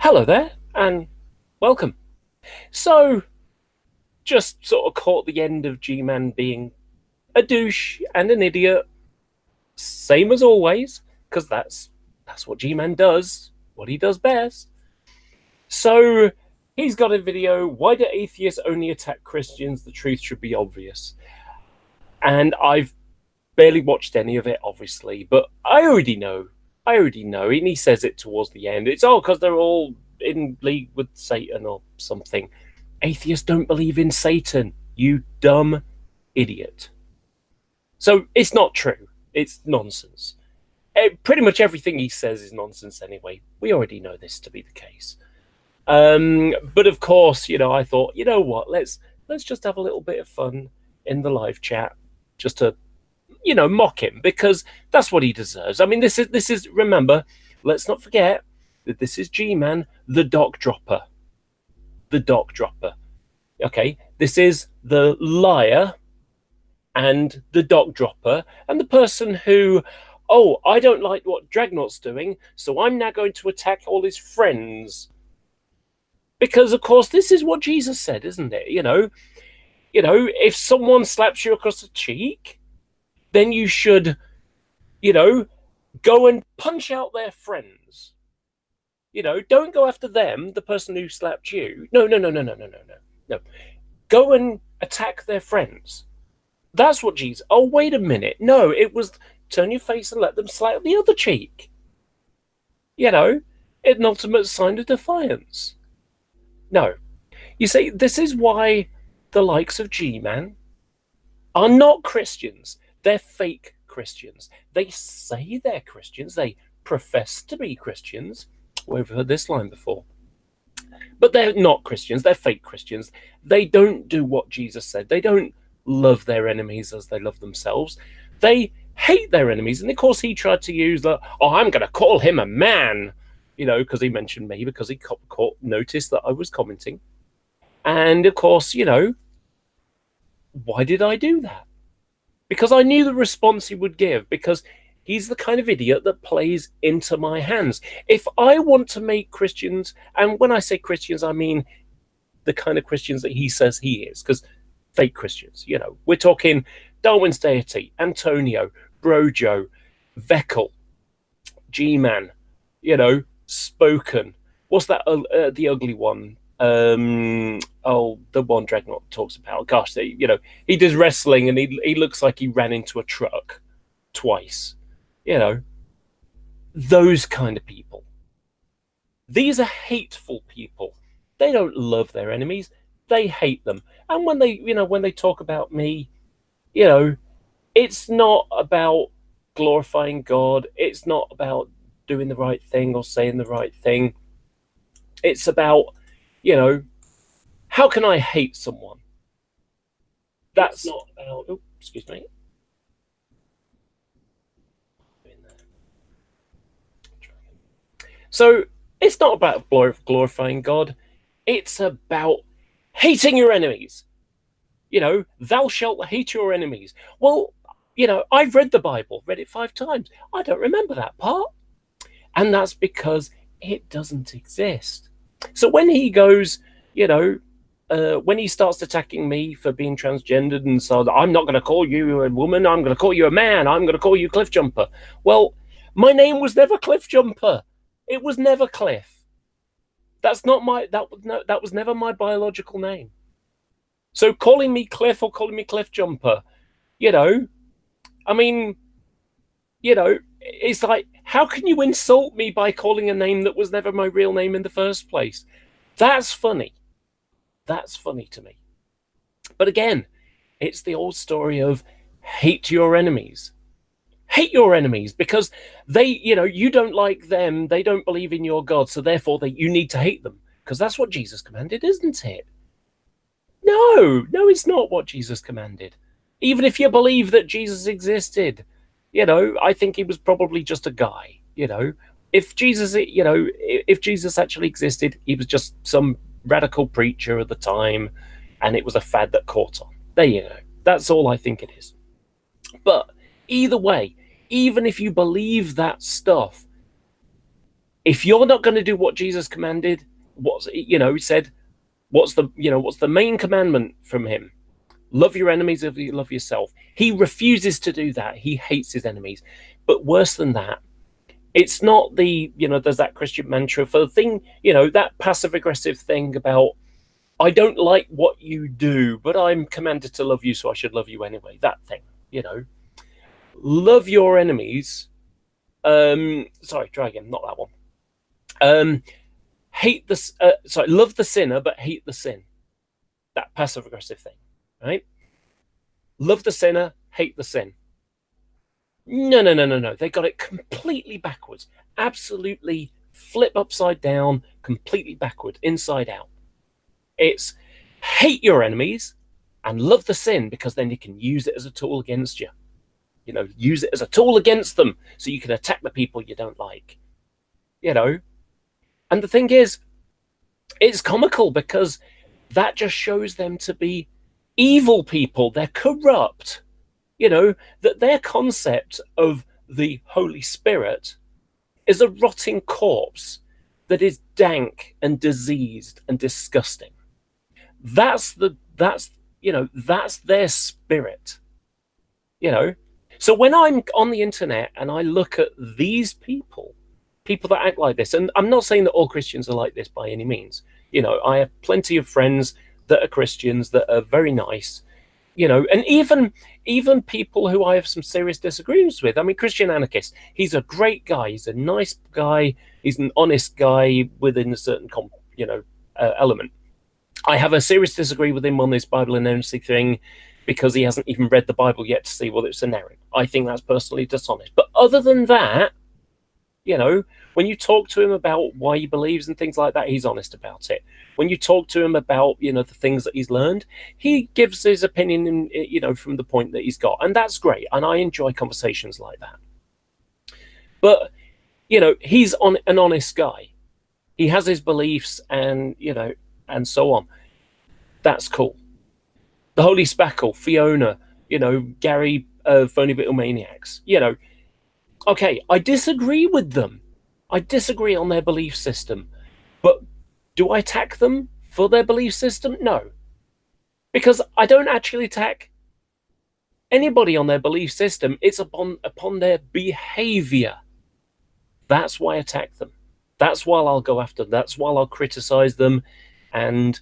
Hello there, and welcome. So, just sort of caught the end of G-Man being a douche and an idiot, same as always, because that's what G-Man does, what he does best. So, he's got a video, Why Do Atheists Only Attack Christians? The Truth Should Be Obvious. And I've barely watched any of it, obviously, but I already know. And he says it towards the end. It's all because they're all in league with Satan or something. Atheists don't believe in Satan, you dumb idiot. So it's not true. It's nonsense. Pretty much everything he says is nonsense anyway. We already know this to be the case. But of course, I thought, you know what? Let's just have a little bit of fun in the live chat, just to mock him, because that's what he deserves. I mean, this is remember, let's not forget that this is G-Man, the doc dropper. The doc dropper. Okay, this is the liar and the doc dropper and the person who, oh, I don't like what Dragnot's doing, so I'm now going to attack all his friends. Because, of course, this is what Jesus said, isn't it? If someone slaps you across the cheek, then you should, go and punch out their friends. Don't go after them, the person who slapped you. No. Go and attack their friends. That's what Jesus... Oh, wait a minute. No, it was turn your face and let them slap the other cheek. An ultimate sign of defiance. No. You see, this is why the likes of G-Man are not Christians. They're fake Christians. They say they're Christians. They profess to be Christians. We've heard this line before. But they're not Christians. They're fake Christians. They don't do what Jesus said. They don't love their enemies as they love themselves. They hate their enemies. And of course, he tried to use I'm going to call him a man, because he mentioned me, because he noticed that I was commenting. And of course, why did I do that? Because I knew the response he would give, because he's the kind of idiot that plays into my hands. If I want to make Christians, and when I say Christians, I mean the kind of Christians that he says he is, because fake Christians, we're talking Darwin's deity, Antonio, Brojo, Veckel, G-Man, Spoken. What's that? The ugly one. The one Dragnot talks about. Gosh, he does wrestling and he looks like he ran into a truck twice. Those kind of people. These are hateful people. They don't love their enemies. They hate them. And when they talk about me, it's not about glorifying God. It's not about doing the right thing or saying the right thing. It's about, how can I hate someone? That's not about... Oh, excuse me. So it's not about glorifying God. It's about hating your enemies. Thou shalt hate your enemies. Well, I've read the Bible, read it 5 times. I don't remember that part. And that's because it doesn't exist. So when he goes, when he starts attacking me for being transgendered and so, I'm not going to call you a woman, I'm going to call you a man, I'm going to call you Cliffjumper. Well, my name was never Cliffjumper. It was never Cliff. That was never my biological name. So calling me Cliff or calling me Cliffjumper, it's like, how can you insult me by calling a name that was never my real name in the first place? That's funny. That's funny to me. But again, it's the old story of hate your enemies. Hate your enemies because they, you don't like them. They don't believe in your God. So therefore you need to hate them, because that's what Jesus commanded, isn't it? No, it's not what Jesus commanded. Even if you believe that Jesus existed, I think he was probably just a guy, If Jesus actually existed, he was just some radical preacher at the time, and it was a fad that caught on. There you go. That's all I think it is. But either way, even if you believe that stuff, if you're not going to do what Jesus commanded, said, what's the main commandment from him? Love your enemies as you love yourself. He refuses to do that. He hates his enemies. But worse than that, it's not there's that Christian mantra for the thing, that passive aggressive thing about, I don't like what you do, but I'm commanded to love you, so I should love you anyway. That thing, love your enemies. Sorry, try again. Not that one. Love the sinner, but hate the sin. That passive aggressive thing, right? Love the sinner, hate the sin. No. They got it completely backwards. Absolutely flip upside down, completely backward, inside out. It's hate your enemies and love the sin, because then you can use it as a tool against you. Use it as a tool against them so you can attack the people you don't like. And the thing is, it's comical because that just shows them to be evil people. They're corrupt. That their concept of the Holy Spirit is a rotting corpse that is dank and diseased and disgusting. That's their spirit. So when I'm on the internet and I look at these people that act like this, and I'm not saying that all Christians are like this by any means. I have plenty of friends that are Christians that are very nice, and even people who I have some serious disagreements with. I mean, Christian Anarchist, he's a great guy. He's a nice guy. He's an honest guy within a certain, element. I have a serious disagree with him on this Bible inerrancy thing because he hasn't even read the Bible yet to see whether it's inerrant. I think that's personally dishonest. But other than that, when you talk to him about why he believes and things like that, he's honest about it. When you talk to him about, the things that he's learned, he gives his opinion, from the point that he's got. And that's great. And I enjoy conversations like that. But, he's an honest guy. He has his beliefs and, and so on. That's cool. The Holy Spackle, Fiona, Gary, Phony Little Maniacs, okay, I disagree with them. I disagree on their belief system. But do I attack them for their belief system? No. Because I don't actually attack anybody on their belief system. It's upon their behavior. That's why I attack them. That's why I'll go after them. That's why I'll criticize them and,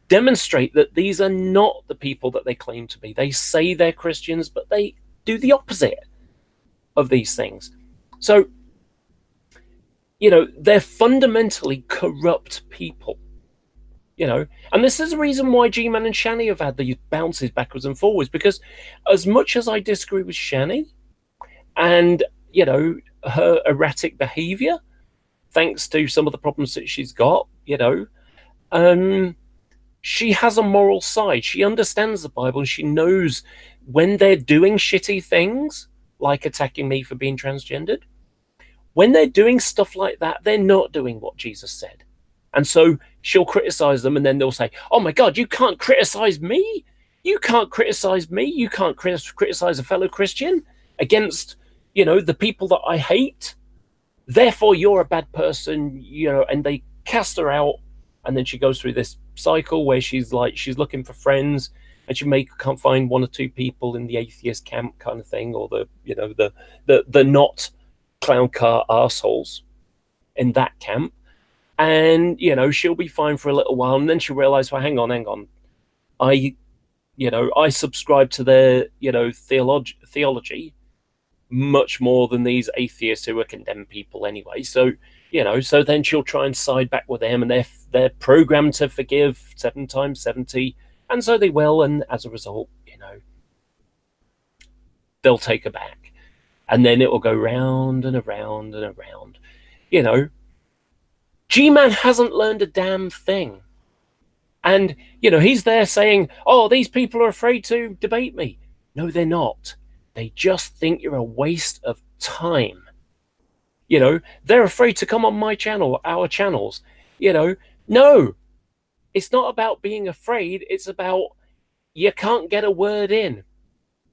demonstrate that these are not the people that they claim to be. They say they're Christians, but they do the opposite of these things. So, they're fundamentally corrupt people, and this is the reason why GMan and Shani have had these bounces backwards and forwards, because as much as I disagree with Shani and, her erratic behavior, thanks to some of the problems that she's got, she has a moral side. She understands the Bible and she knows when they're doing shitty things, like attacking me for being transgendered, when they're doing stuff like that, they're not doing what Jesus said. And so she'll criticize them and then they'll say, oh my God, you can't criticize me. You can't criticize me. You can't criticize a fellow Christian against, the people that I hate. Therefore, you're a bad person, and they cast her out. And then she goes through this cycle where she's looking for friends, and she can't find one or two people in the atheist camp kind of thing, or the not clown car arseholes in that camp. And, she'll be fine for a little while, and then she'll realize, well, hang on. I subscribe to their, theology much more than these atheists who are condemned people anyway. So, so then she'll try and side back with them, and they're programmed to forgive 7 times 70, and so they will, and as a result, they'll take her back. And then it will go round and around and around. G-Man hasn't learned a damn thing. And, he's there saying, oh, these people are afraid to debate me. No, they're not. They just think you're a waste of time. They're afraid to come on my channel, our channels. No, it's not about being afraid. It's about you can't get a word in.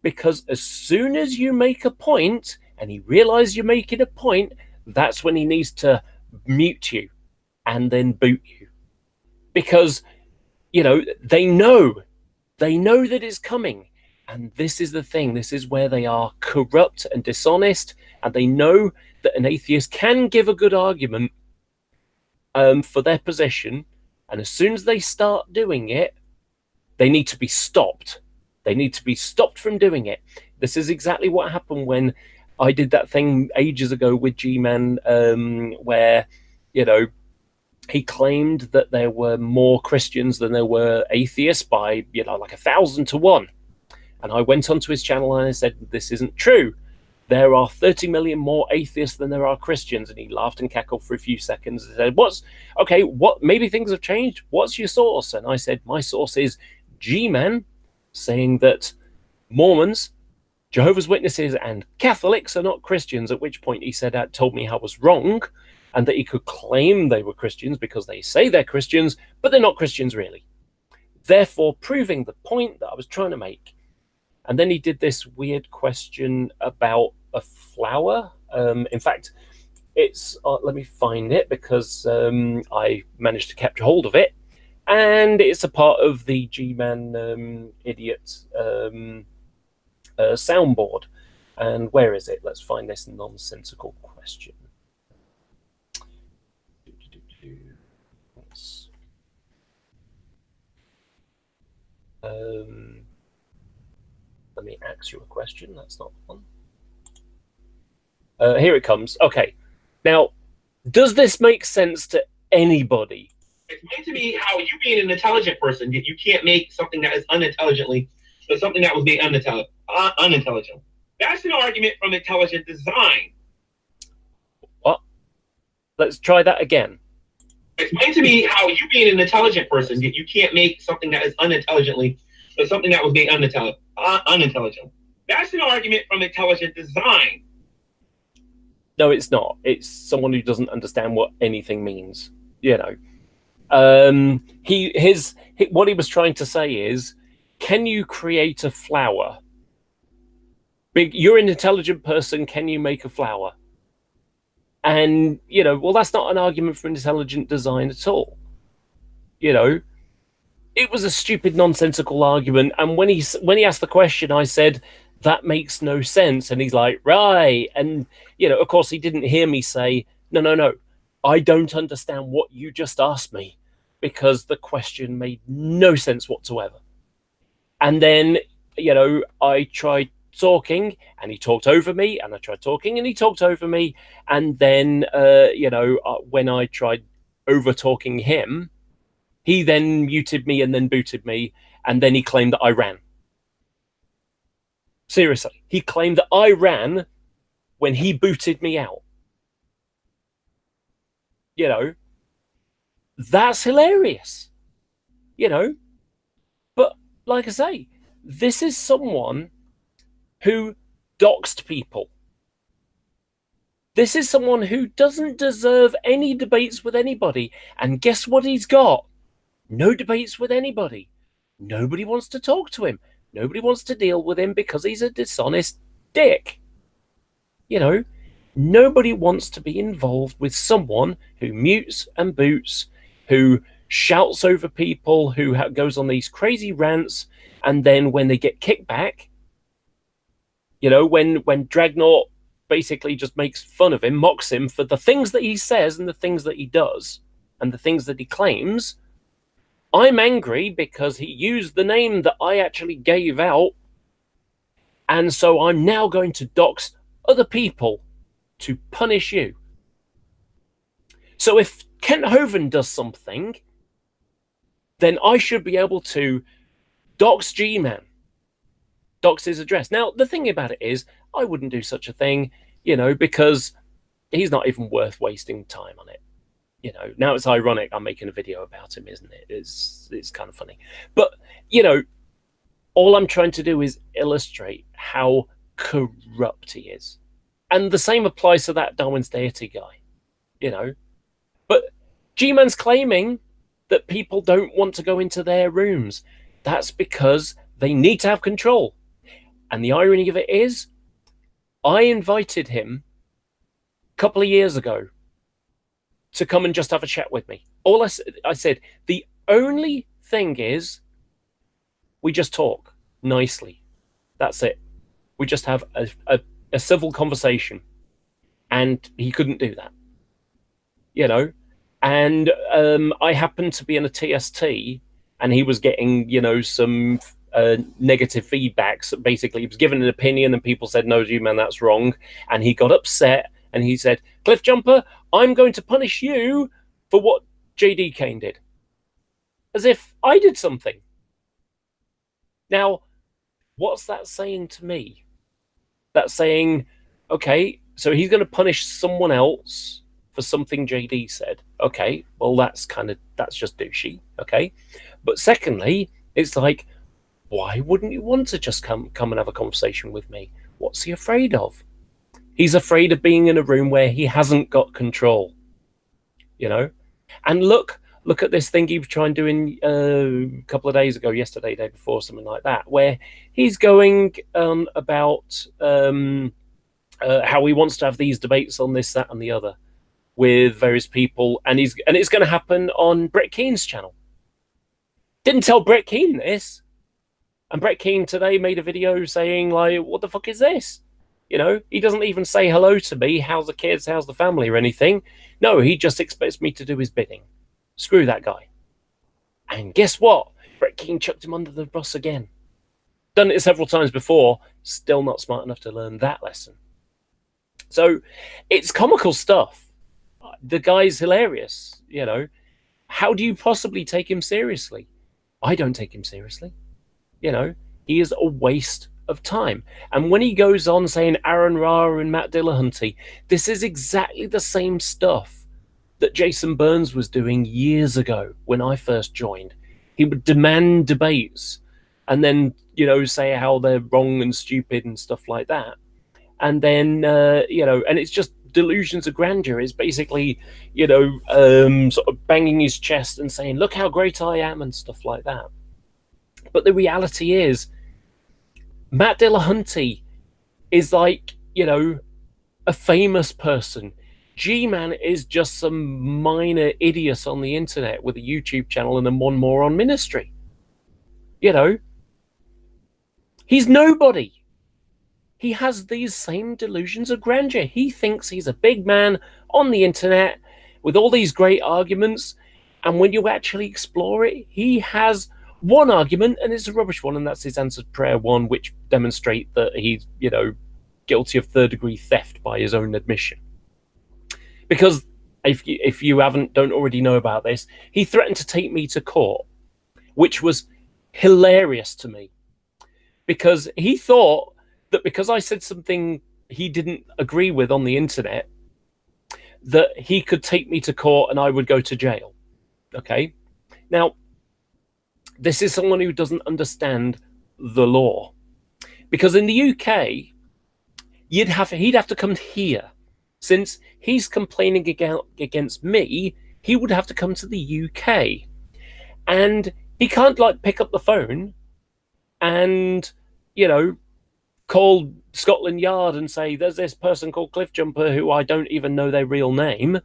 Because as soon as you make a point and he realizes you're making a point, that's when he needs to mute you and then boot you. Because, they know that it's coming. And this is the thing. This is where they are corrupt and dishonest. And they know that an atheist can give a good argument for their position. And as soon as they start doing it, they need to be stopped. They need to be stopped from doing it. This is exactly what happened when I did that thing ages ago with GMan, where, he claimed that there were more Christians than there were atheists by, like 1,000 to 1. And I went onto his channel and I said, this isn't true. There are 30 million more atheists than there are Christians. And he laughed and cackled for a few seconds and said, maybe things have changed. What's your source? And I said, my source is GMan, saying that Mormons, Jehovah's Witnesses, and Catholics are not Christians, at which point he told me I was wrong, and that he could claim they were Christians because they say they're Christians, but they're not Christians really. Therefore, proving the point that I was trying to make. And then he did this weird question about a flower. In fact, it's, let me find it because I managed to capture hold of it. And it's a part of the GMan idiot soundboard. And where is it? Let's find this nonsensical question. Let me ask you a question. That's not one. Here it comes. Okay. Now, does this make sense to anybody? Explain to me how you being an intelligent person, you can't make something that is unintelligently, but something that was made unintelligent. That's an argument from intelligent design. What? Let's try that again. Explain to me how you being an intelligent person, you can't make something that is unintelligently, but something that was made unintelligent. That's an argument from intelligent design. No, it's not. It's someone who doesn't understand what anything means. What he was trying to say is, can you create a flower? You're an intelligent person. Can you make a flower? And, that's not an argument for intelligent design at all. It was a stupid, nonsensical argument. And when he asked the question, I said, that makes no sense. And he's like, right. And, of course, he didn't hear me say, no. I don't understand what you just asked me, because the question made no sense whatsoever. And then, I tried talking and he talked over me, and I tried talking and he talked over me. And then, when I tried over talking him, he then muted me and then booted me. And then he claimed that I ran. Seriously, he claimed that I ran when he booted me out. That's hilarious. But like I say, this is someone who doxed people. This is someone who doesn't deserve any debates with anybody. And guess what he's got? No debates with anybody. Nobody wants to talk to him. Nobody wants to deal with him because he's a dishonest dick. Nobody wants to be involved with someone who mutes and boots, who shouts over people, who goes on these crazy rants, and then when they get kicked back, when Dreadnought basically just makes fun of him, mocks him for the things that he says and the things that he does and the things that he claims, I'm angry because he used the name that I actually gave out, and so I'm now going to dox other people to punish you. So if Kent Hovind does something, then I should be able to dox GMan, dox his address. Now, the thing about it is, I wouldn't do such a thing, because he's not even worth wasting time on it. Now it's ironic I'm making a video about him, isn't it? It's kind of funny. But, all I'm trying to do is illustrate how corrupt he is. And the same applies to that Darwins Theatre Guy, But GMan's claiming that people don't want to go into their rooms. That's because they need to have control. And the irony of it is, I invited him couple of years ago to come and just have a chat with me. All I said, the only thing is we just talk nicely. That's it. We just have a civil conversation. And he couldn't do that, And I happened to be in a TST, and he was getting, some negative feedback. So basically, he was given an opinion, and people said, "No, GMan, that's wrong." And he got upset, and he said, "Cliffjumper, I'm going to punish you for what JD Kane did," as if I did something. Now, what's that saying to me? That's saying, okay, so he's going to punish someone else for something JD said. Okay, well, that's just douchey. Okay. But secondly, it's like, why wouldn't you want to just come and have a conversation with me? What's he afraid of? He's afraid of being in a room where he hasn't got control, And look at this thing he was trying doing a couple of days ago, yesterday, day before, something like that, where he's going about how he wants to have these debates on this, that, and the other with various people, and it's going to happen on Brett Keene's channel. Didn't tell Brett Keene this, and Brett Keene today made a video saying, like, what the fuck is this? He doesn't even say hello to me, how's the kids, how's the family, or anything. No, he just expects me to do his bidding. Screw that guy. And guess what? Brett Keene chucked him under the bus again. Done it several times before, still not smart enough to learn that lesson. So it's comical stuff. The guy's hilarious, How do you possibly take him seriously? I don't take him seriously. He is a waste of time. And when he goes on saying Aaron Ra and Matt Dillahunty, this is exactly the same stuff that Jason Burns was doing years ago when I first joined. He would demand debates and then, say how they're wrong and stupid and stuff like that. And then, and it's just delusions of grandeur. Is basically, sort of banging his chest and saying, look how great I am and stuff like that. But the reality is, Matt Dillahunty is like, a famous person. GMan is just some minor idiot on the internet with a YouTube channel and then one more on ministry. He's nobody. He has these same delusions of grandeur. He thinks he's a big man on the internet with all these great arguments. And when you actually explore it, he has one argument, and it's a rubbish one, and that's his answered prayer one, which demonstrate that he's, guilty of third-degree theft by his own admission. Because if you don't already know about this, he threatened to take me to court, which was hilarious to me. Because he thought that because I said something he didn't agree with on the internet, that he could take me to court and I would go to jail. Okay? Now, this is someone who doesn't understand the law. Because in the UK, he'd have to come here. Since he's complaining against me, he would have to come to the UK. And he can't, pick up the phone and, call Scotland Yard and say, there's this person called Cliffjumper who I don't even know their real name,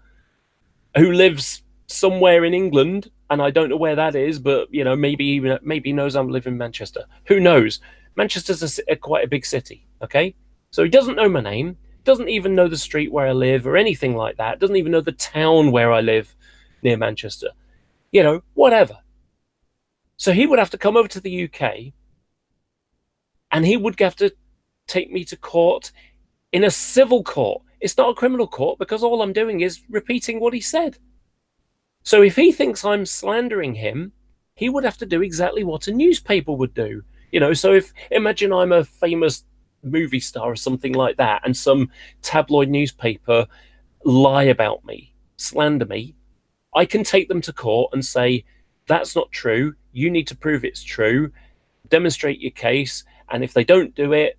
who lives somewhere in England, and I don't know where that is, but, maybe he knows I'm living in Manchester. Who knows? Manchester's quite a big city, okay? So he doesn't know my name, doesn't even know the street where I live or anything like that, doesn't even know the town where I live near Manchester. Whatever. So he would have to come over to the UK, and he would have to take me to court in a civil court. It's not a criminal court, because all I'm doing is repeating what he said. So if he thinks I'm slandering him, he would have to do exactly what a newspaper would do. So imagine I'm a famous movie star or something like that, and some tabloid newspaper lie about me, slander me, I can take them to court and say, that's not true, you need to prove it's true, demonstrate your case, and if they don't do it,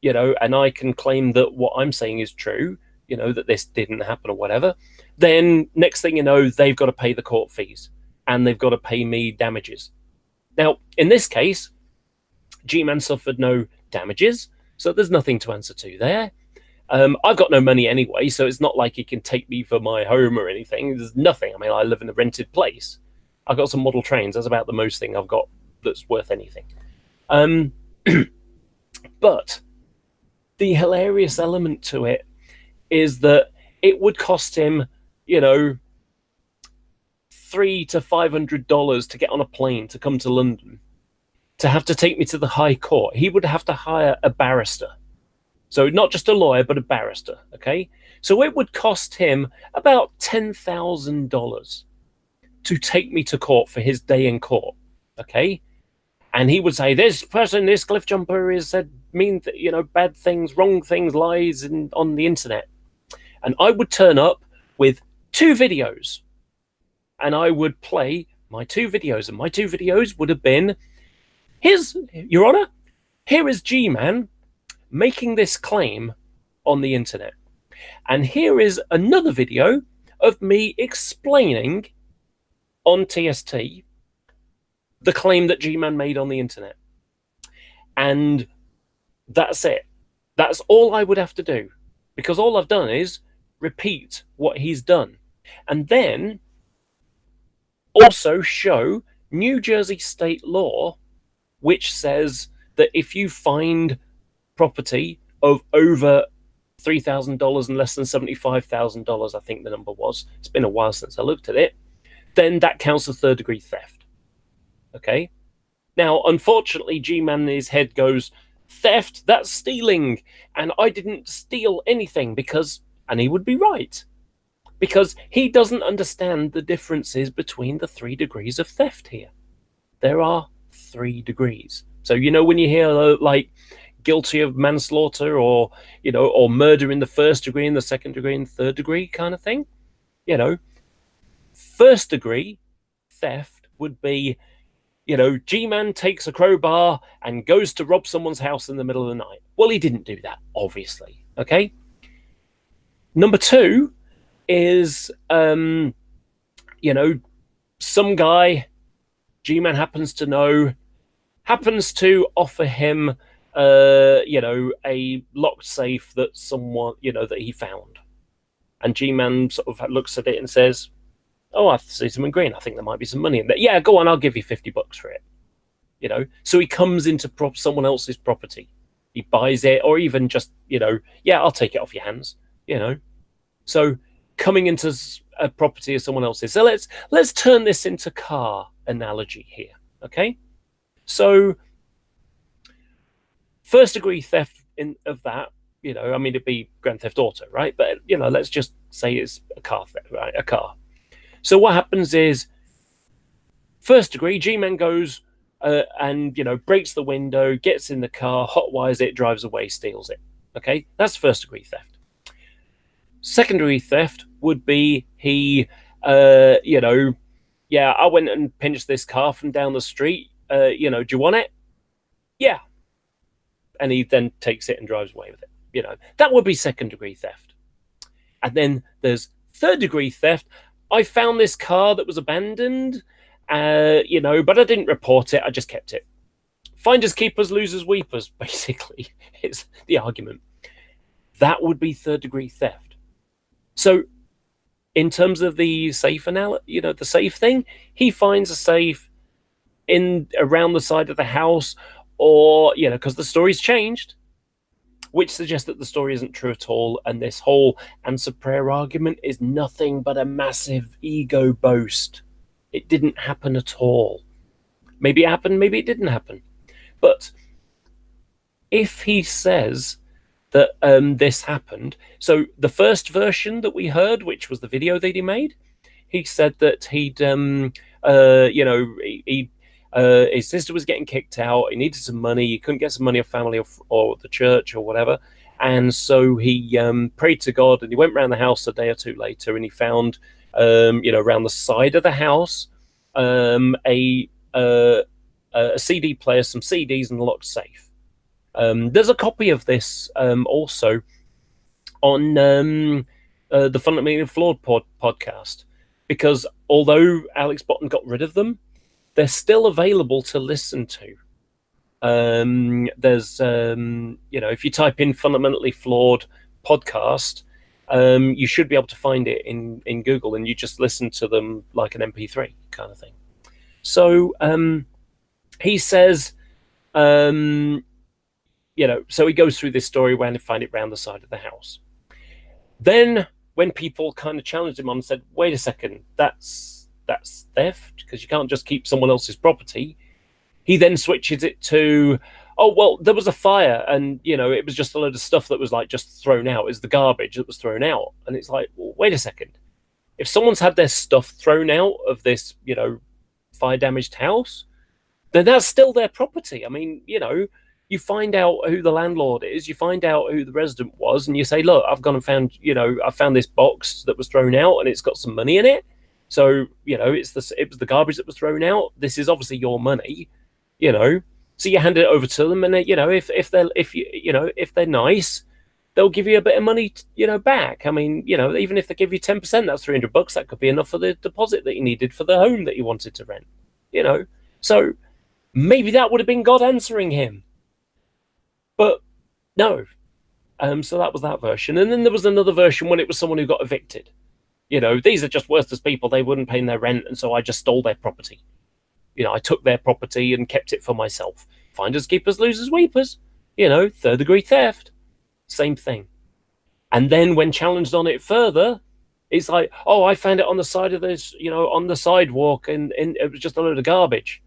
and I can claim that what I'm saying is true, that this didn't happen or whatever, then next thing you know, they've got to pay the court fees and they've got to pay me damages. Now, in this case, GMan suffered no damages, so there's nothing to answer to there. I've got no money anyway, so it's not like he can take me for my home or anything. There's nothing. I mean, I live in a rented place. I've got some model trains. That's about the most thing I've got that's worth anything. But the hilarious element to it is that it would cost him, $300 to $500 to get on a plane to come to London, to have to take me to the High Court. He would have to hire a barrister. So not just a lawyer, but a barrister, okay? So it would cost him about $10,000 to take me to court for his day in court, okay? And he would say, this Cliffjumper, is said mean, bad things, wrong things, lies on the internet. And I would turn up with 2 videos, and I would play my 2 videos, and my 2 videos would have been, Your Honor, here is GMan making this claim on the internet. And here is another video of me explaining on TST the claim that GMan made on the internet. And that's it. That's all I would have to do, because all I've done is repeat what he's done. And then also show New Jersey state law, which says that if you find property of over $3,000 and less than $75,000, I think the number was, it's been a while since I looked at it, then that counts as third-degree theft. Okay? Now, unfortunately, GMan in his head goes, theft, that's stealing, and I didn't steal anything because, and he would be right, because he doesn't understand the differences between the 3 degrees of theft here. There are 3 degrees. So, when you hear like guilty of manslaughter or murder in the 1st degree, in the 2nd degree, and 3rd degree kind of thing, 1st degree theft would be, GMan takes a crowbar and goes to rob someone's house in the middle of the night. Well, he didn't do that, obviously. Okay. Number 2 is, some guy GMan happens to offer him, a locked safe that someone, that he found. And GMan sort of looks at it and says, oh, I see something green. I think there might be some money in there. Yeah, go on, I'll give you $50 for it. So he comes into someone else's property. He buys it, or even just, yeah, I'll take it off your hands, So coming into a property of someone else's. So let's turn this into car analogy here, okay? So 1st degree theft of that, it'd be Grand Theft Auto, right? But, let's just say it's a car theft, right? A car. So what happens is, 1st degree, GMan goes and, breaks the window, gets in the car, hotwires it, drives away, steals it. Okay? That's 1st degree theft. 2nd degree theft would be he, yeah, I went and pinched this car from down the street. Do you want it? Yeah. And he then takes it and drives away with it. That would be 2nd degree theft. And then there's 3rd degree theft. I found this car that was abandoned, but I didn't report it. I just kept it. Finders keepers, losers weepers, basically, is the argument. That would be 3rd degree theft. So in terms of the safe the safe thing, he finds a safe around the side of the house, or, because the story's changed, which suggests that the story isn't true at all, and this whole answer prayer argument is nothing but a massive ego boast. It didn't happen at all. Maybe it happened, maybe it didn't happen. But if he says that this happened, so the first version that we heard, which was the video that he made, he said that his sister was getting kicked out. He needed some money. He couldn't get some money off family or the church or whatever. And so he prayed to God, and he went around the house a day or 2 later, and he found, around the side of the house, a CD player, some CDs, and a locked safe. There's a copy of this also on the Fundamentally Flawed podcast, because although Alex Botton got rid of them, they're still available to listen to. There's, if you type in Fundamentally Flawed podcast. You should be able to find it in Google, and you just listen to them like an MP3 kind of thing. So he says, so he goes through this story when he find it round the side of the house. Then when people kind of challenged him on and said, wait a second, that's theft, because you can't just keep someone else's property, he then switches it to, oh, well, there was a fire and, it was just a load of stuff that was like just thrown out. It's the garbage that was thrown out. And it's like, well, wait a second. If someone's had their stuff thrown out of this, fire damaged house, then that's still their property. I mean, you find out who the landlord is, you find out who the resident was, and you say, look, I've gone and found, I found this box that was thrown out and it's got some money in it. So, it was the garbage that was thrown out. This is obviously your money, So you hand it over to them, and they, if they're nice, they'll give you a bit of money, back. I mean, even if they give you 10%, that's $300. That could be enough for the deposit that you needed for the home that you wanted to rent. So maybe that would have been God answering him. But no. So that was that version. And then there was another version when it was someone who got evicted. These are just worthless people. They wouldn't pay their rent, and so I just stole their property. I took their property and kept it for myself. Finders, keepers, losers, weepers. Third degree theft. Same thing. And then when challenged on it further, it's like, oh, I found it on the side of this, on the sidewalk, and it was just a load of garbage.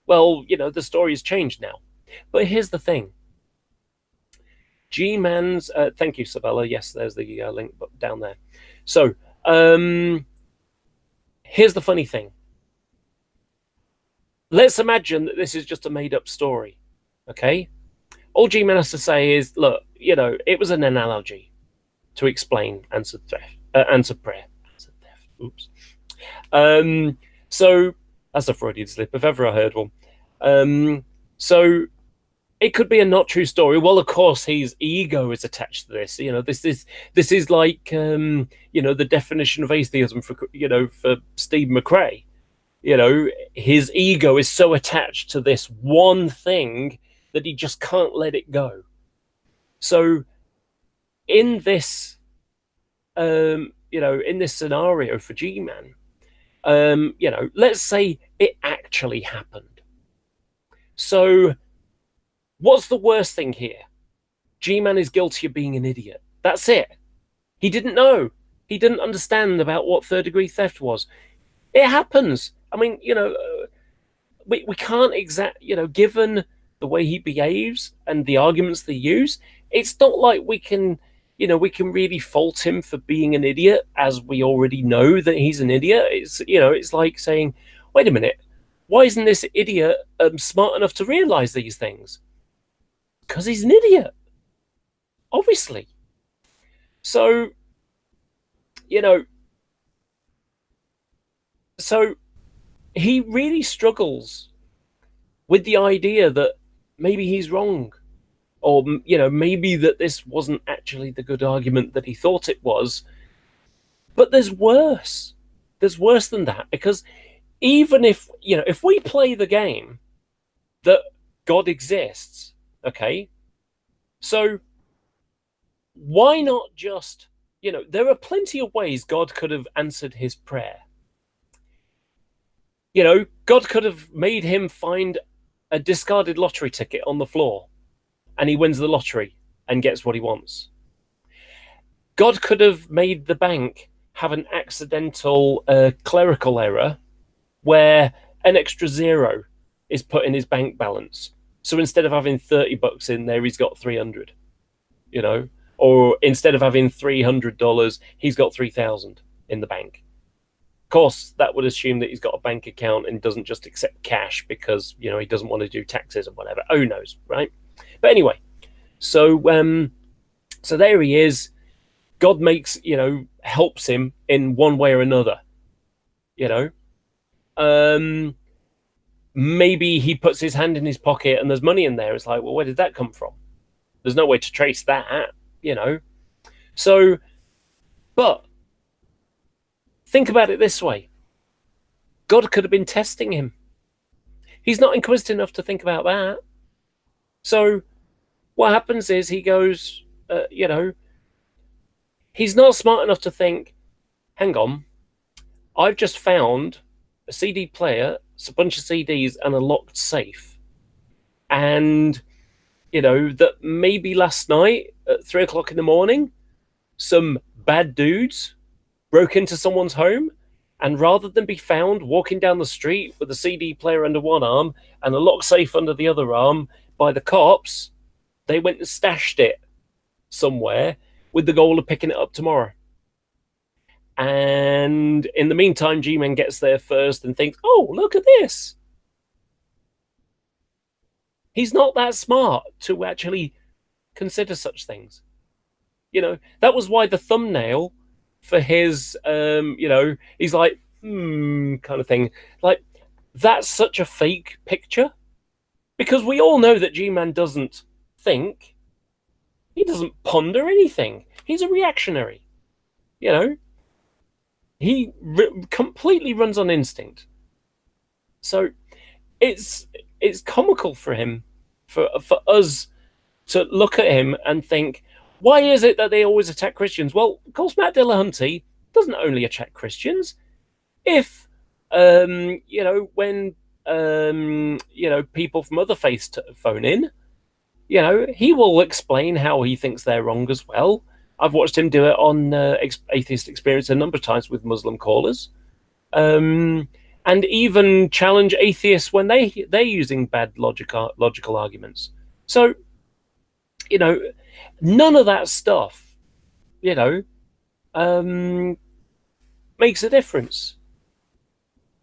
Well, the story has changed now. But here's the thing. GMans, thank you, Sabella. Yes, there's the link down there. So, here's the funny thing. Let's imagine that this is just a made-up story, okay? All GMan has to say is, look, it was an analogy to explain answered prayer. Oops. So that's a Freudian slip if ever I heard one. So it could be a not true story. Well, of course, his ego is attached to this. This is like the definition of atheism for Steve McRae. His ego is so attached to this one thing that he just can't let it go. So in this, in this scenario for G-Man, let's say it actually happened. So what's the worst thing here? G-Man is guilty of being an idiot. That's it. He didn't know. He didn't understand about what third degree theft was. It happens. I mean, we can't given the way he behaves and the arguments they use, it's not like we can really fault him for being an idiot, as we already know that he's an idiot. It's like saying, wait a minute, why isn't this idiot smart enough to realize these things? Because he's an idiot, obviously. So, so he really struggles with the idea that maybe he's wrong, or maybe that this wasn't actually the good argument that he thought it was. But there's worse. There's worse than that, because even if we play the game that God exists, okay, so why not just there are plenty of ways God could have answered his prayer. God could have made him find a discarded lottery ticket on the floor, and he wins the lottery and gets what he wants. God could have made the bank have an accidental clerical error where an extra zero is put in his bank balance. So instead of having $30 in there, he's got 300, or instead of having $300, he's got 3,000 in the bank. Of course, that would assume that he's got a bank account and doesn't just accept cash because, he doesn't want to do taxes and whatever. Who knows, right? But anyway, so there he is. God makes, helps him in one way or another, maybe he puts his hand in his pocket and there's money in there. It's like, well, where did that come from? There's no way to trace that, So, but think about it this way. God could have been testing him. He's not inquisitive enough to think about that. So what happens is he goes, He's not smart enough to think, hang on, I've just found a CD player, it's a bunch of CDs, and a locked safe. And, that maybe last night at 3 o'clock in the morning, some bad dudes broke into someone's home. And rather than be found walking down the street with a CD player under one arm and a locked safe under the other arm by the cops, they went and stashed it somewhere with the goal of picking it up tomorrow. And in the meantime, G-Man gets there first and thinks, oh, look at this. He's not that smart to actually consider such things. That was why the thumbnail for his, he's like, kind of thing. Like, that's such a fake picture. Because we all know that G-Man doesn't think. He doesn't ponder anything. He's a reactionary. He completely runs on instinct. So it's comical for him, for us to look at him and think, why is it that they always attack Christians? Well, of course, Matt Dillahunty doesn't only attack Christians. If, when, people from other faiths phone in, he will explain how he thinks they're wrong as well. I've watched him do it on Atheist Experience a number of times with Muslim callers. And even challenge atheists when they're using bad logical arguments. So, none of that stuff, makes a difference.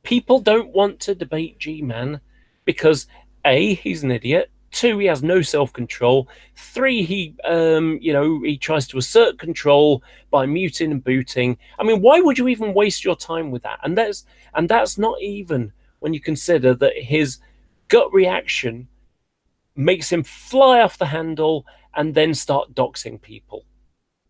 People don't want to debate G-Man because A, he's an idiot. 2, he has no self-control. 3, he tries to assert control by muting and booting. I mean, why would you even waste your time with that? And that's not even when you consider that his gut reaction makes him fly off the handle and then start doxing people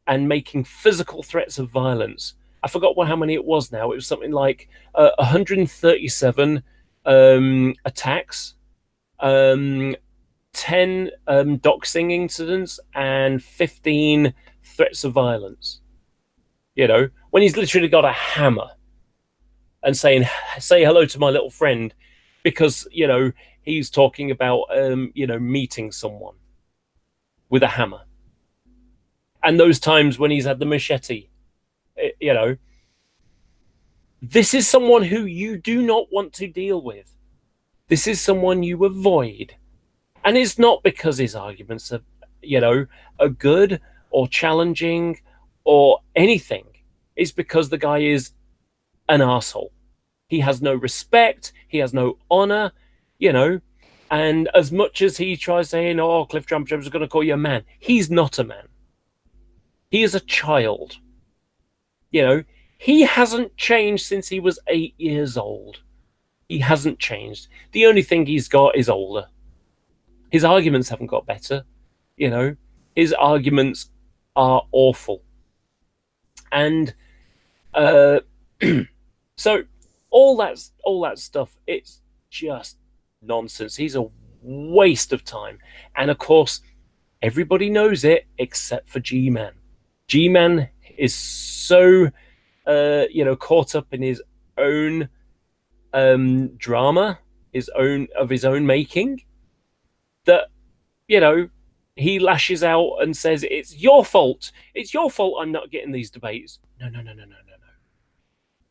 and making physical threats of violence. I forgot how many it was now. It was something like 137 attacks, 10 doxing incidents, and 15 threats of violence. When he's literally got a hammer and saying, say hello to my little friend, because, he's talking about, meeting someone with a hammer. And those times when he's had the machete, this is someone who you do not want to deal with. This is someone you avoid. And it's not because his arguments are, are good or challenging or anything. It's because the guy is an asshole. He has no respect. He has no honor, And as much as he tries saying, oh, Cliffjumper is going to call you a man, he's not a man. He is a child. He hasn't changed since he was 8 years old. He hasn't changed. The only thing he's got is older. His arguments haven't got better. His arguments are awful. And so all that stuff, it's just nonsense. He's a waste of time. And of course, everybody knows it except for G-Man. G-Man is so caught up in his own drama, his own making, that he lashes out and says, it's your fault I'm not getting these debates. No.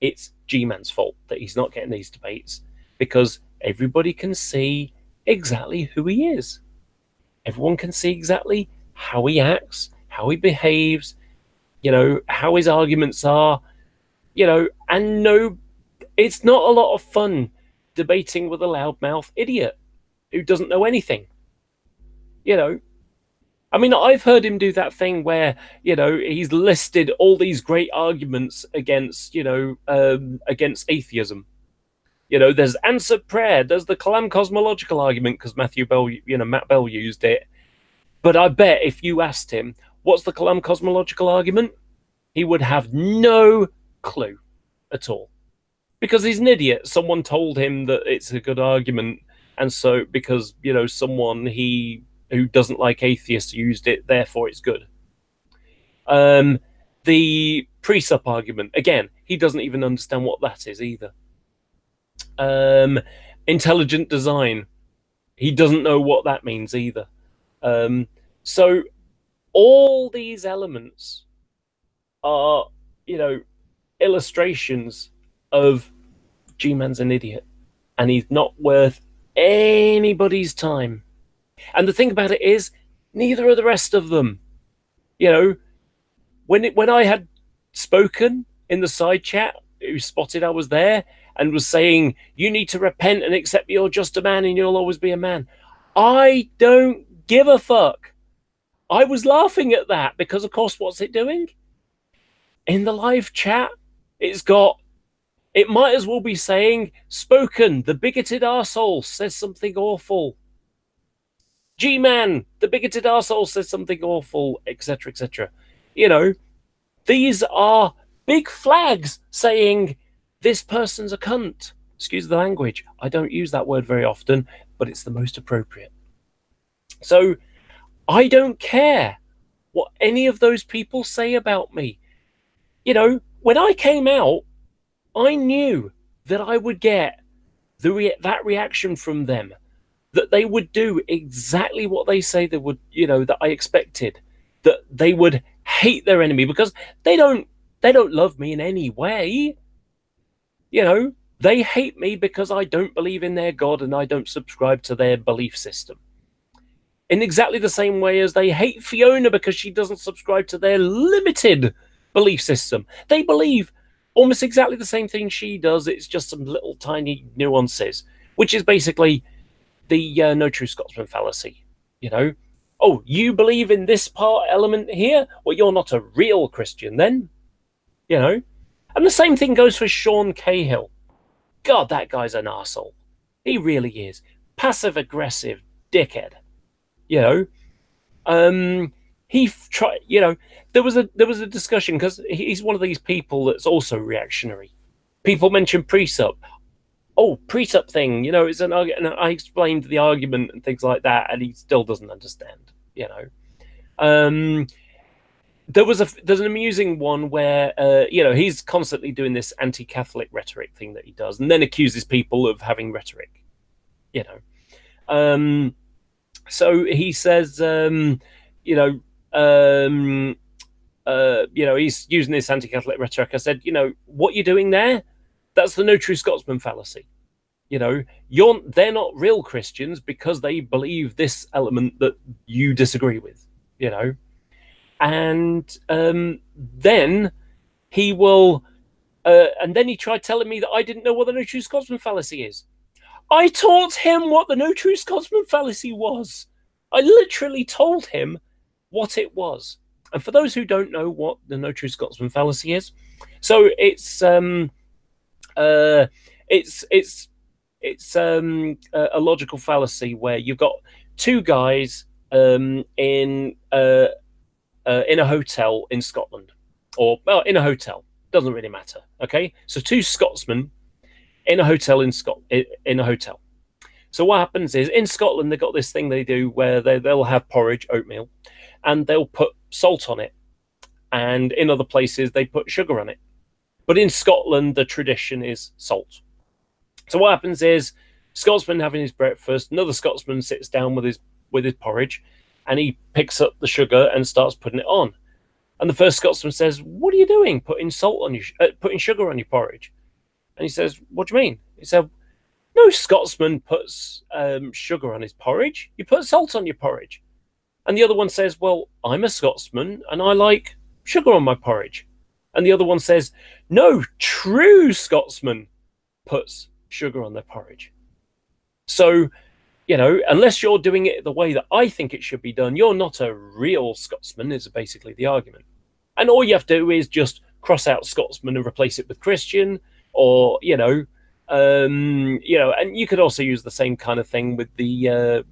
It's G-Man's fault that he's not getting these debates, because everybody can see exactly who he is. Everyone can see exactly how he acts, how he behaves, how his arguments are, and no, it's not a lot of fun debating with a loudmouth idiot who doesn't know anything. I mean, I've heard him do that thing where, he's listed all these great arguments against, against atheism. There's answered prayer, there's the Kalam cosmological argument, because Matt Bell used it. But I bet if you asked him, what's the Kalam cosmological argument? He would have no clue at all. Because he's an idiot. Someone told him that it's a good argument. And so, because, someone who doesn't like atheists used it, therefore it's good. The presup argument, again, he doesn't even understand what that is either. Intelligent design, he doesn't know what that means either. So all these elements are, illustrations of G-Man's an idiot, and he's not worth anybody's time. And the thing about it is, neither are the rest of them. When I had spoken in the side chat, who spotted I was there and was saying, you need to repent and accept you're just a man and you'll always be a man. I don't give a fuck. I was laughing at that because, of course, what's it doing? In the live chat, it might as well be saying, spoken, the bigoted arsehole says something awful. G-Man, the bigoted arsehole says something awful, etc., etc. These are big flags saying this person's a cunt. Excuse the language. I don't use that word very often, but it's the most appropriate. So I don't care what any of those people say about me. When I came out, I knew that I would get that reaction from them, that they would do exactly what they say they would, that I expected, that they would hate their enemy because they don't love me in any way. They hate me because I don't believe in their God and I don't subscribe to their belief system. In exactly the same way as they hate Fiona because she doesn't subscribe to their limited belief system. They believe almost exactly the same thing she does. It's just some little tiny nuances, which is basically the no true Scotsman fallacy. Oh, you believe in this part element here? Well, you're not a real Christian then. And the same thing goes for Sean Cahill. God, that guy's an arsehole. He really is. Passive-aggressive dickhead. He tried, there was a discussion because he's one of these people that's also reactionary. People mention presup. Oh, presup thing, it's an argument. And I explained the argument and things like that, and he still doesn't understand. There's an amusing one where he's constantly doing this anti-Catholic rhetoric thing that he does, and then accuses people of having rhetoric. So he says, he's using this anti-Catholic rhetoric. I said, what you're doing there, that's the no true Scotsman fallacy. They're not real Christians because they believe this element that you disagree with. And then he will, and then he tried telling me that I didn't know what the no true Scotsman fallacy is. I taught him what the no true Scotsman fallacy was. I literally told him what it was. And for those who don't know what the no true Scotsman fallacy is, so it's a logical fallacy where you've got two guys in a hotel in Scotland, or in a hotel, doesn't really matter. Okay, so two Scotsmen in a hotel in a hotel. So what happens is in Scotland they've got this thing they do where they'll have porridge, oatmeal, and they'll put salt on it, and in other places they put sugar on it. But in Scotland the tradition is salt. So what happens is Scotsman having his breakfast, another Scotsman sits down with his porridge, and he picks up the sugar and starts putting it on. And the first Scotsman says, "What are you doing? Putting sugar on your porridge?" And he says, "What do you mean?" He said, "No Scotsman puts sugar on his porridge. You put salt on your porridge." And the other one says, "Well, I'm a Scotsman and I like sugar on my porridge." And the other one says, "No true Scotsman puts sugar on their porridge." So, unless you're doing it the way that I think it should be done, you're not a real Scotsman, is basically the argument. And all you have to do is just cross out Scotsman and replace it with Christian, or, and you could also use the same kind of thing with the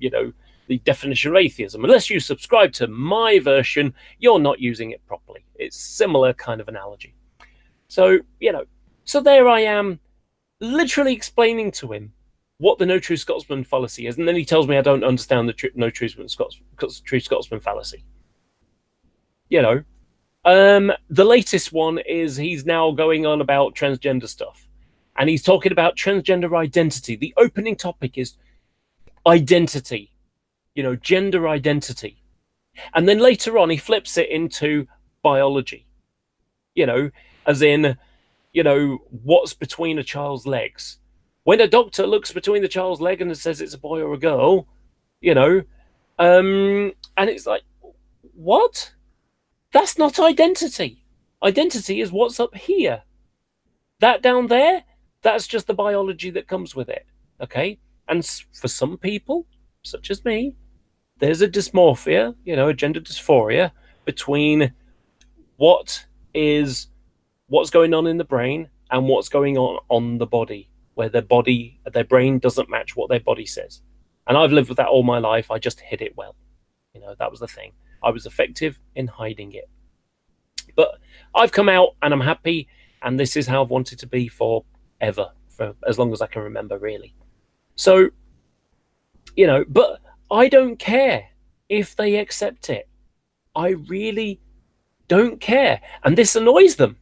definition of atheism. Unless you subscribe to my version, you're not using it properly. It's similar kind of analogy. So, so there I am, literally explaining to him what the no true Scotsman fallacy is, and then he tells me I don't understand the no true Scotsman fallacy. The latest one is he's now going on about transgender stuff, and he's talking about transgender identity. The opening topic is identity, gender identity. And then later on, he flips it into biology, as in, what's between a child's legs. When a doctor looks between the child's leg and says it's a boy or a girl, and it's like, what? That's not identity. Identity is what's up here. That down there, that's just the biology that comes with it. Okay? And for some people, such as me, there's a dysmorphia, a gender dysphoria between what's going on in the brain and what's going on the body, where their brain doesn't match what their body says. And I've lived with that all my life. I just hid it well. That was the thing. I was effective in hiding it. But I've come out and I'm happy, and this is how I've wanted to be forever, for as long as I can remember, really. So, but I don't care if they accept it. I really don't care. And this annoys them.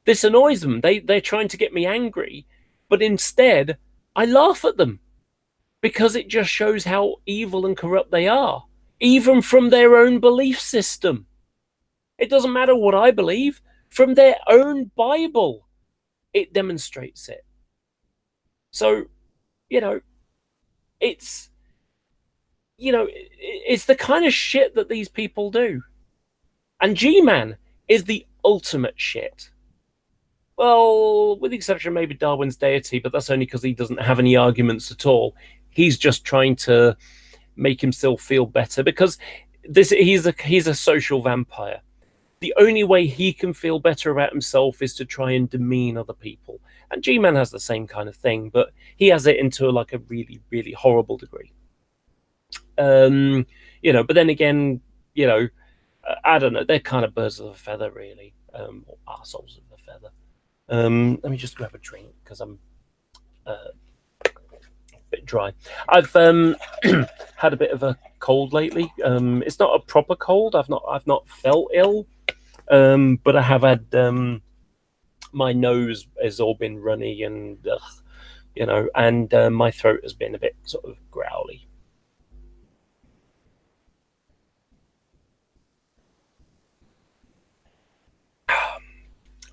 They're trying to get me angry, but instead I laugh at them because it just shows how evil and corrupt they are, even from their own belief system. It doesn't matter what I believe. From their own Bible, it demonstrates it. So, it's the kind of shit that these people do. And GMan is the ultimate shit. Well, with the exception of maybe Darwin's deity, but that's only because he doesn't have any arguments at all. He's just trying to make himself feel better because he's a social vampire. The only way he can feel better about himself is to try and demean other people. And GMan has the same kind of thing, but he has it into a really, really horrible degree. But then again, I don't know, they're kind of birds of a feather, really, or arseholes of a feather. Let me just grab a drink because I'm a bit dry. I've had a bit of a cold lately. It's not a proper cold. I've not felt ill, but I have had my nose has all been runny and and my throat has been a bit sort of growly.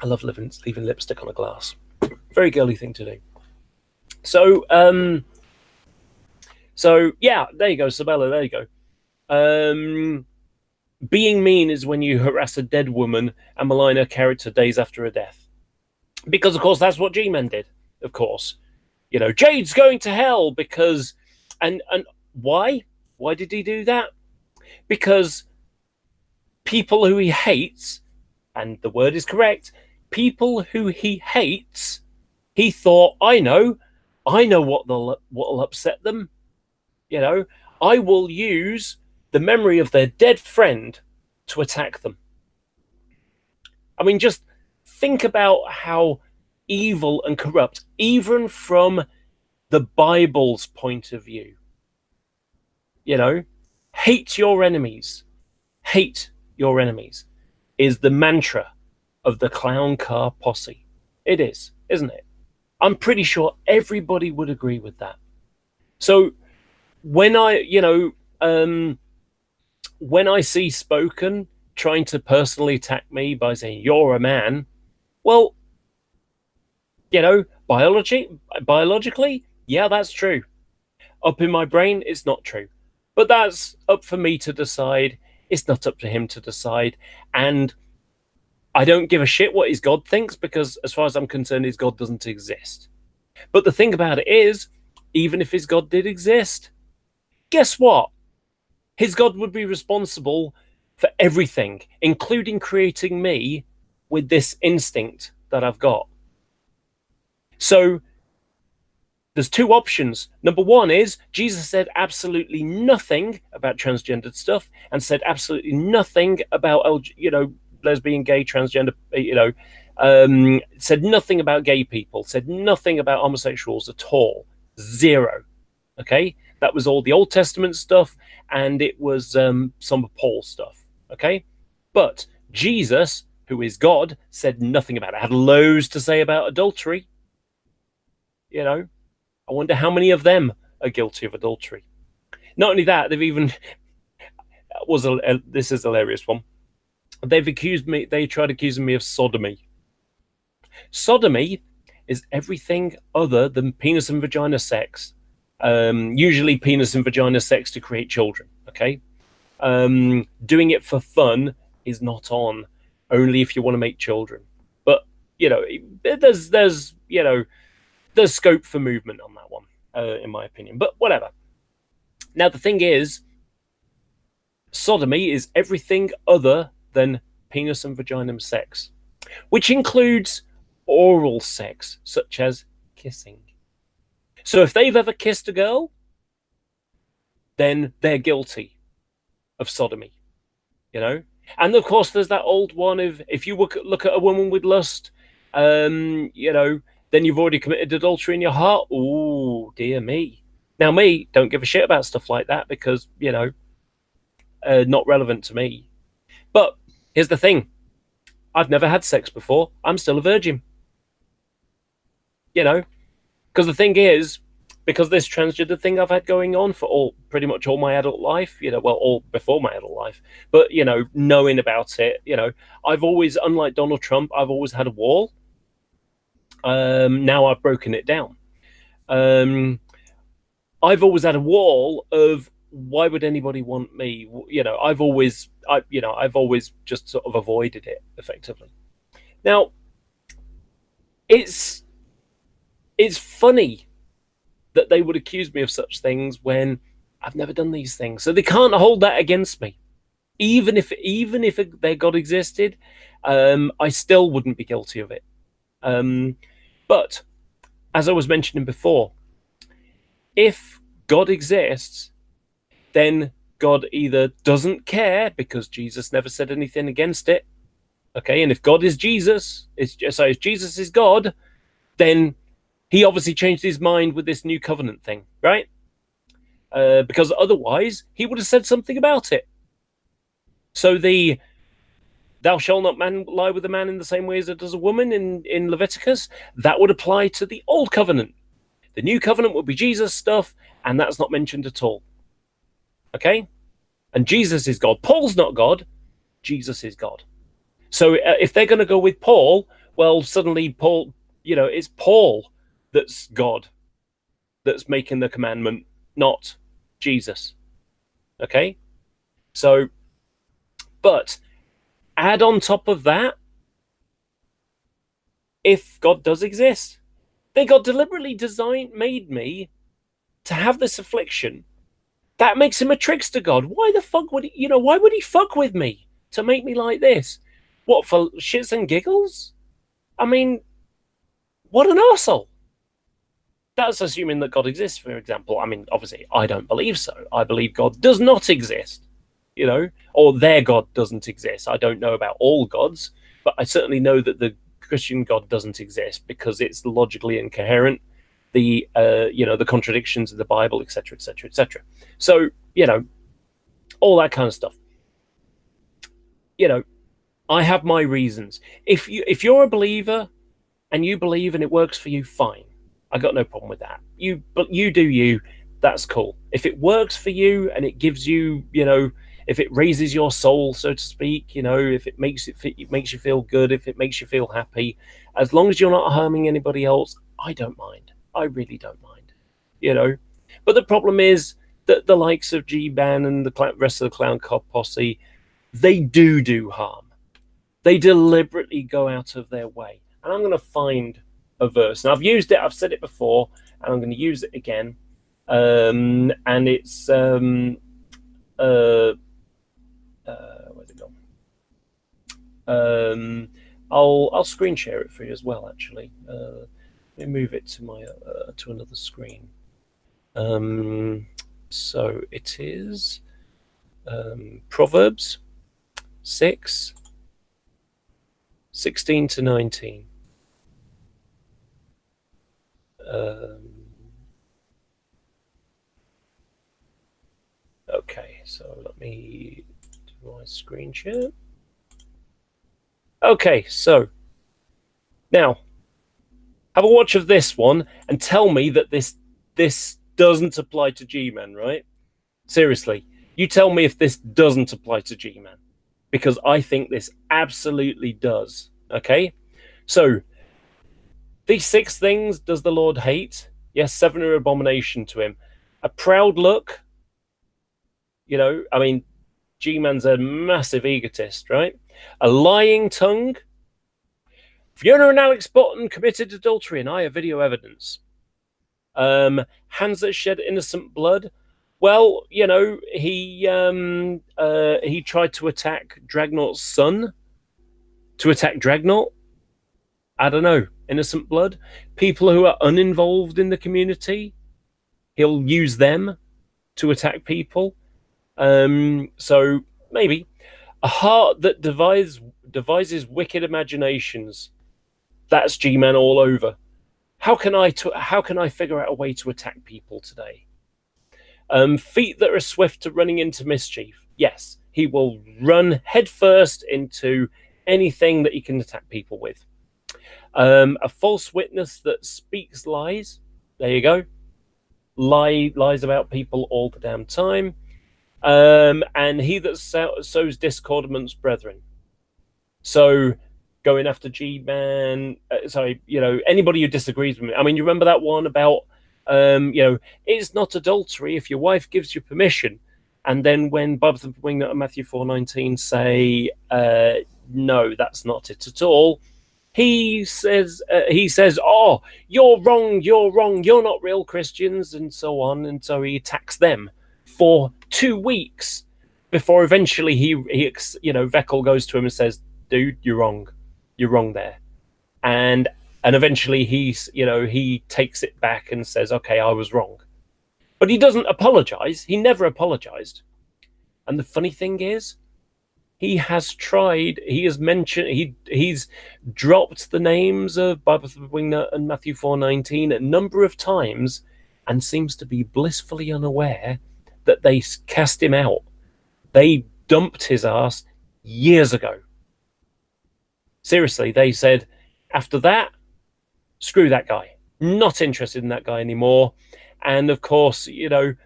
I love leaving lipstick on a glass. Very girly thing to do. So, yeah, there you go, Sabella. There you go. Being mean is when you harass a dead woman and malign her character days after her death, because of course that's what G-Man did. Of course, Jade's going to hell because, and why? Why did he do that? Because people who he hates, and the word is correct, people who he hates, he thought, I know what'll upset them. I will use the memory of their dead friend to attack them. I mean, just think about how evil and corrupt, even from the Bible's point of view. Hate your enemies. Hate your enemies is the mantra of the clown car posse. It is, isn't it? I'm pretty sure everybody would agree with that. So when I see Spoken trying to personally attack me by saying you're a man, well, biologically, yeah, that's true. Up in my brain, it's not true. But that's up for me to decide. It's not up to him to decide. And I don't give a shit what his God thinks, because as far as I'm concerned, his God doesn't exist. But the thing about it is, even if his God did exist, guess what? His God would be responsible for everything, including creating me with this instinct that I've got. So there's two options. Number one is Jesus said absolutely nothing about transgendered stuff and said absolutely nothing about lesbian, gay, transgender, said nothing about gay people, said nothing about homosexuals at all. Zero. Okay? That was all the Old Testament stuff, and it was some of Paul's stuff. Okay? But Jesus who is God, said nothing about it. Had loads to say about adultery. You know, I wonder how many of them are guilty of adultery. Not only that, they've even this is a hilarious one. They've accused me. They tried accusing me of sodomy. Sodomy is everything other than penis and vagina sex. Usually, penis and vagina sex to create children. Okay, doing it for fun is not on. Only if you want to make children. But you know, there's scope for movement on that one, in my opinion. But whatever. Now the thing is, sodomy is everything other than penis and vagina sex, which includes oral sex, such as kissing. So if they've ever kissed a girl, then they're guilty of sodomy, you know? And of course, there's that old one of if you look at a woman with lust, then you've already committed adultery in your heart. Oh, dear me. Now, me, don't give a shit about stuff like that because, not relevant to me. But here's the thing. I've never had sex before. I'm still a virgin. Because the thing is, because this transgender thing I've had going on for pretty much all my adult life, all before my adult life, but, knowing about it, I've always, unlike Donald Trump, I've always had a wall. Now I've broken it down. I've always had a wall of why would anybody want me? I've always just sort of avoided it effectively. Now, it's funny that they would accuse me of such things when I've never done these things. So they can't hold that against me. Even if their God existed, I still wouldn't be guilty of it. But as I was mentioning before, if God exists, then God either doesn't care because Jesus never said anything against it. Okay, and if God is Jesus, if Jesus is God, then he obviously changed his mind with this new covenant thing, right? Because otherwise, he would have said something about it. So the thou shalt not man lie with a man in the same way as it does a woman in Leviticus, that would apply to the old covenant. The new covenant would be Jesus stuff, and that's not mentioned at all. Okay? And Jesus is God. Paul's not God. Jesus is God. So if they're going to go with Paul, well, suddenly Paul, it's Paul that's God, that's making the commandment, not Jesus. Okay? So, but add on top of that, if God does exist, then God deliberately made me to have this affliction. That makes him a trickster God. Why the fuck would he, why would he fuck with me to make me like this? What, for shits and giggles? I mean, what an arsehole. That's assuming that God exists, for example. I mean, obviously, I don't believe so. I believe God does not exist, or their God doesn't exist. I don't know about all gods, but I certainly know that the Christian God doesn't exist because it's logically incoherent. The contradictions of the Bible, etc., etc., etc. So, all that kind of stuff. I have my reasons. If you're a believer and you believe and it works for you, fine. I got no problem with that. But you do you. That's cool. If it works for you and it gives you, if it raises your soul, so to speak, if it makes you feel good, if it makes you feel happy, as long as you're not harming anybody else, I don't mind. I really don't mind. But the problem is that the likes of GMan and the rest of the Clown Cop posse, they do harm. They deliberately go out of their way. And I'm going to find a verse. And I've used it, I've said it before, and I'm going to use it again. And it's where's it gone? I'll screen share it for you as well, actually. Let me move it to my to another screen. So it is Proverbs 6:16 to 19. Okay, so let me do my screen share. Okay, so now have a watch of this one and tell me that this doesn't apply to G-Man, right? Seriously, you tell me if this doesn't apply to G-Man, because I think this absolutely does. Okay, so these 6 things does the Lord hate? Yes, 7 are abomination to him. A proud look, I mean, G-Man's a massive egotist, right? A lying tongue. Fiona and Alex Botton committed adultery, and I have video evidence. Hands that shed innocent blood. Well, he tried to attack Dragnaught's son. To attack Dragnaut? I don't know. Innocent blood. People who are uninvolved in the community, he'll use them to attack people. So maybe a heart that devises wicked imaginations. That's G-Man all over. How can I figure out a way to attack people today? Feet that are swift to running into mischief. Yes, he will run headfirst into anything that he can attack people with. A false witness that speaks lies. There you go. Lies about people all the damn time. And he that sows discord amongst brethren. So going after G-Man, anybody who disagrees with me. I mean, you remember that one about, it's not adultery if your wife gives you permission. And then when Bob the Wingnut and Matthew 4:19 say, no, that's not it at all, he says, oh, you're wrong, you're not real Christians, and so on. And so he attacks them for 2 weeks before eventually he Veckel goes to him and says, dude, you're wrong there. And eventually he takes it back and says, okay, I was wrong. But he doesn't apologize. He never apologized. And the funny thing is, he has mentioned, he's dropped the names of Bible Wingnut and Matthew 4:19 a number of times and seems to be blissfully unaware that they cast him out. They dumped his ass years ago. Seriously, they said, after that, screw that guy. Not interested in that guy anymore. And of course, the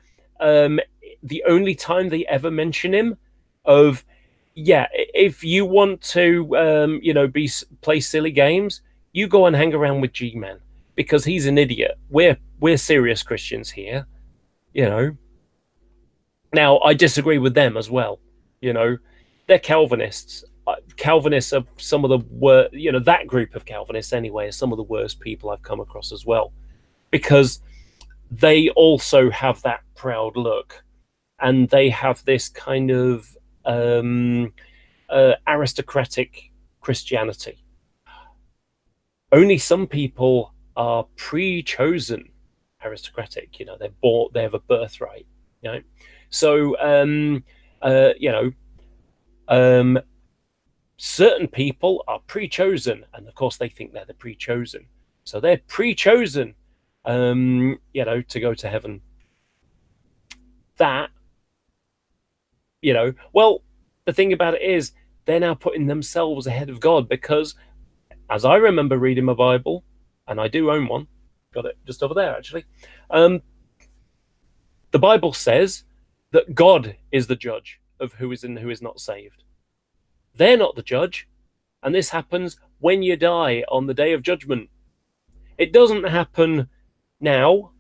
only time they ever mention him if you want to, play silly games, you go and hang around with G-Man because he's an idiot. We're serious Christians here, Now, I disagree with them as well. They're Calvinists. Calvinists are some of the worst, that group of Calvinists anyway, are some of the worst people I've come across as well, because they also have that proud look and they have this kind of aristocratic Christianity. Only some people are pre-chosen aristocratic, they have a birthright, So, certain people are pre-chosen, and of course they think they're the pre-chosen. So they're pre-chosen, to go to heaven. That, well, the thing about it is they're now putting themselves ahead of God because, as I remember reading my Bible, and I do own one, got it just over there actually, the Bible says that God is the judge of who is and who is not saved. They're not the judge, and this happens when you die on the day of judgment. It doesn't happen now.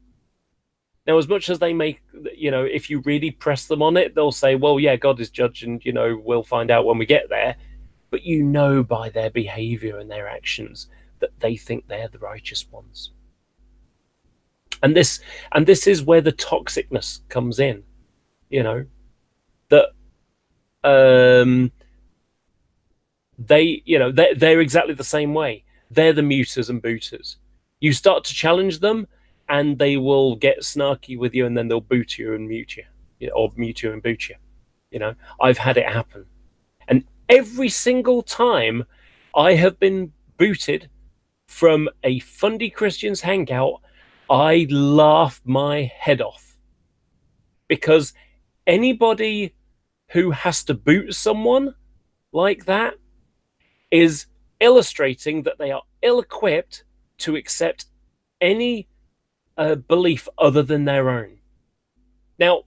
Now, as much as they make, if you really press them on it, they'll say, well, yeah, God is judge, and, we'll find out when we get there. But by their behavior and their actions that they think they're the righteous ones. And this is where the toxicness comes in, that they're exactly the same way. They're the muters and booters. You start to challenge them and they will get snarky with you, and then they'll boot you and mute you, or mute you and boot you. I've had it happen. And every single time I have been booted from a Fundy Christians hangout, I laugh my head off. Because anybody who has to boot someone like that is illustrating that they are ill-equipped to accept any belief other than their own. Now,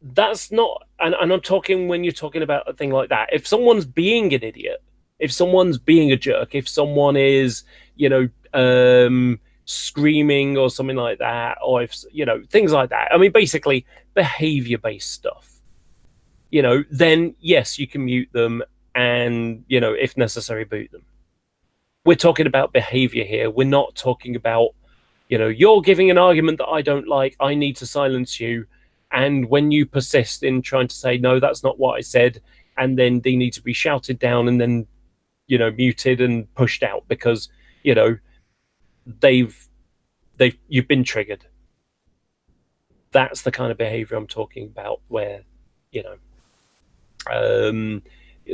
that's not, and I'm talking when you're talking about a thing like that. If someone's being an idiot, if someone's being a jerk, if someone is, screaming or something like that, or if, things like that. I mean, basically behavior-based stuff. Then yes, you can mute them and, if necessary, boot them. We're talking about behavior here. We're not talking about, you're giving an argument that I don't like, I need to silence you. And when you persist in trying to say, no, that's not what I said, and then they need to be shouted down and then, muted and pushed out because, you've been triggered. That's the kind of behavior I'm talking about where,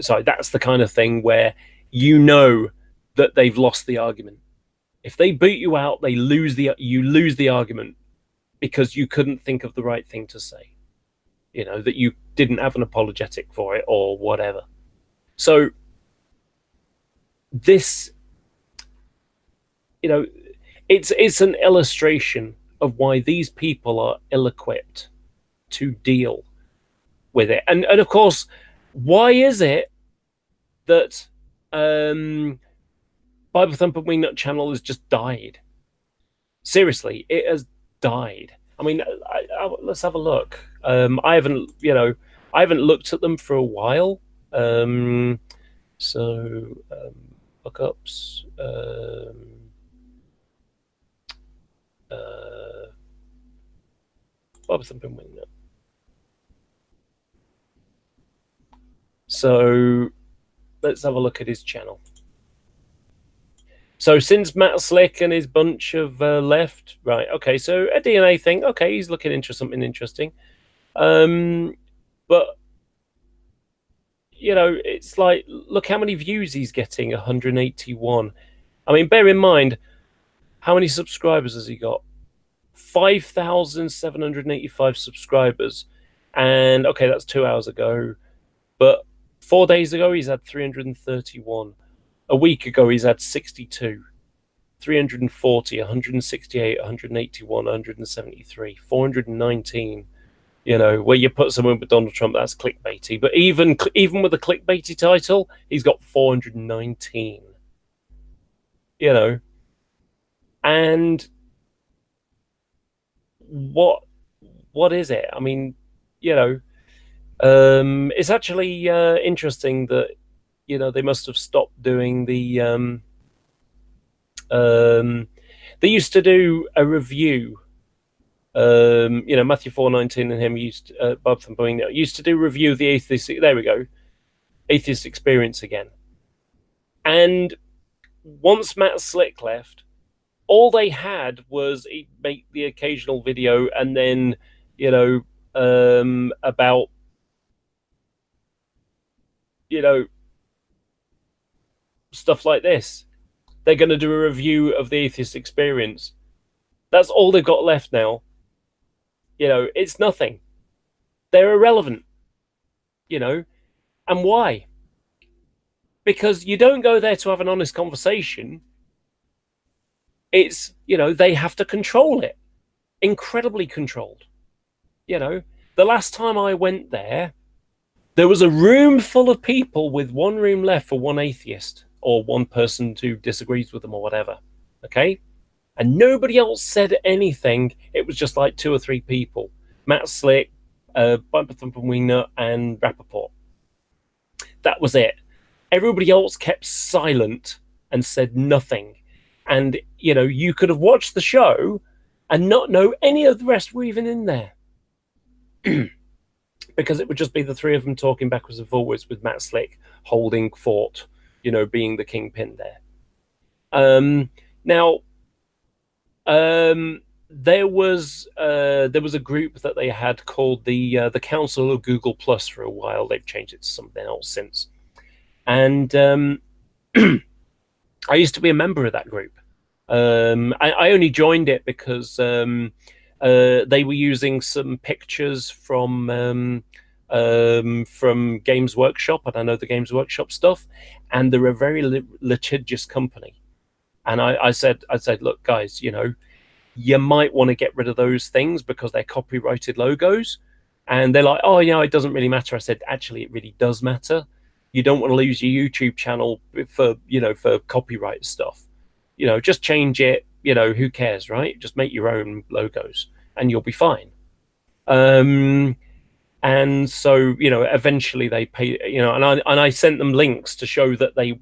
so that's the kind of thing where that they've lost the argument. If they boot you out, you lose the argument because you couldn't think of the right thing to say. That you didn't have an apologetic for it or whatever. So this, it's an illustration of why these people are ill-equipped to deal with it. And of course, why is it that Bible Thumper Wingnut channel has just died? Seriously, it has died. I mean, let's have a look. I haven't looked at them for a while. Lookups. Bible Thumper Wingnut. So let's have a look at his channel. So since Matt Slick and his bunch have left, right? Okay, so a DNA thing. Okay, he's looking into something interesting. But it's like, look how many views he's getting. 181. I mean, bear in mind, how many subscribers has he got? 5,785 subscribers. And okay, that's 2 hours ago. But 4 days ago, he's had 331. A week ago, he's had 62, 340, 168, 181, 173, 419. Where you put someone with Donald Trump, that's clickbaity. But even with a clickbaity title, he's got 419. And what is it? I mean, it's actually interesting that they must have stopped doing the they used to do a review. Matthew 4:19 and him Bob Thumping used to do a review of the Atheist. There we go, Atheist Experience again. And once Matt Slick left, all they had was he'd make the occasional video, and then about stuff like this. They're going to do a review of the Atheist Experience. That's all they've got left now. It's nothing. They're irrelevant. And why? Because you don't go there to have an honest conversation. It's, they have to control it. Incredibly controlled. The last time I went there was a room full of people with one room left for one atheist or one person who disagrees with them or whatever. Okay? And nobody else said anything. It was just like 2 or 3 people. Matt Slick, Bible Thumper Wingnut, and Rappaport. That was it. Everybody else kept silent and said nothing. And, you could have watched the show and not know any of the rest were even in there. Because it would just be the 3 of them talking backwards and forwards with Matt Slick holding fort, being the kingpin there. Now, there was a group that they had called the Council of Google Plus for a while. They've changed it to something else since. And I used to be a member of that group. I only joined it because they were using some pictures from from Games Workshop, and I know the Games Workshop stuff, and they're a very litigious company. And I said, look, guys, you might want to get rid of those things because they're copyrighted logos. And they're like, oh, it doesn't really matter. I said, actually, it really does matter. You don't want to lose your YouTube channel for copyright stuff. Just change it. Who cares, right? Just make your own logos and you'll be fine. And so, eventually they pay, and I sent them links to show that they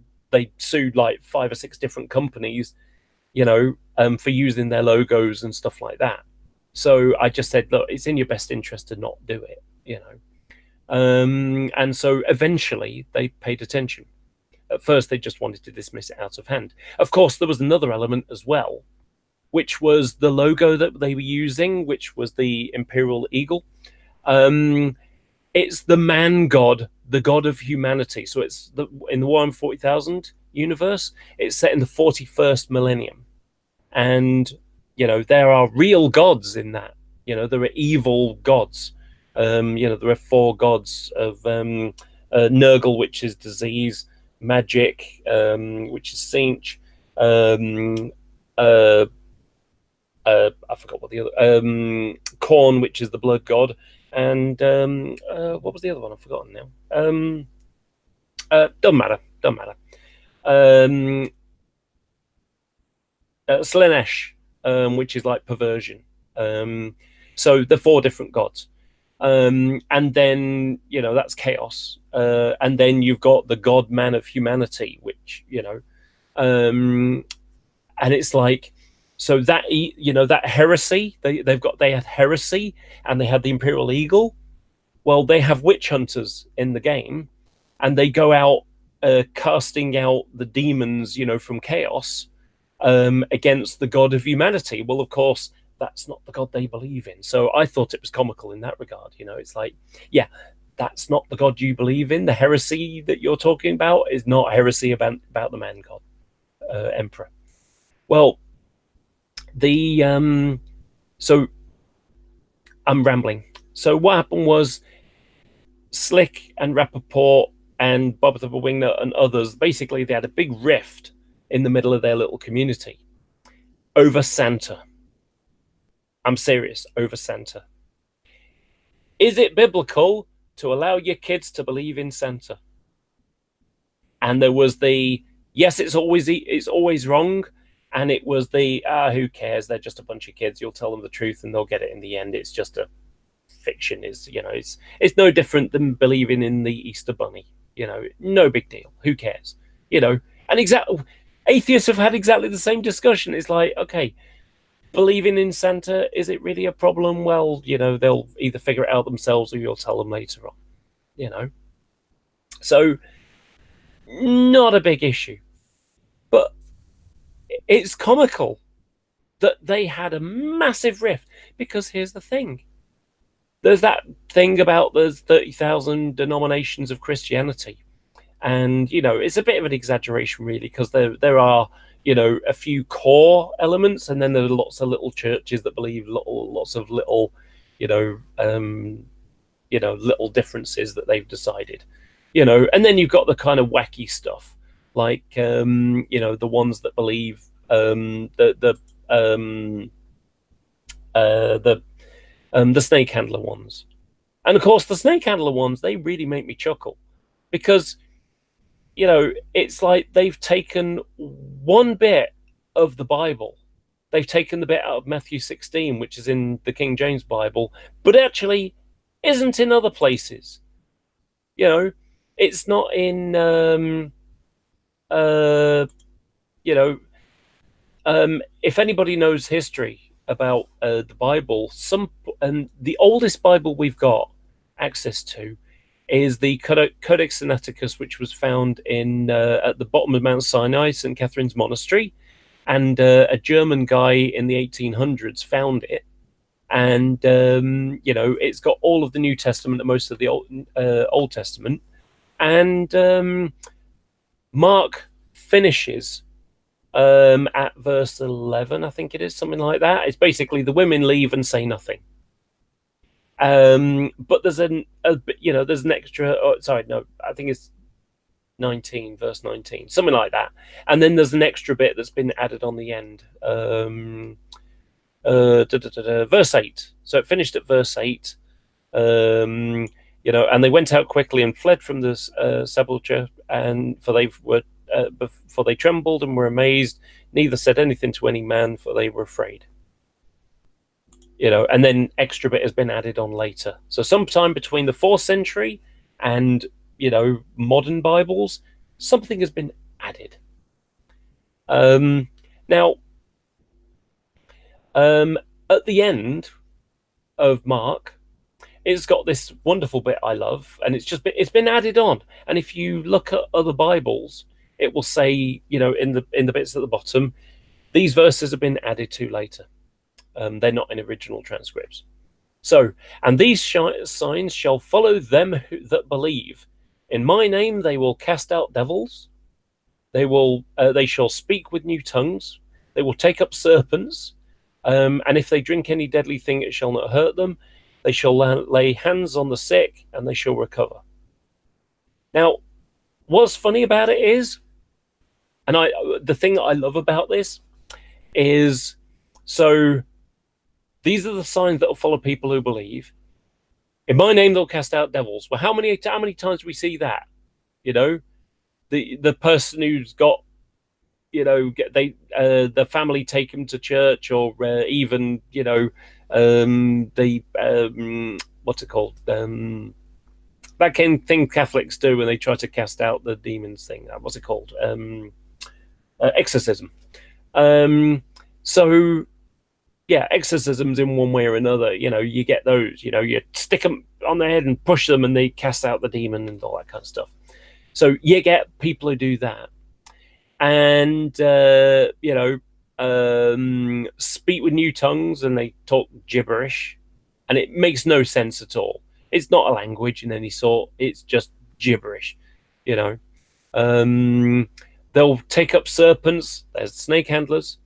sued like 5 or 6 different companies, for using their logos and stuff like that. So I just said, look, it's in your best interest to not do it, and so eventually they paid attention. At first, they just wanted to dismiss it out of hand. Of course, there was another element as well, which was the logo that they were using, which was the Imperial Eagle. It's the man god, the god of humanity. So it's in the Warhammer 40,000 universe, it's set in the 41st millennium. And, there are real gods in that. There are evil gods. There are 4 gods of Nurgle, which is disease, magic, which is Sinch, I forgot what the other, Corn, which is the blood god, and what was the other one? I've forgotten now. Doesn't matter. Slaanesh, which is like perversion. So the 4 different gods. And then, that's chaos. And then you've got the god man of humanity, which, and it's like, so that, that heresy, they had heresy, and they had the Imperial Eagle. Well, they have witch hunters in the game, and they go out casting out the demons, from chaos, against the god of humanity. Well, of course, that's not the god they believe in. So I thought it was comical in that regard. It's like, yeah, that's not the god you believe in. The heresy that you're talking about is not heresy about the man god, emperor. Well, so I'm rambling. So what happened was Slick and Rappaport and Bob the Wingnut and others, basically they had a big rift in the middle of their little community over Santa. I'm serious, over Santa. Is it biblical to allow your kids to believe in Santa? And there was the, yes, it's always wrong. And it was the, who cares? They're just a bunch of kids. You'll tell them the truth and they'll get it in the end. It's just a fiction. It's no different than believing in the Easter Bunny. No big deal. Who cares? And atheists have had exactly the same discussion. It's like, okay, believing in Santa, is it really a problem? Well, they'll either figure it out themselves or you'll tell them later on. So not a big issue. But it's comical that they had a massive rift, because here's the thing. There's that thing about there's 30,000 denominations of Christianity. And, it's a bit of an exaggeration, really, because there are, a few core elements, and then there are lots of little churches that believe lots of little, little differences that they've decided, and then you've got the kind of wacky stuff, like, the ones that believe the snake handler ones. And of course, the snake handler ones, they really make me chuckle, because, it's like they've taken one bit of the Bible. They've taken the bit out of Matthew 16, which is in the King James Bible, but actually isn't in other places. It's not in, if anybody knows history about the Bible, the oldest Bible we've got access to is the Codex Sinaiticus, which was found in at the bottom of Mount Sinai, St. Catherine's Monastery, and a German guy in the 1800s found it, and it's got all of the New Testament and most of the Old Testament, and Mark finishes at verse 11, I think it is, something like that. It's basically the women leave and say nothing. But there's there's an extra. Oh, sorry, no, I think it's 19, verse 19, something like that. And then there's an extra bit that's been added on the end. Verse 8. So it finished at verse 8. And they went out quickly and fled from the sepulchre, and for they trembled and were amazed. Neither said anything to any man, for they were afraid. And then extra bit has been added on later. So sometime between the 4th century and modern Bibles, something has been added. Now, at the end of Mark, it's got this wonderful bit I love, and it's been added on. And if you look at other Bibles, it will say, in the bits at the bottom, these verses have been added to later. They're not in original transcripts. So, and these signs shall follow them that believe. In my name they will cast out devils. They shall speak with new tongues. They will take up serpents. And if they drink any deadly thing, it shall not hurt them. They shall lay hands on the sick, and they shall recover. Now, what's funny about it is, and the thing that I love about this is, so these are the signs that will follow people who believe. In my name, they'll cast out devils. Well, how many times do we see that? The person who's got, the family take him to church, or even, what's it called? That thing Catholics do when they try to cast out the demons thing. What's it called? Exorcism. So, yeah, exorcisms in one way or another. You get those. You stick them on their head and push them, and they cast out the demon and all that kind of stuff. So you get people who do that, and speak with new tongues, and they talk gibberish, and it makes no sense at all. It's not a language in any sort. It's just gibberish. They'll take up serpents. There's snake handlers.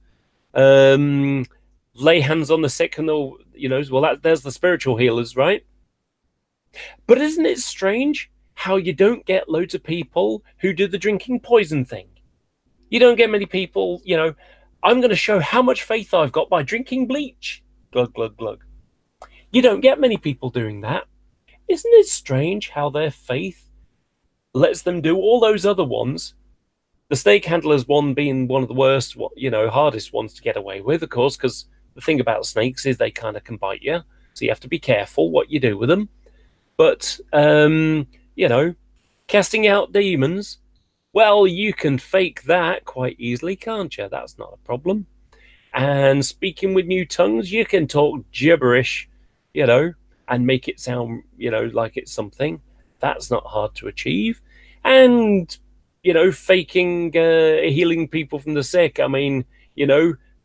Lay hands on the sick, and they'll, there's the spiritual healers, right? But isn't it strange how you don't get loads of people who do the drinking poison thing? You don't get many people, I'm going to show how much faith I've got by drinking bleach. Glug, glug, glug. You don't get many people doing that. Isn't it strange how their faith lets them do all those other ones? The snake handlers one being one of the worst, hardest ones to get away with, of course, because the thing about snakes is they kind of can bite you. So you have to be careful what you do with them. But, casting out demons, well, you can fake that quite easily, can't you? That's not a problem. And speaking with new tongues, you can talk gibberish, and make it sound, like it's something. That's not hard to achieve. And, faking healing people from the sick. I mean,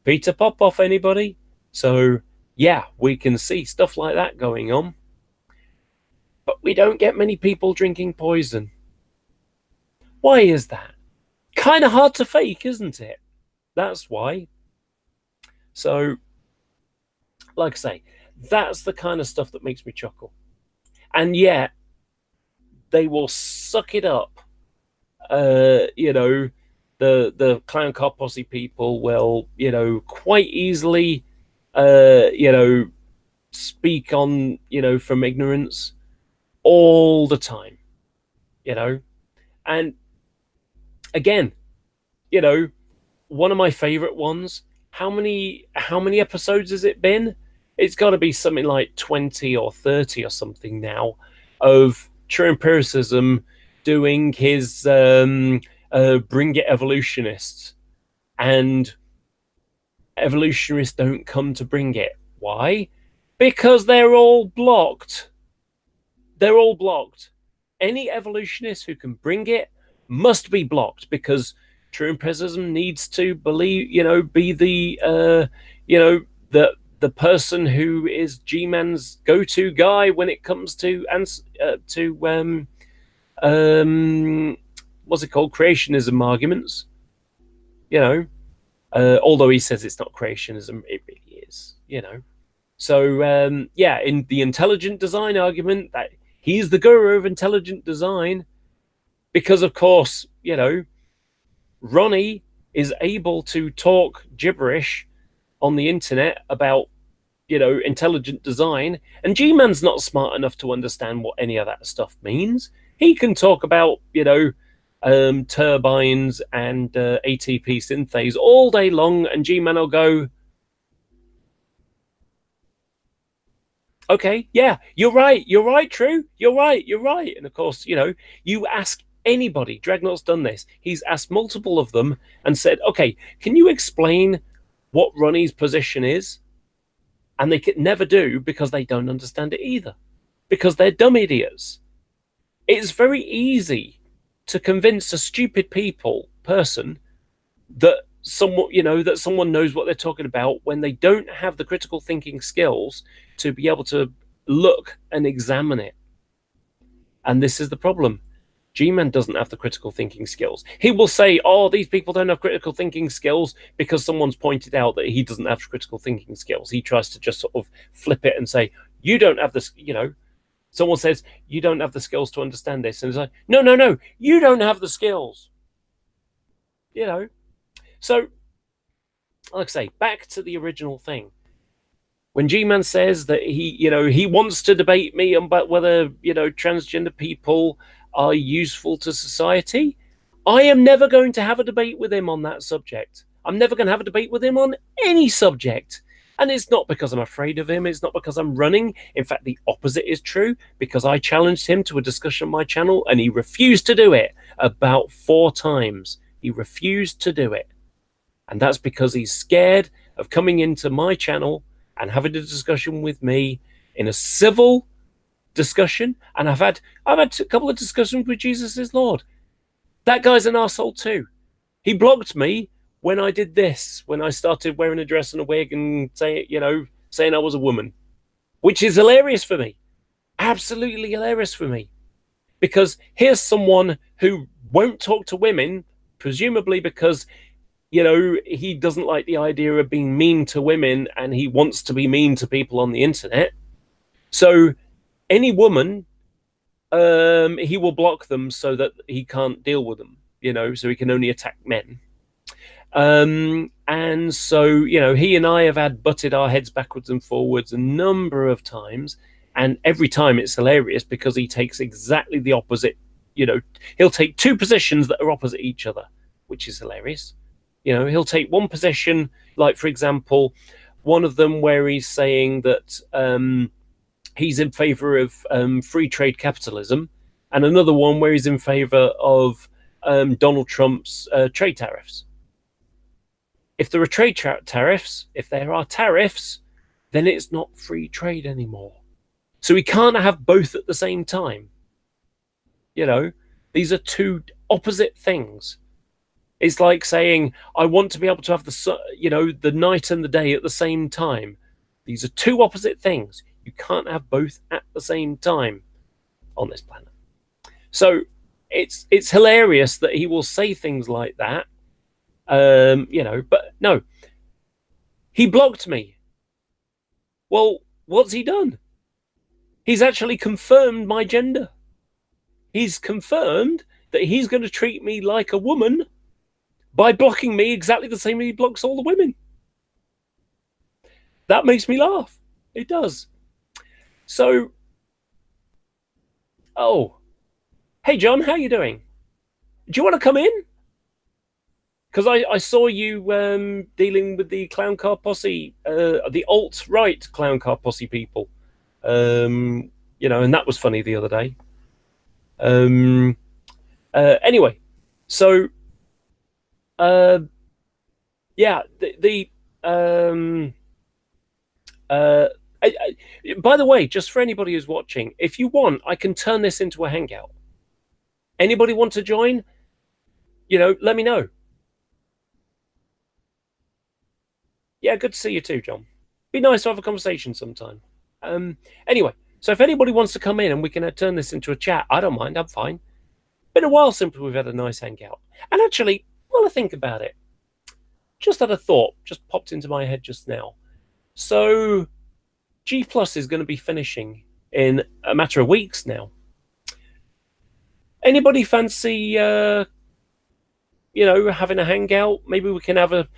Peter Popoff, anybody? So, yeah, we can see stuff like that going on. But we don't get many people drinking poison. Why is that? Kind of hard to fake, isn't it? That's why. So, like I say, that's the kind of stuff that makes me chuckle. And yet, they will suck it up. The clown car posse people will, quite easily, speak on, from ignorance all the time, and again, one of my favorite ones. How many episodes has it been? It's got to be something like 20 or 30 or something now of True Empiricism doing his Bring It Evolutionists, and evolutionists don't come to bring it. Why? Because they're all blocked. They're all blocked. Any evolutionist who can bring it must be blocked, because True Empiricism needs to believe, be the, the person who is GMan's go-to guy when it comes to what's it called? Creationism arguments. Although he says it's not creationism, it really is, So in the intelligent design argument, that he's the guru of intelligent design, because of course, Ronnie is able to talk gibberish on the internet about, intelligent design, and G-Man's not smart enough to understand what any of that stuff means. He can talk about, turbines and ATP synthase all day long, and G-Man will go, okay, yeah, you're right, True, you're right. And of course, you ask anybody, Dreadnought's done this, he's asked multiple of them and said, okay, can you explain what Ronnie's position is? And they can never do, because they don't understand it either, because they're dumb idiots. It's very easy to convince a stupid person that someone knows what they're talking about, when they don't have the critical thinking skills to be able to look and examine it. And this is the problem. G-Man doesn't have the critical thinking skills. He will say, oh, these people don't have critical thinking skills because someone's pointed out that he doesn't have critical thinking skills. He tries to just sort of flip it and say, you don't have this, someone says, you don't have the skills to understand this. And it's like, no, you don't have the skills. So, like I say, back to the original thing. When G-Man says that he wants to debate me about whether, transgender people are useful to society, I am never going to have a debate with him on that subject. I'm never going to have a debate with him on any subject. And it's not because I'm afraid of him. It's not because I'm running. In fact, the opposite is true, because I challenged him to a discussion on my channel and he refused to do it about 4 times. He refused to do it. And that's because he's scared of coming into my channel and having a discussion with me in a civil discussion. And I've had a couple of discussions with Jesus is Lord. That guy's an arsehole too. He blocked me when I did this, when I started wearing a dress and a wig and saying I was a woman, which is hilarious for me. Absolutely hilarious for me. Because here's someone who won't talk to women, presumably because he doesn't like the idea of being mean to women and he wants to be mean to people on the internet. So any woman, he will block them so that he can't deal with them, so he can only attack men. And so, he and I have butted our heads backwards and forwards a number of times. And every time it's hilarious because he takes exactly the opposite, he'll take 2 positions that are opposite each other, which is hilarious. He'll take one position, like, for example, one of them where he's saying that he's in favor of free trade capitalism, and another one where he's in favor of Donald Trump's trade tariffs. If there are trade tariffs, then it's not free trade anymore. So we can't have both at the same time. These are 2 opposite things. It's like saying, I want to be able to have the night and the day at the same time. These are 2 opposite things. You can't have both at the same time on this planet. So it's hilarious that he will say things like that. But no, he blocked me. Well, what's he done? He's actually confirmed my gender. He's confirmed that he's going to treat me like a woman by blocking me exactly the same way he blocks all the women. That makes me laugh. It does. So, hey John, how you doing? Do you want to come in? Because I saw you dealing with the clown car posse, the alt-right clown car posse people. And that was funny the other day. Anyway, so yeah, by the way, just for anybody who's watching, if you want, I can turn this into a hangout. Anybody want to join? Let me know. Yeah, good to see you too, John. Be nice to have a conversation sometime. Anyway, so if anybody wants to come in and we can turn this into a chat, I don't mind. I'm fine. Been a while since we've had a nice hangout. And actually, while I think about it, just had a thought, just popped into my head just now. So, G Plus is going to be finishing in a matter of weeks now. Anybody fancy, having a hangout? Maybe we can have a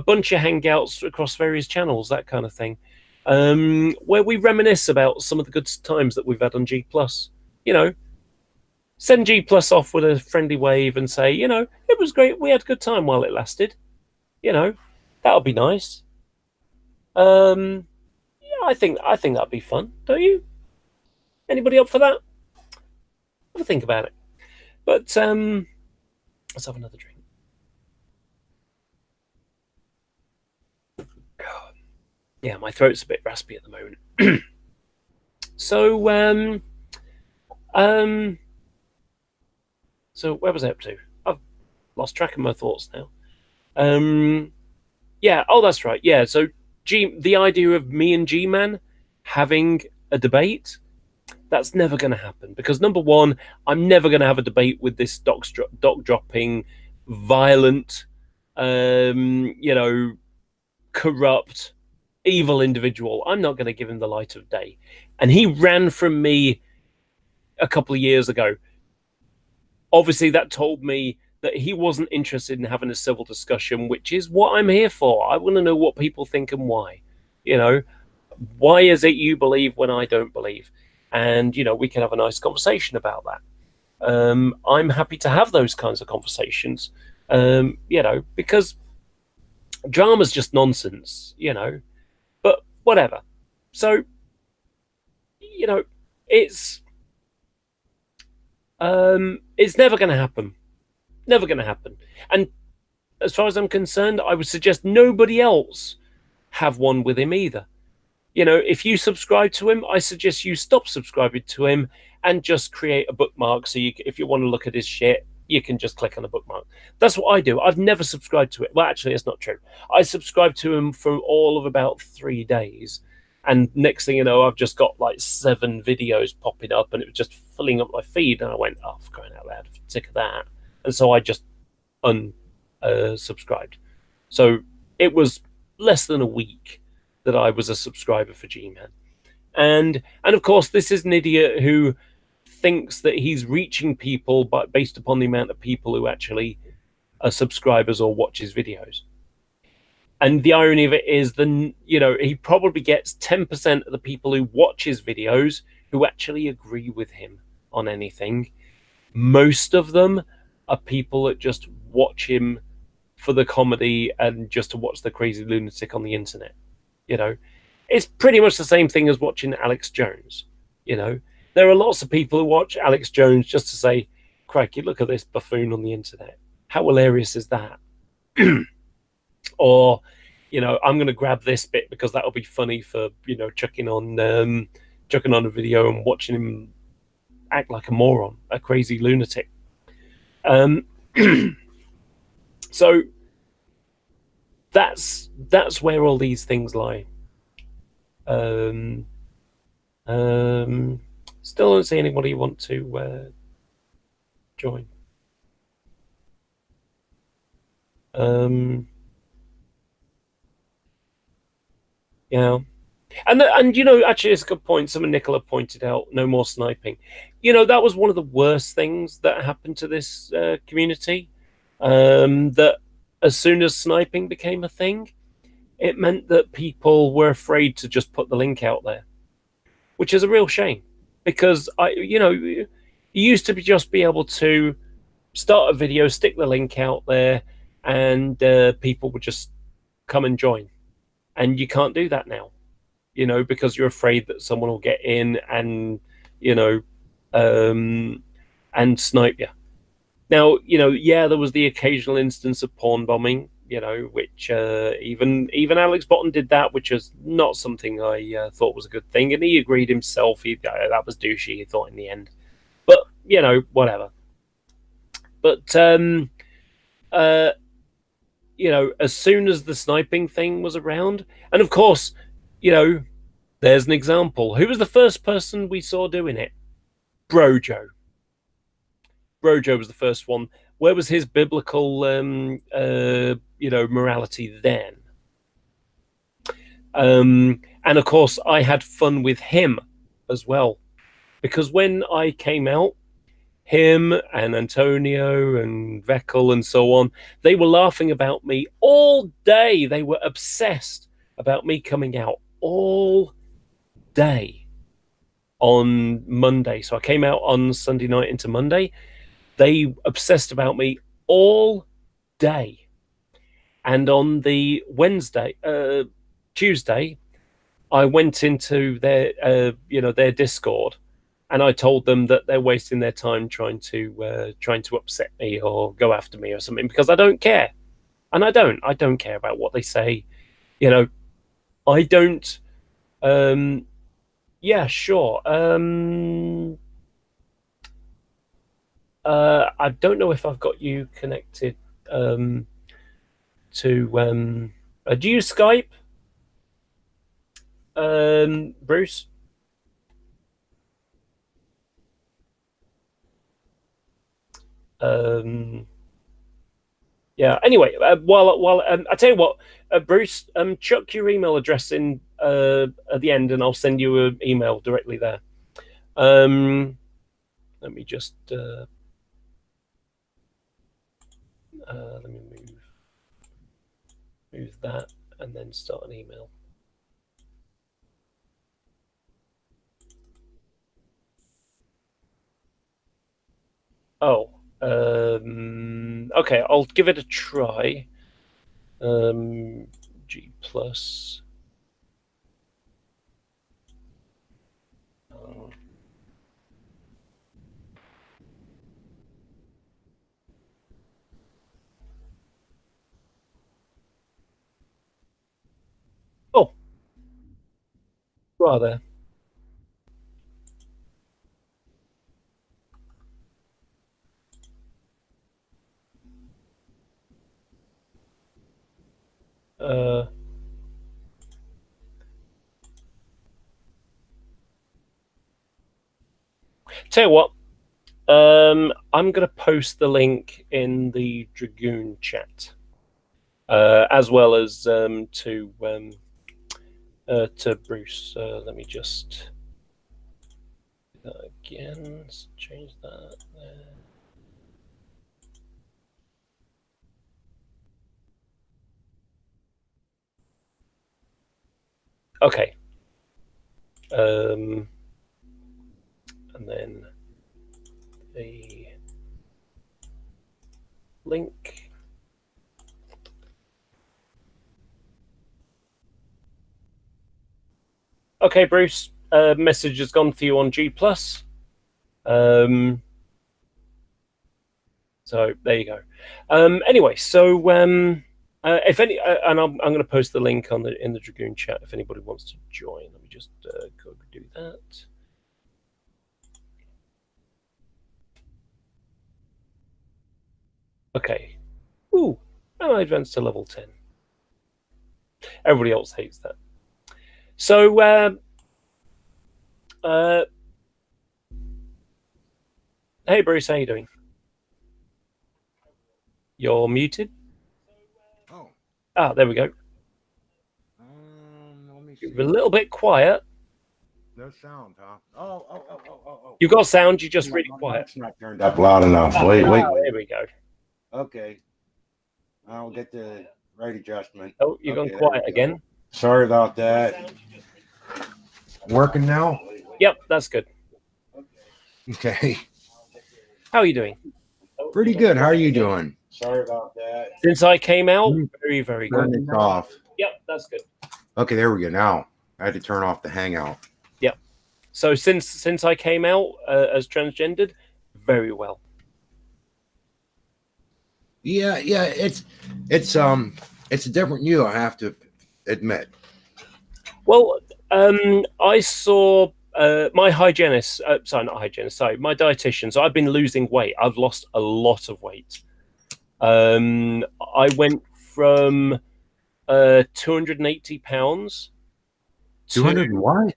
bunch of hangouts across various channels, that kind of thing, where we reminisce about some of the good times that we've had on G Plus. Send G Plus off with a friendly wave and say, it was great. We had a good time while it lasted. That'll be nice. Yeah, I think that'd be fun, don't you? Anybody up for that? Have a think about it. But let's have another drink. Yeah, my throat's a bit raspy at the moment. So where was I up to? I've lost track of my thoughts now. Yeah, oh, that's right. Yeah, so the idea of me and GMan having a debate, that's never going to happen, because number one, I'm never going to have a debate with this doc dropping, violent, corrupt, evil individual. I'm not going to give him the light of day. And he ran from me a couple of years ago. Obviously, that told me that he wasn't interested in having a civil discussion, which is what I'm here for. I want to know what people think and why. Why is it you believe when I don't believe? And, we can have a nice conversation about that. I'm happy to have those kinds of conversations, because drama's just nonsense, but whatever. So, it's never going to happen. Never going to happen. And as far as I'm concerned, I would suggest nobody else have one with him either. If you subscribe to him, I suggest you stop subscribing to him and just create a bookmark. So if you want to look at his shit, you can just click on the bookmark. That's what I do. I've never subscribed to it. Well, actually, it's not true. I subscribed to him for all of about 3 days. And next thing you know, I've just got like 7 videos popping up, and it was just filling up my feed. And I went, oh, for crying out loud, I'm sick of that. And so I just unsubscribed. So it was less than a week that I was a subscriber for GMan. And of course, this is an idiot who thinks that he's reaching people based upon the amount of people who actually are subscribers or watch his videos. And the irony of it is, he probably gets 10% of the people who watch his videos who actually agree with him on anything. Most of them are people that just watch him for the comedy and just to watch the crazy lunatic on the internet. It's pretty much the same thing as watching Alex Jones. There are lots of people who watch Alex Jones just to say, crikey, look at this buffoon on the internet. How hilarious is that? Or, I'm going to grab this bit because that'll be funny for, chucking on a video and watching him act like a moron, a crazy lunatic. So that's where all these things lie. Still don't see anybody you want to join. Yeah. And actually, it's a good point. Someone, Nicola, pointed out, no more sniping. That was one of the worst things that happened to this community. That as soon as sniping became a thing, it meant that people were afraid to just put the link out there, which is a real shame, because you used to just be able to start a video, stick the link out there, and people would just come and join. And you can't do that now, because you're afraid that someone will get in and and snipe you. Now, there was the occasional instance of porn bombing, which even Alex Bottom did that, which was not something I thought was a good thing. And he agreed himself. That was douchey, he thought, in the end. But, whatever. But, as soon as the sniping thing was around, and of course, there's an example. Who was the first person we saw doing it? Brojo. Brojo was the first one. Where was his biblical, morality then? And of course, I had fun with him as well, because when I came out, him and Antonio and Veckel and so on, they were laughing about me all day. They were obsessed about me coming out all day on Monday. So I came out on Sunday night into Monday. They obsessed about me all day. And on the Tuesday, I went into their Discord, and I told them that they're wasting their time trying to upset me or go after me or something, because I don't care, and I don't care about what they say. I don't. Yeah, sure. I don't know if I've got you connected to. Do you use Skype, Bruce? Yeah. Anyway, while I tell you what, Bruce, chuck your email address in at the end, and I'll send you an email directly there. Let me just let me move that, and then start an email. Oh, okay. I'll give it a try. G plus. Oh, rather. Tell you what, I'm going to post the link in the Dragoon chat, as well as to Bruce. Let me just do that again. Let's change that there. Okay. And then the link. Okay, Bruce. Message has gone to you on G plus. So there you go. Anyway, so if any, and I'm going to post the link in the Dragoon chat if anybody wants to join. Let me just go do that. Okay. Ooh, and I advanced to level 10. Everybody else hates that. So, hey Bruce, how you doing? You're muted. Oh. Ah, there we go. Let me see. You're a little bit quiet. No sound, huh? Oh. You got sound. You're just really quiet. It's not turned up loud enough. Wait. There we go. Okay. I'll get the right adjustment. Oh, you've gone quiet again. Sorry about that. Working now? Yep, that's good. Okay. How are you doing? Pretty good. How are you doing? Sorry about that. Since I came out, very, very good. Turn it off. Yep, that's good. Okay, there we go. Now I had to turn off the Hangout. Yep. So since I came out as transgendered, very well. Yeah. It's a different you, I have to admit. Well, I saw my hygienist. Sorry, not hygienist. Sorry, my dietitian. So I've been losing weight. I've lost a lot of weight. I went from 280 pounds. 200 what?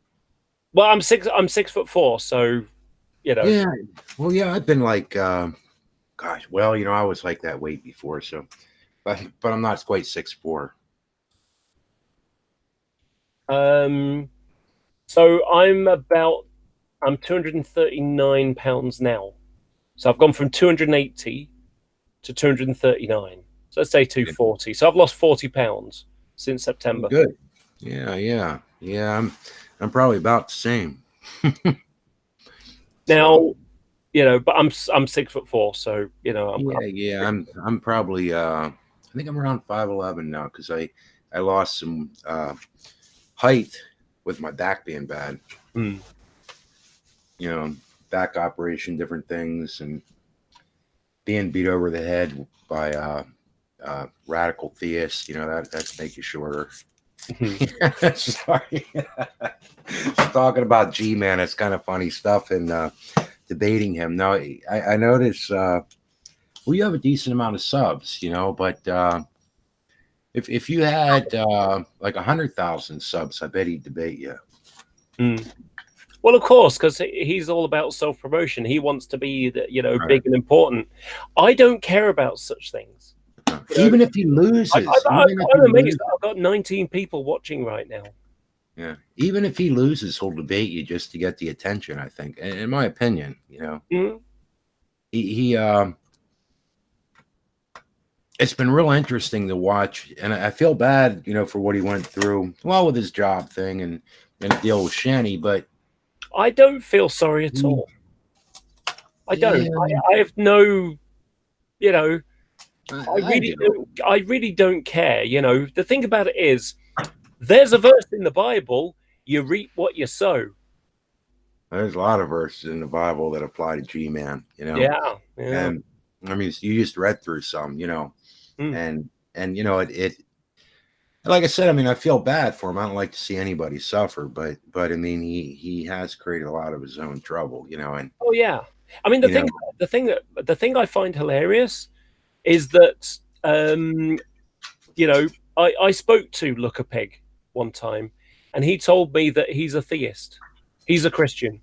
Well, I'm 6'4", so Yeah. Well, yeah, I've been like, gosh, well, I was like that weight before, so, but I'm not quite 6'4". So I'm £239 now. So I've gone from 280 to 239. So let's say 240. So I've lost £40 since September. Good. Yeah. I'm probably about the same. Now, but I'm 6'4", so I'm probably I think I'm around 5'11" now because I lost some height with my back being bad. Back operation, different things, and being beat over the head by radical theists. That's make you shorter. Sorry. Talking about G-Man, it's kind of funny stuff and debating him. Now, I notice we have a decent amount of subs, but if you had like 100,000 subs, I bet he'd debate you. Well, of course, because he's all about self-promotion. He wants to be, Right. big and important. I don't care about such things. Even if he loses, I'm amazed that I've got 19 people watching right now. Yeah, even if he loses, he'll debate you just to get the attention. I think, in my opinion, he it's been real interesting to watch, and I feel bad, for what he went through. Well, with his job thing and deal with Shanny, but I don't feel sorry at all. I don't. Yeah. I have no, I really don't care. The thing about it is, there's a verse in the Bible: you reap what you sow. There's a lot of verses in the Bible that apply to G-Man, Yeah. And I mean, you just read through some, and it. Like I said, I mean, I feel bad for him. I don't like to see anybody suffer, but I mean, he has created a lot of his own trouble, and oh yeah. I mean, the thing I find hilarious is that I spoke to Look a Pig one time, and he told me that he's a theist. He's a Christian.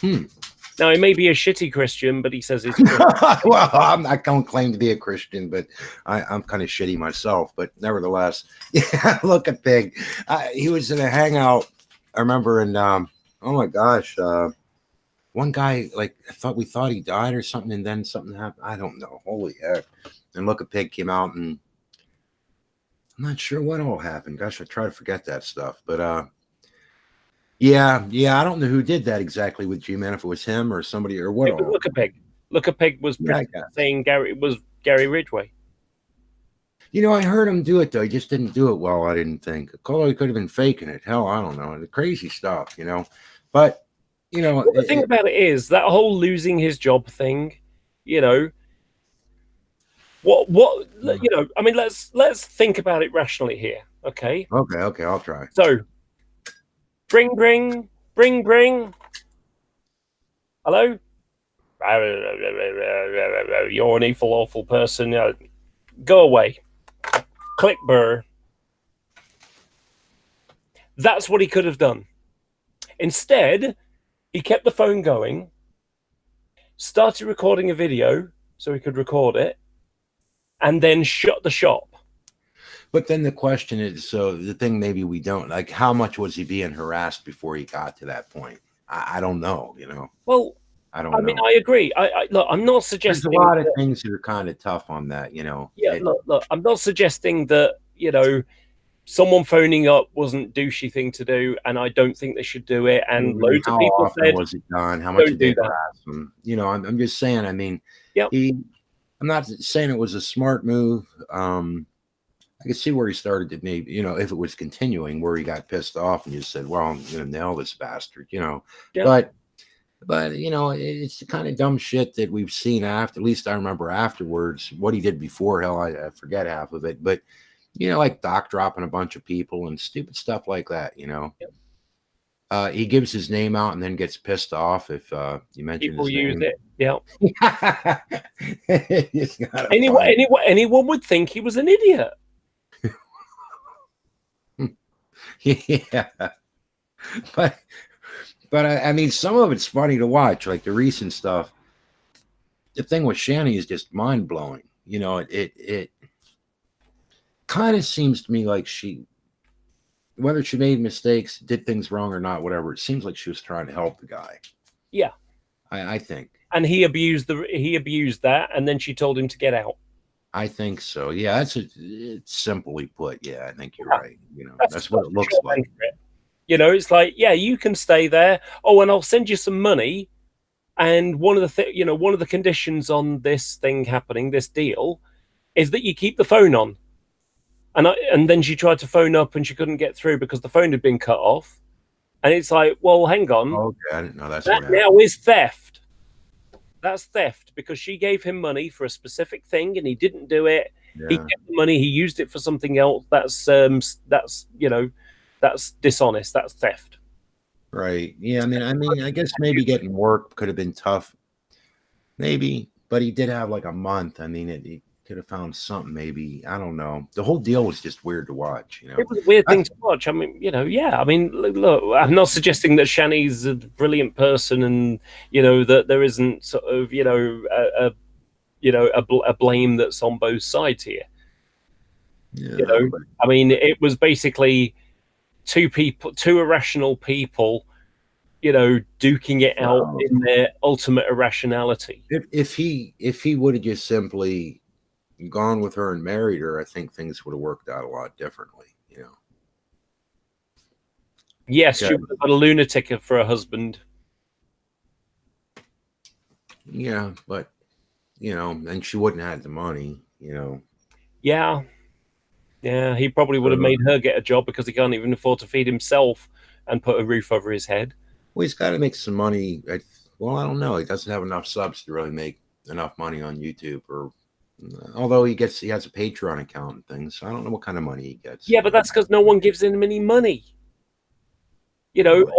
Now, he may be a shitty Christian, but he says he's a Christian. Well, I don't claim to be a Christian, but I'm kind of shitty myself. But nevertheless, yeah, Look a Pig. He was in a hangout, I remember, and oh my gosh, one guy, like, we thought he died or something, and then something happened. I don't know. Holy heck. And Look a Pig came out, and I'm not sure what all happened. Gosh, I try to forget that stuff. But yeah, I don't know who did that exactly with G-Man, if it was him or somebody or what. Look a Pig. Look a Pig was saying Gary Ridgway. I heard him do it, though. He just didn't do it well, I didn't think. Although he could have been faking it. Hell, I don't know. The crazy stuff, But, the thing about it is, that whole losing his job thing, I mean, let's think about it rationally here, okay? Okay, I'll try. So, bring. Hello? You're an evil, awful person. Go away. Click burr. That's what he could have done. Instead, he kept the phone going, started recording a video so he could record it, and then shut the shop. But then the question is, so the thing maybe we don't, like, how much was he being harassed before he got to that point? I don't know, Well, I don't know. I mean, I agree. Look, I'm not suggesting... There's a lot of things that are kind of tough on that, Yeah, look, I'm not suggesting that, someone phoning up wasn't douchey thing to do, and I don't think they should do it. And loads of people said, was it done? How much did they do that. harass him? I'm just saying, I mean, Yep. I'm not saying it was a smart move. I could see where he started to maybe, if it was continuing, where he got pissed off and just said, well, I'm going to nail this bastard, Yeah. But, it's the kind of dumb shit that we've seen after, at least I remember afterwards, what he did before. Hell, I forget half of it. But, like Doc dropping a bunch of people and stupid stuff like that, Yep. He gives his name out and then gets pissed off if you mention people his use name. it. Yeah. Anyone would think he was an idiot. Yeah, but I mean, some of it's funny to watch, like the recent stuff. The thing with Shanny is just mind blowing. It kind of seems to me like she whether she made mistakes, did things wrong or not, whatever, it seems like she was trying to help the guy. Yeah. I think. And he abused that, and then she told him to get out. I think so. Yeah, it's simply put. Yeah, I think you're right. You know, that's what it looks short like. answer it. You know, it's like, yeah, you can stay there. Oh, and I'll send you some money. And one of the conditions on this thing happening, this deal, is that you keep the phone on. And then she tried to phone up and she couldn't get through because the phone had been cut off. And it's like, well, hang on. Oh, okay. I didn't know that's that what happened. now is theft. That's theft because she gave him money for a specific thing and he didn't do it. Yeah. He kept the money. He used it for something else. That's dishonest. That's theft. Right. Yeah. I mean, I guess maybe getting work could have been tough. Maybe, but he did have like a month. I mean, he could have found something. Maybe, I don't know. The whole deal was just weird to watch. You know, it was a weird thing to watch. I mean, yeah. I mean, look, I'm not suggesting that Shani's a brilliant person, and that there isn't sort of a blame that's on both sides here. Yeah, I mean, it was basically two irrational people, duking it out in their ultimate irrationality. If he would have just simply gone with her and married her, I think things would have worked out a lot differently. Yes, she would have had a lunatic for a husband. Yeah, but and she wouldn't have had the money. Yeah, he probably would have made her get a job because he can't even afford to feed himself and put a roof over his head. Well, he's got to make some money. Well, I don't know. He doesn't have enough subs to really make enough money on YouTube, although he has a Patreon account and things. So I don't know what kind of money he gets. Yeah, but that's because no one gives him any money. It's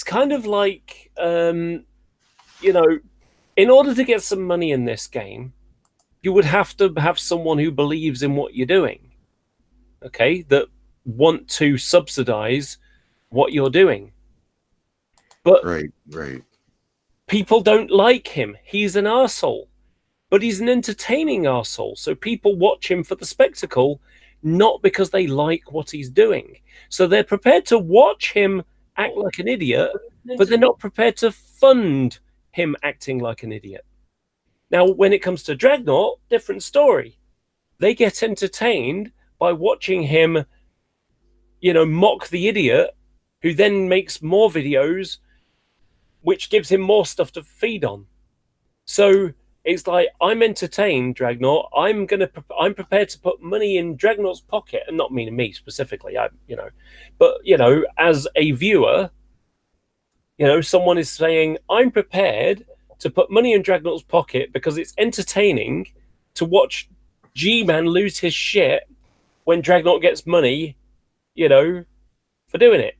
kind of like, in order to get some money in this game, you would have to have someone who believes in what you're doing. Okay, that want to subsidize what you're doing. But right. People don't like him. He's an arsehole. But he's an entertaining arsehole. So people watch him for the spectacle, not because they like what he's doing. So they're prepared to watch him act like an idiot, but they're not prepared to fund him acting like an idiot. Now, when it comes to Dragnot, different story. They get entertained by watching him, mock the idiot, who then makes more videos, which gives him more stuff to feed on. So it's like, I'm entertained, Dragnot. I'm prepared to put money in Dragnot's pocket, and not meaning me specifically. But as a viewer, someone is saying, I'm prepared to put money in Dragnot's pocket because it's entertaining to watch GMan lose his shit when Dragnot gets money, for doing it.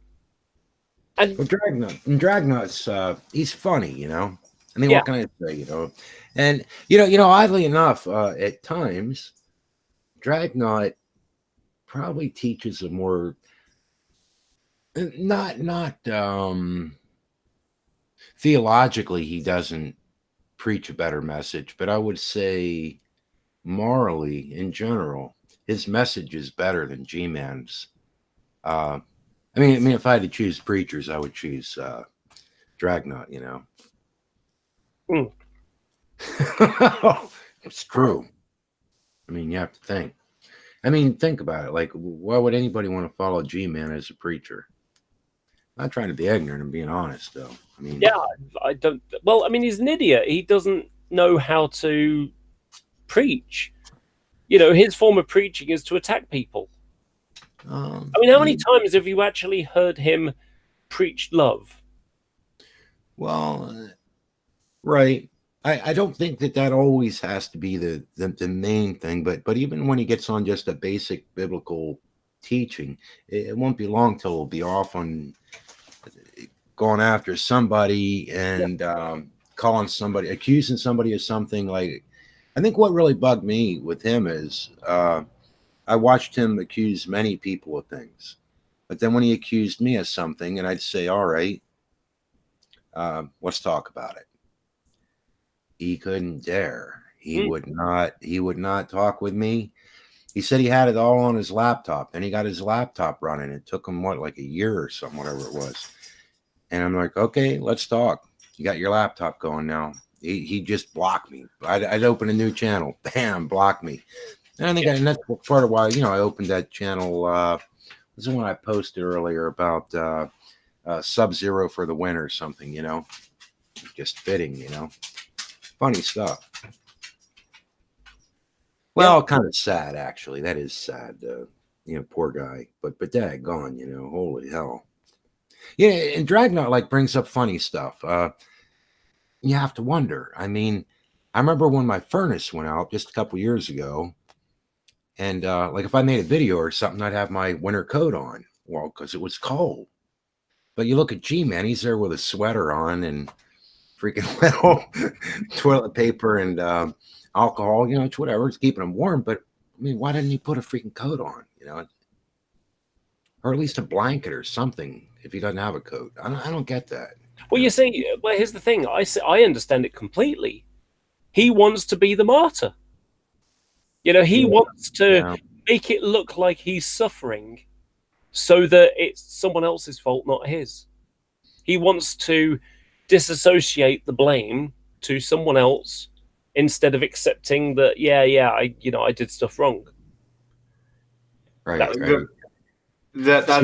And Dragnot's he's funny, I mean, what can I say, And oddly enough, at times, Dragnot probably teaches a more not theologically, he doesn't preach a better message, but I would say morally, in general, his message is better than G-Man's. I mean, if I had to choose preachers, I would choose Dragnot. It's true. I mean, you have to think. I mean, think about it. Like, why would anybody want to follow G-Man as a preacher? I'm not trying to be ignorant. I'm being honest, though. I mean, yeah, I don't. Well, I mean, he's an idiot. He doesn't know how to preach. His form of preaching is to attack people. I mean, how many times have you actually heard him preach love? Well, right. I don't think that always has to be the main thing, but even when he gets on just a basic biblical teaching, it won't be long till he'll be off on going after somebody and accusing somebody of something. Like, I think what really bugged me with him is I watched him accuse many people of things, but then when he accused me of something, and I'd say, all right, let's talk about it. He couldn't dare. He would not talk with me. He said he had it all on his laptop, and he got his laptop running. It took him like a year or something, whatever it was. And I'm like, okay, let's talk. You got your laptop going now. He just blocked me. I'd open a new channel. Bam, blocked me. And I think and that's part of why, I opened that channel. This is one I posted earlier about Sub-Zero for the win or something, just fitting, funny stuff. Well, kind of sad, actually. That is sad, poor guy. But daggone, holy hell. Yeah, and Dragnaut brings up funny stuff. You have to wonder. I mean, I remember when my furnace went out just a couple years ago, and if I made a video or something, I'd have my winter coat on. Well, because it was cold. But you look at G-Man, he's there with a sweater on and freaking toilet paper and alcohol, it's whatever, it's keeping him warm. But I mean, why didn't he put a freaking coat on, or at least a blanket or something if he doesn't have a coat? I don't get that. Well, you see, here's the thing. I understand it completely. He wants to be the martyr. He wants to make it look like he's suffering so that it's someone else's fault, not his. He wants to disassociate the blame to someone else instead of accepting that, I did stuff wrong. Right. That's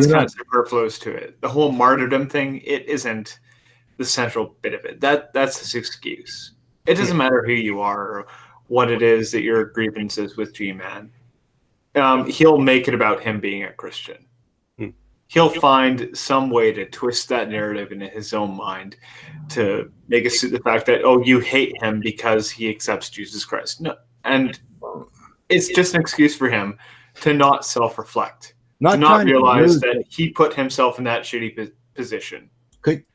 kind of superfluous to it. The whole martyrdom thing, it isn't the central bit of it. That's his excuse. It doesn't matter who you are or what it is that your grievance is with G-Man. He'll make it about him being a Christian. He'll find some way to twist that narrative into his own mind to make it suit the fact that, you hate him because he accepts Jesus Christ. No, and it's just an excuse for him to not self-reflect, to not realize that he put himself in that shitty position. Could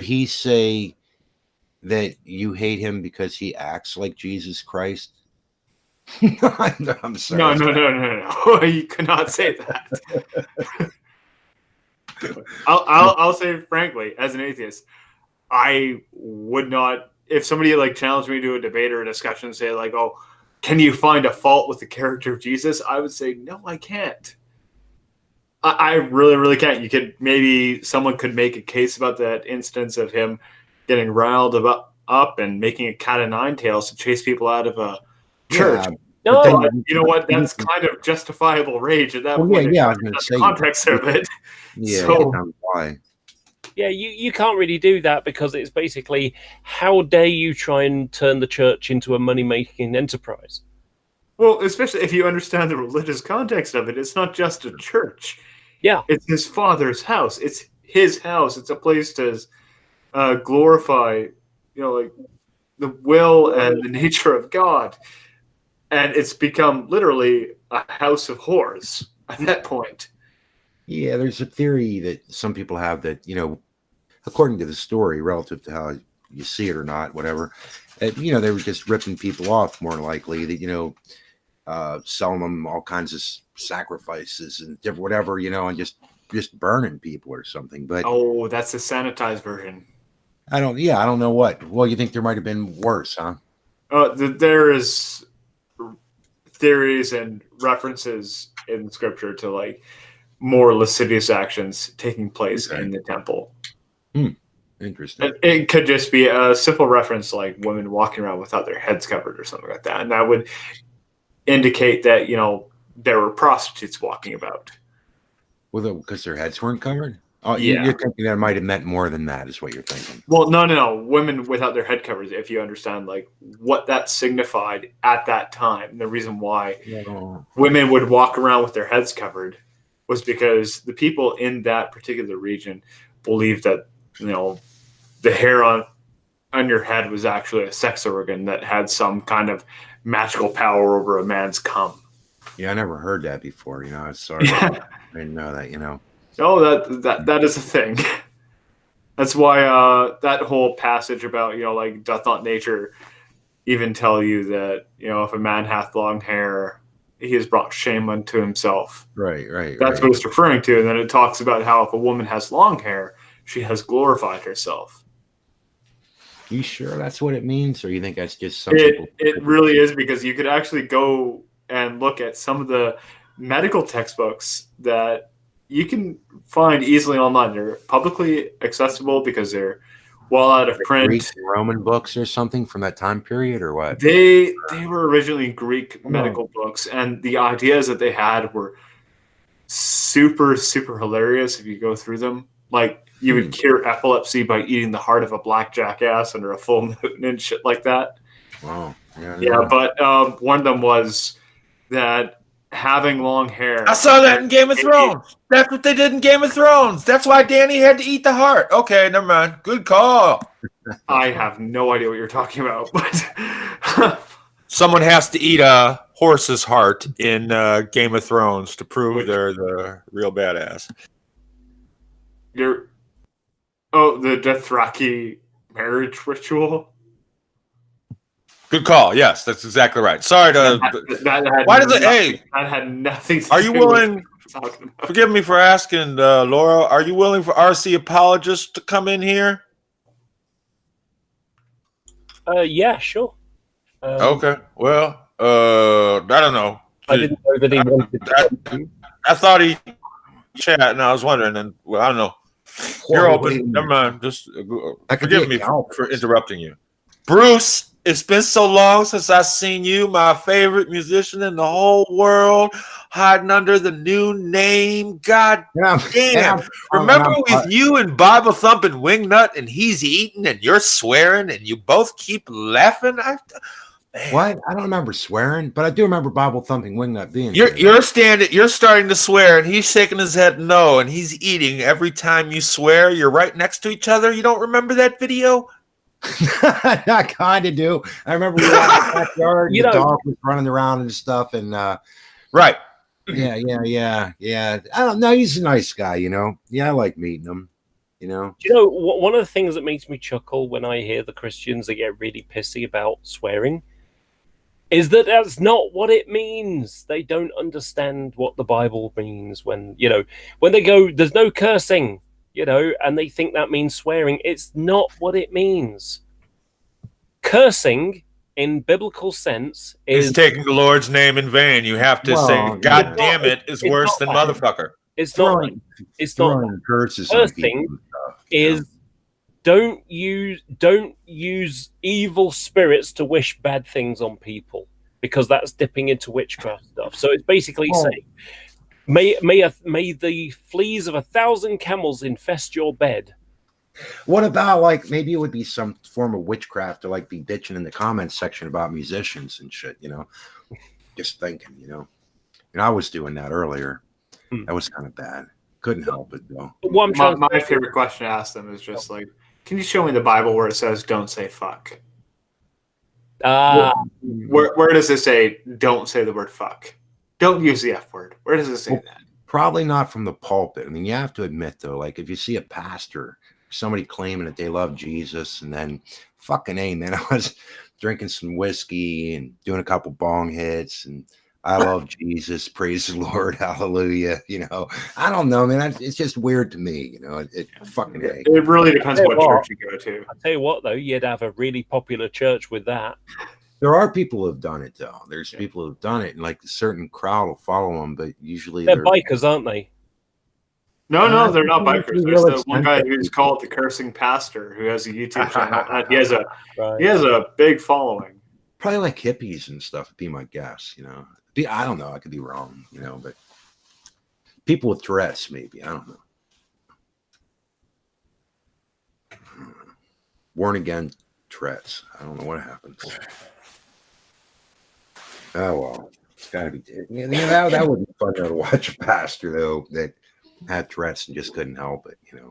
he say that you hate him because he acts like Jesus Christ? I'm sorry. No. You cannot say that. I'll say frankly, as an atheist, I would not. If somebody challenged me to a debate or a discussion, and say can you find a fault with the character of Jesus? I would say no, I can't. I really, really can't. Someone could make a case about that instance of him getting riled up and making a cat of nine tails to chase people out of a church. No, but you know what? That's kind of justifiable rage at that point. Yeah, I was going to say context of it. Yeah, so, why? Yeah, you can't really do that because it's basically, how dare you try and turn the church into a money-making enterprise? Well, especially if you understand the religious context of it, it's not just a church. Yeah, it's his father's house. It's his house. It's a place to glorify, the will and the nature of God. And it's become literally a house of whores at that point. Yeah, there's a theory that some people have that, according to the story, relative to how you see it or not, whatever, they were just ripping people off more likely, that, selling them all kinds of sacrifices and different whatever, and just burning people or something. But that's the sanitized version. I don't know what. Well, you think there might have been worse, huh? There is theories and references in scripture to more lascivious actions taking place in the temple. Interesting. It could just be a simple reference women walking around without their heads covered or something like that. And that would indicate that, there were prostitutes walking about. Well, because their heads weren't covered? Oh, yeah. You're thinking that might have meant more than that, is what you're thinking. Well, no. Women without their head covers, if you understand what that signified at that time. And the reason why women would walk around with their heads covered was because the people in that particular region believed that, the hair on your head was actually a sex organ that had some kind of magical power over a man's cum. Yeah, I never heard that before. I was sorry. I didn't know that. Oh, that is a thing. That's why that whole passage about doth not nature even tell you that if a man hath long hair, he has brought shame unto himself. Right. That's what it's referring to, and then it talks about how if a woman has long hair, she has glorified herself. You sure that's what it means, or you think that's just some It really is, because you could actually go and look at some of the medical textbooks that you can find easily online. They're publicly accessible because they're well out of print. Greek and Roman books or something from that time period, or what? They were originally Greek medical books, and the ideas that they had were super, super hilarious if you go through them. Like, you would cure epilepsy by eating the heart of a black jackass under a full moon and shit like that. Wow. Yeah, but one of them was that having long hair. I saw that in Game of Thrones. That's what they did in Game of Thrones. That's why Danny had to eat the heart. Okay, never mind. Good call. I have no idea what you're talking about, but Someone has to eat a horse's heart in Game of Thrones to prove they're the real badass. the Dothraki marriage ritual. Good call. Yes, that's exactly right. Sorry to. That had nothing. Are you willing? Forgive me for asking, Laura. Are you willing for RC apologists to come in here? Yeah, sure. Okay. Well, I don't know. I didn't know that he wanted. I thought he chat, and I was wondering, and well, I don't know. You're open. Never mind. Just forgive me for interrupting you, Bruce. It's been so long since I've seen you, my favorite musician in the whole world, hiding under the new name. God damn. Remember with you and Bible thumping Wingnut, and he's eating and you're swearing and you both keep laughing? What? I don't remember swearing, but I do remember Bible thumping Wingnut being You're starting to swear, and he's shaking his head no, and he's eating every time you swear. You're right next to each other. You don't remember that video? I kind of do. I remember we were in the backyard. The dog was running around and stuff, and right. Yeah. I don't know. He's a nice guy, you know. Yeah, I like meeting him. You know. Do you know one of the things that makes me chuckle when I hear the Christians that get really pissy about swearing is that that's not what it means. They don't understand what the Bible means when they go, "There's no cursing." And they think that means swearing. It's not what it means. Cursing, in biblical sense, is taking the Lord's name in vain. You have to say, "God damn it," is worse than motherfucker. It's not. It's not. Curses. Cursing is don't use evil spirits to wish bad things on people, because that's dipping into witchcraft stuff. So it's basically saying, May the fleas of 1,000 camels infest your bed. What about, like, maybe it would be some form of witchcraft to, like, be bitching in the comments section about musicians and shit, Just thinking, And I was doing that earlier. That was kind of bad. Couldn't help it, though. My favorite question to ask them is just like, can you show me the Bible where it says don't say fuck? Where does it say don't say the word fuck? Don't use the F word. Where does it say that? Probably not from the pulpit. I mean, you have to admit, though, like, if you see a pastor, somebody claiming that they love Jesus, and then fucking man, I was drinking some whiskey and doing a couple bong hits, and I love Jesus, praise the Lord, hallelujah. I don't know, man. It's just weird to me. It fucking. It really depends what church you go to. I'll tell you what, though, you'd have a really popular church with that. There are people who have done it, though. There's people who've done it, and like a certain crowd will follow them, but usually they're bikers, aren't they? No, they're not bikers. There's the one guy who's called the Cursing Pastor, who has a YouTube channel. And he has a big following. Probably like hippies and stuff would be my guess. I don't know. I could be wrong. But people with Tourette's, maybe. I don't know. Born again Tourette's. I don't know what happened. Oh well, it's gotta be. That would be fun to watch a pastor though that had Tourette's and just couldn't help it. It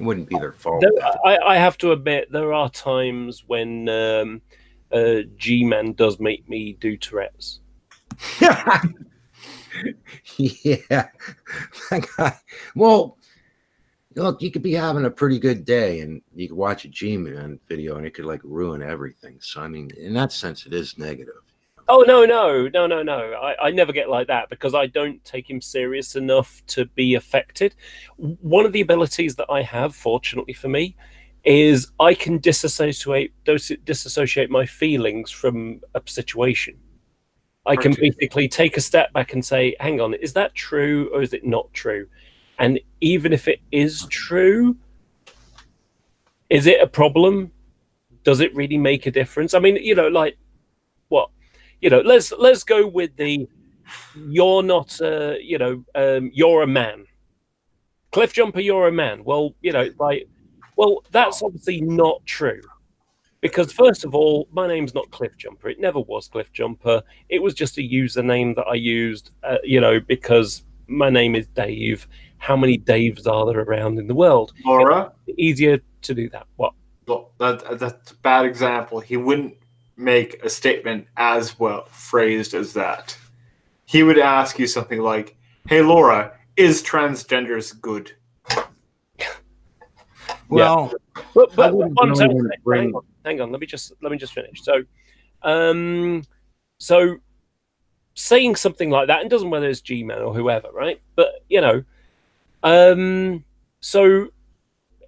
wouldn't be their fault. I have to admit, there are times when GMan does make me do Tourette's. Yeah. Well, look, you could be having a pretty good day and you could watch a GMan video and it could like ruin everything. So, I mean, in that sense, it is negative. Oh, no. I never get like that because I don't take him serious enough to be affected. One of the abilities that I have, fortunately for me, is I can disassociate my feelings from a situation. I can basically take a step back and say, hang on, is that true or is it not true? And even if it is true, is it a problem? Does it really make a difference? I mean, like what? Let's go with the you're not you're a man. Cliffjumper, you're a man. Well, that's obviously not true. Because first of all, my name's not Cliffjumper. It never was Cliffjumper. It was just a username that I used, because my name is Dave. How many Daves are there around in the world? Laura? It's easier to do that. What? Well, that's a bad example. He wouldn't make a statement as well phrased as that. He would ask you something like, hey, Laura, is transgenders good? Well, but hang on. Let me just finish. So saying something like that, and doesn't matter whether it's GMan or whoever, right? But so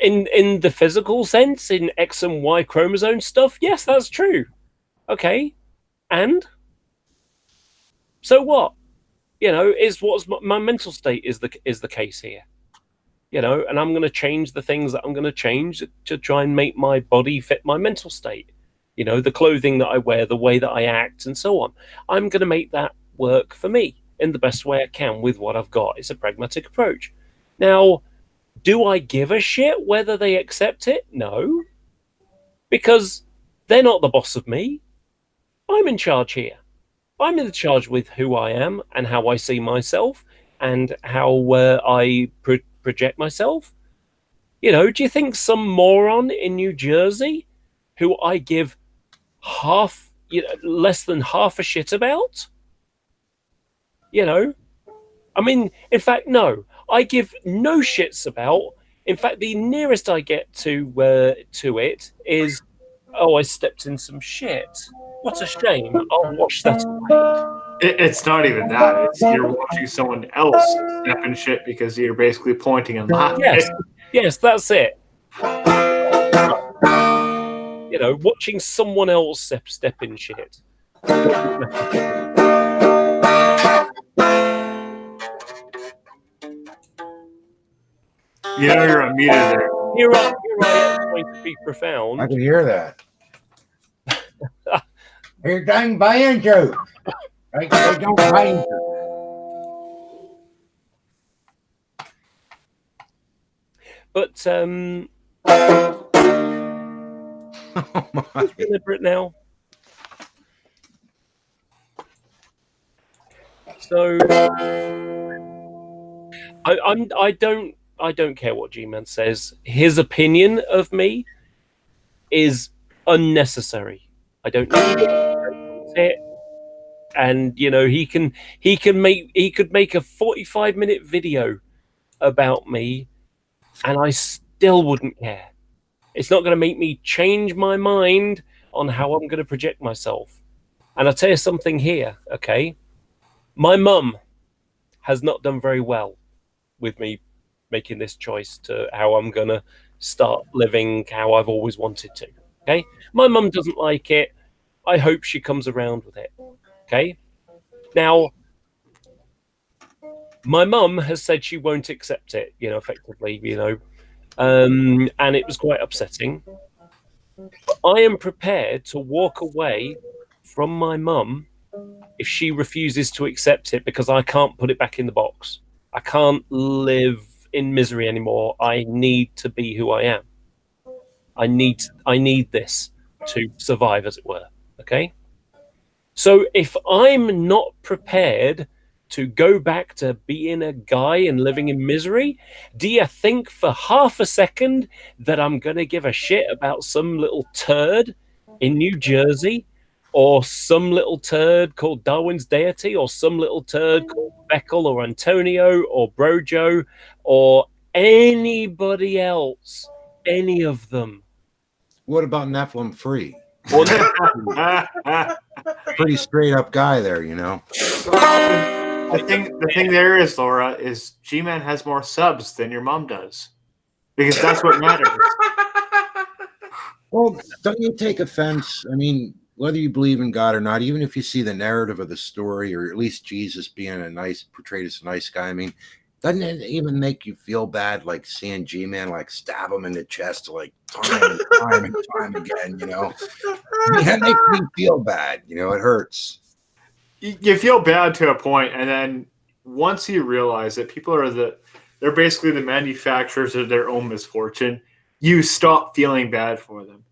in the physical sense, in X and Y chromosome stuff, yes, that's true. Okay, and so what? Is what's my mental state is the case here. And I'm going to change the things that I'm going to change to try and make my body fit my mental state. The clothing that I wear, the way that I act, and so on. I'm going to make that work for me in the best way I can with what I've got. It's a pragmatic approach. Now, do I give a shit whether they accept it? No. Because they're not the boss of me. I'm in charge here. I'm in charge with who I am and how I see myself and how I project myself. Do you think some moron in New Jersey who I give less than half a shit about? I mean, in fact, no, I give no shits about. In fact, the nearest I get to it is, oh, I stepped in some shit. What a shame. I'll wash that away. It's not even that. It's you're watching someone else step in shit because you're basically pointing and laughing. Yes, that's it. Watching someone else step in shit. You're unmuted there. Here I am going to be profound. I can hear that. You're done buying jokes. They don't buy you. But Oh my. it's deliberate now. So I don't care what GMan says. His opinion of me is unnecessary. I don't need it. And he could make a 45-minute video about me, and I still wouldn't care. It's not going to make me change my mind on how I'm going to project myself. And I'll tell you something here, okay? My mum has not done very well with me making this choice to how I'm going to start living how I've always wanted to, okay? My mum doesn't like it. I hope she comes around with it, okay? Now, my mum has said she won't accept it, effectively, and it was quite upsetting. I am prepared to walk away from my mum if she refuses to accept it, because I can't put it back in the box. I can't live in misery anymore. I need to be who I am. I need this to survive, as it were. Okay? So if I'm not prepared to go back to being a guy and living in misery, do you think for half a second that I'm going to give a shit about some little turd in New Jersey, or some little turd called Darwin's Deity, or some little turd called Beckel or Antonio or Brojo, or anybody else? Any of them? What about Nephilim Free? Pretty straight up guy there, The thing there is, Laura, is GMan has more subs than your mom does, because that's what matters. Well, don't you take offense? I mean, whether you believe in God or not, even if you see the narrative of the story, or at least Jesus being portrayed as a nice guy, I mean, doesn't it even make you feel bad, like seeing G-Man like stab him in the chest, like time and time and time again? You know, I mean, that makes me feel bad. You know, it hurts. You feel bad to a point, and then once you realize that people are they're basically the manufacturers of their own misfortune, you stop feeling bad for them.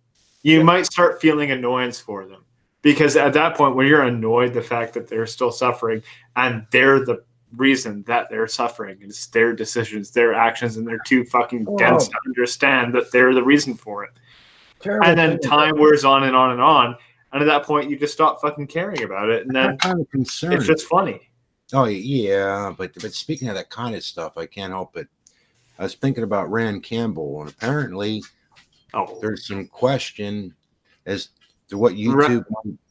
You might start feeling annoyance for them, because at that point, when you're annoyed the fact that they're still suffering and they're the reason that they're suffering, it's their decisions, their actions, and they're too fucking dense to understand that they're the reason for it. Terrible and then time wears on and on and on. And at that point, you just stop fucking caring about it. And then kind of concerned. It's just funny. Oh, yeah. But speaking of that kind of stuff, I can't help it. I was thinking about Rand Campbell, and apparently there's some question as to what YouTube,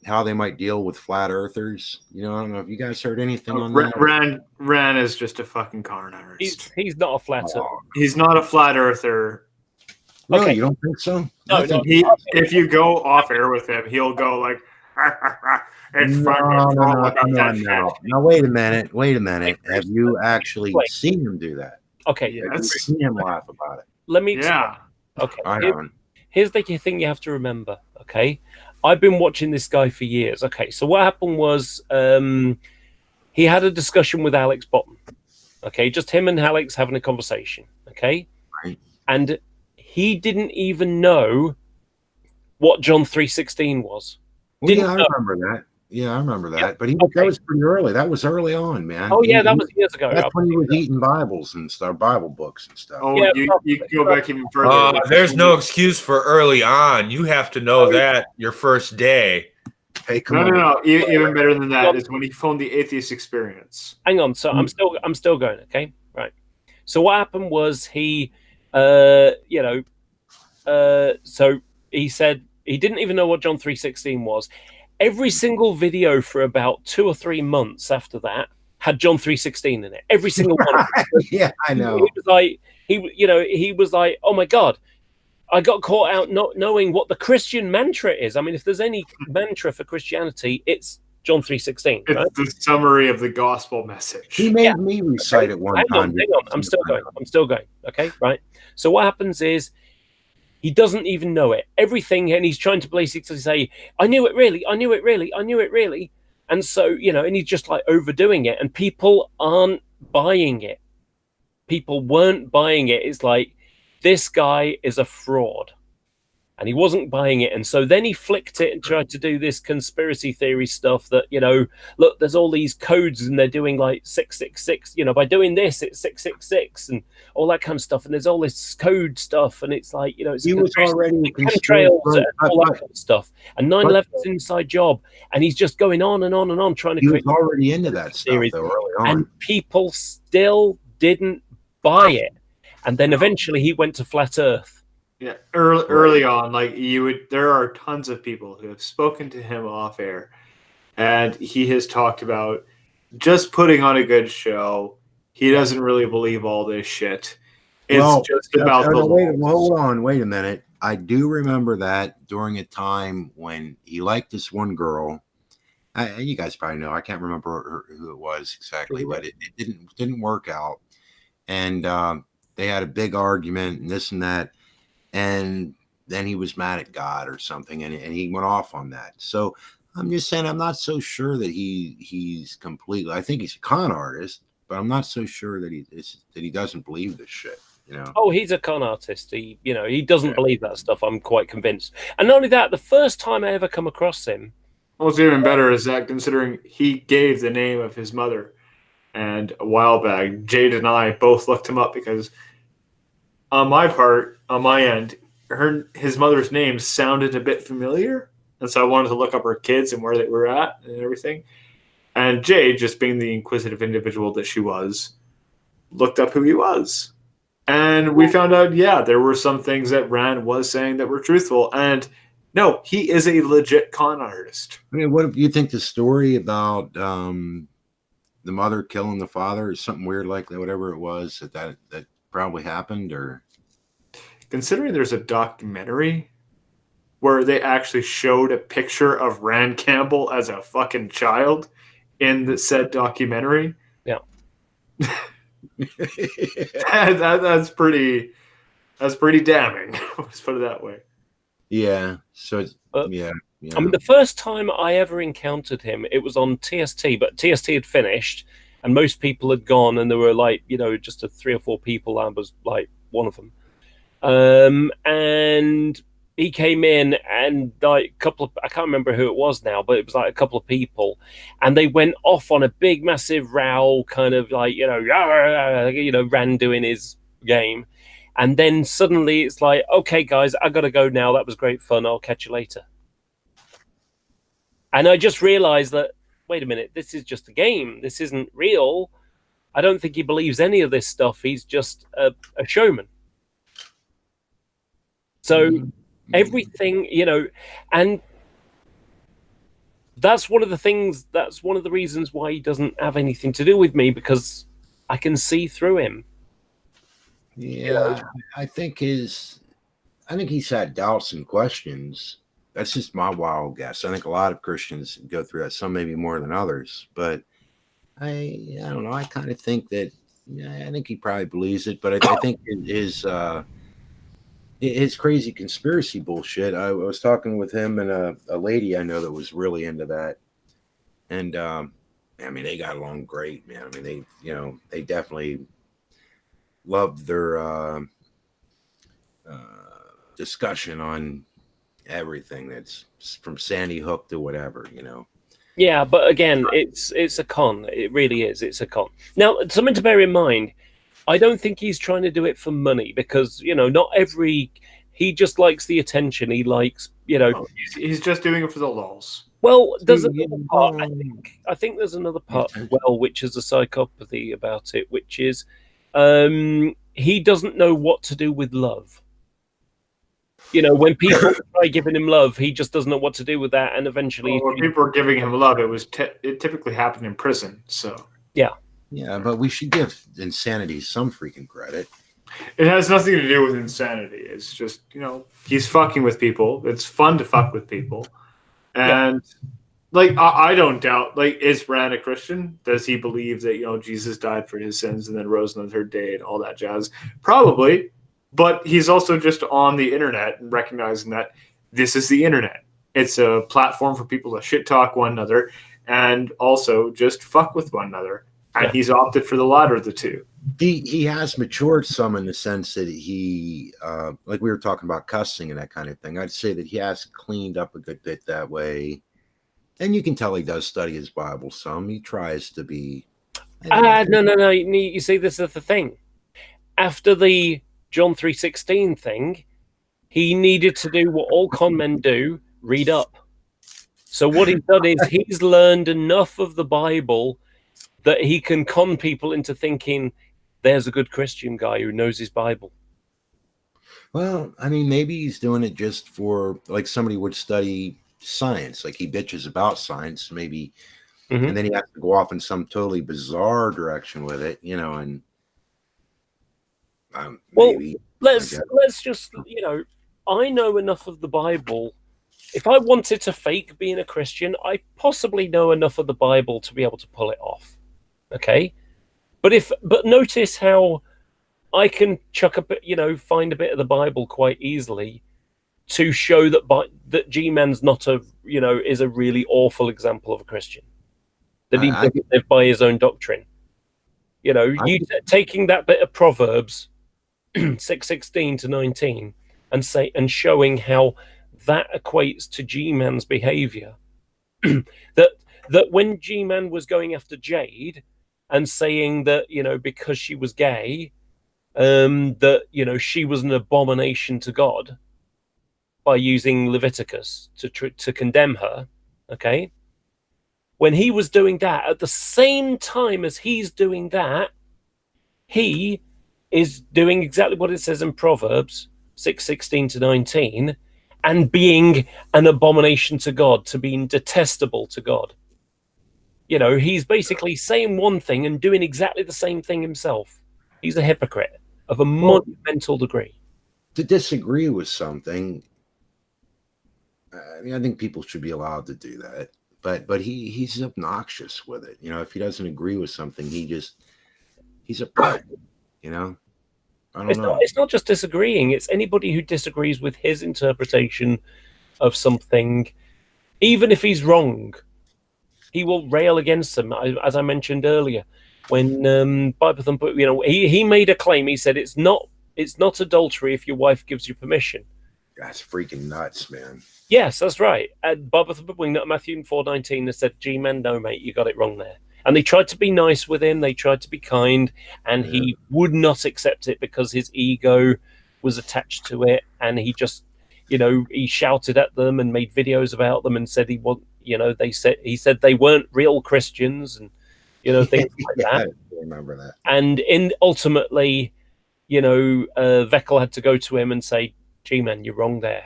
how they might deal with flat earthers. You know, I don't know if you guys heard anything on that. Rand is just a fucking con artist. He's not a flat earther. He's not a flat earther. Really? Okay. You don't think so? No. If you go off air with him, he'll go like, it's fun. No, wait a minute. Have you actually seen him do that? Okay. Have you seen him laugh about it? Let me explain. Okay. Here's the thing you have to remember, okay? I've been watching this guy for years. Okay, so what happened was he had a discussion with Alex Bottom. Okay, just him and Alex having a conversation, okay? Right. And he didn't even know what John 3:16 was. Well, I remember that. Yeah, I remember that. Yeah. But that was pretty early. That was early on, man. Oh, yeah, that was years ago. That's when he was eating Bibles and stuff, Bible books and stuff. Oh, yeah, you can go back even further. There's no excuse for early on. You have to know that your first day. Hey, come on. No. Even better than that is when he phoned the Atheist Experience. Hang on. So I'm still going, okay? Right. So what happened was he, so he said he didn't even know what John 3:16 was. Every single video for about 2 or 3 months after that had John 3:16 in it. Every single one. Yeah, I know. He was like, oh my God, I got caught out not knowing what the Christian mantra is. I mean, if there's any mantra for Christianity, it's John 3:16. It's right? the summary of the gospel message. He made me recite it one time. Hang on. I'm still going. Okay, right. So what happens is, he doesn't even know it. Everything, and he's trying to basically say, I knew it really. And so, and he's just like overdoing it. And people aren't buying it. People weren't buying it. It's like, this guy is a fraud. And he wasn't buying it. And so then he flicked it and tried to do this conspiracy theory stuff that, look, there's all these codes and they're doing like 666, by doing this, it's 666 and all that kind of stuff. And there's all this code stuff. And it's like, it's he was already chemtrails and all that kind of stuff. And 9/11's inside job. And he's just going on and on and on trying to create. He was already into that stuff though, early on. And people still didn't buy it. And then eventually he went to Flat Earth. Yeah, early on, there are tons of people who have spoken to him off air, and he has talked about just putting on a good show. He doesn't really believe all this shit. It's just about hold on, wait a minute. I do remember that during a time when he liked this one girl. You guys probably know. I can't remember who it was exactly, but it didn't work out, and they had a big argument and this and that. And then he was mad at God or something, and he went off on that. So I'm just saying, I'm not so sure that he's completely. I think he's a con artist, but I'm not so sure that he doesn't believe this shit. Oh, he's a con artist. He doesn't believe that stuff. I'm quite convinced. And not only that, the first time I ever come across him. What's even better is that considering he gave the name of his mother, and a while back, Jade and I both looked him up because. On my end, his mother's name sounded a bit familiar, and so I wanted to look up her kids and where they were at and everything. And Jade, just being the inquisitive individual that she was, looked up who he was. And we found out, there were some things that Rand was saying that were truthful. And no, he is a legit con artist. I mean, what do you think the story about the mother killing the father is something weird like that, whatever it was, that probably happened? Or considering there's a documentary where they actually showed a picture of Rand Campbell as a fucking child in the said documentary. Yeah. That's pretty damning. Let's put it that way. Yeah. So it's, yeah. I mean, the first time I ever encountered him, it was on TST, but TST had finished and most people had gone, and there were like, just 3 or 4 people. I was like one of them. And he came in, and like I can't remember who it was now, but it was like a couple of people, and they went off on a big, massive row, kind of like, Rand doing his game. And then suddenly it's like, okay, guys, I got to go now. That was great fun. I'll catch you later. And I just realized that, wait a minute, this is just a game. This isn't real. I don't think he believes any of this stuff. He's just a showman. So everything, and that's one of the reasons why he doesn't have anything to do with me, because I can see through him. Yeah, I think he's had doubts and questions. That's just my wild guess. I think a lot of Christians go through that, some maybe more than others. But I don't know. I kind of think that, I think he probably believes it. But I think his crazy conspiracy bullshit. I was talking with him and a lady I know that was really into that. And I mean, they got along great, man. I mean, they definitely loved their discussion on everything that's from Sandy Hook to whatever, Yeah, but again, it's a con. It really is. It's a con. Now, something to bear in mind, I don't think he's trying to do it for money, because he just likes the attention. He likes, he's just doing it for the lulz. Well, there's another part. I think there's another part as well, which is a psychopathy about it, which is he doesn't know what to do with love. When people try giving him love, he just doesn't know what to do with that, and eventually, when people are giving him love, it typically happened in prison. So yeah, but we should give insanity some freaking credit. It has nothing to do with insanity. It's just he's fucking with people. It's fun to fuck with people, and like I don't doubt. Like, is Rand a Christian? Does he believe that Jesus died for his sins and then rose on the 3rd day and all that jazz? Probably. But he's also just on the internet and recognizing that this is the internet. It's a platform for people to shit talk one another and also just fuck with one another. And he's opted for the latter of the two. He has matured some in the sense that he, like we were talking about cussing and that kind of thing. I'd say that he has cleaned up a good bit that way. And you can tell he does study his Bible some. He tries to be. No. You see, this is the thing. After the John 3:16 thing, he needed to do what all con men do, read up. So what he's done is he's learned enough of the Bible that he can con people into thinking there's a good Christian guy who knows his Bible. Well, I mean, maybe he's doing it just for, like, somebody would study science, like he bitches about science, maybe, and then he has to go off in some totally bizarre direction with it, and well, maybe, let's just, I know enough of the Bible. If I wanted to fake being a Christian, I possibly know enough of the Bible to be able to pull it off. Okay, but notice how I can chuck a bit, find a bit of the Bible quite easily to show that GMan's not is a really awful example of a Christian, that he doesn't live by his own doctrine. Taking that bit of Proverbs 6:16 to 19 and showing how that equates to G-Man's behavior. that when G-Man was going after Jade and saying that, because she was gay, that, she was an abomination to God by using Leviticus to condemn her, okay? When he was doing that, at the same time as he's doing that, he is doing exactly what it says in Proverbs 6:16 to 19, and being an abomination to God, to being detestable to God. He's basically saying one thing and doing exactly the same thing himself. He's a hypocrite of a monumental degree. To disagree with something I mean, I think people should be allowed to do that, but he's obnoxious with it. You know, if he doesn't agree with something, he's a prick. You know, I don't know. It's not just disagreeing; it's anybody who disagrees with his interpretation of something, even if he's wrong. He will rail against them, as I mentioned earlier. When Bible Thumper, you know, he made a claim. He said it's not adultery if your wife gives you permission. That's freaking nuts, man. Yes, that's right. And Bible Thumper Wingnut, Matthew 4:19, has said, "G-man, no, mate, you got it wrong there." And they tried to be nice with him. They tried to be kind, and he would not accept it because his ego was attached to it, and he just, you know, he shouted at them and made videos about them and said he said they weren't real Christians, and you know, things like that. I remember that. And ultimately, you know, Veckel had to go to him and say, "G-man, you're wrong there,"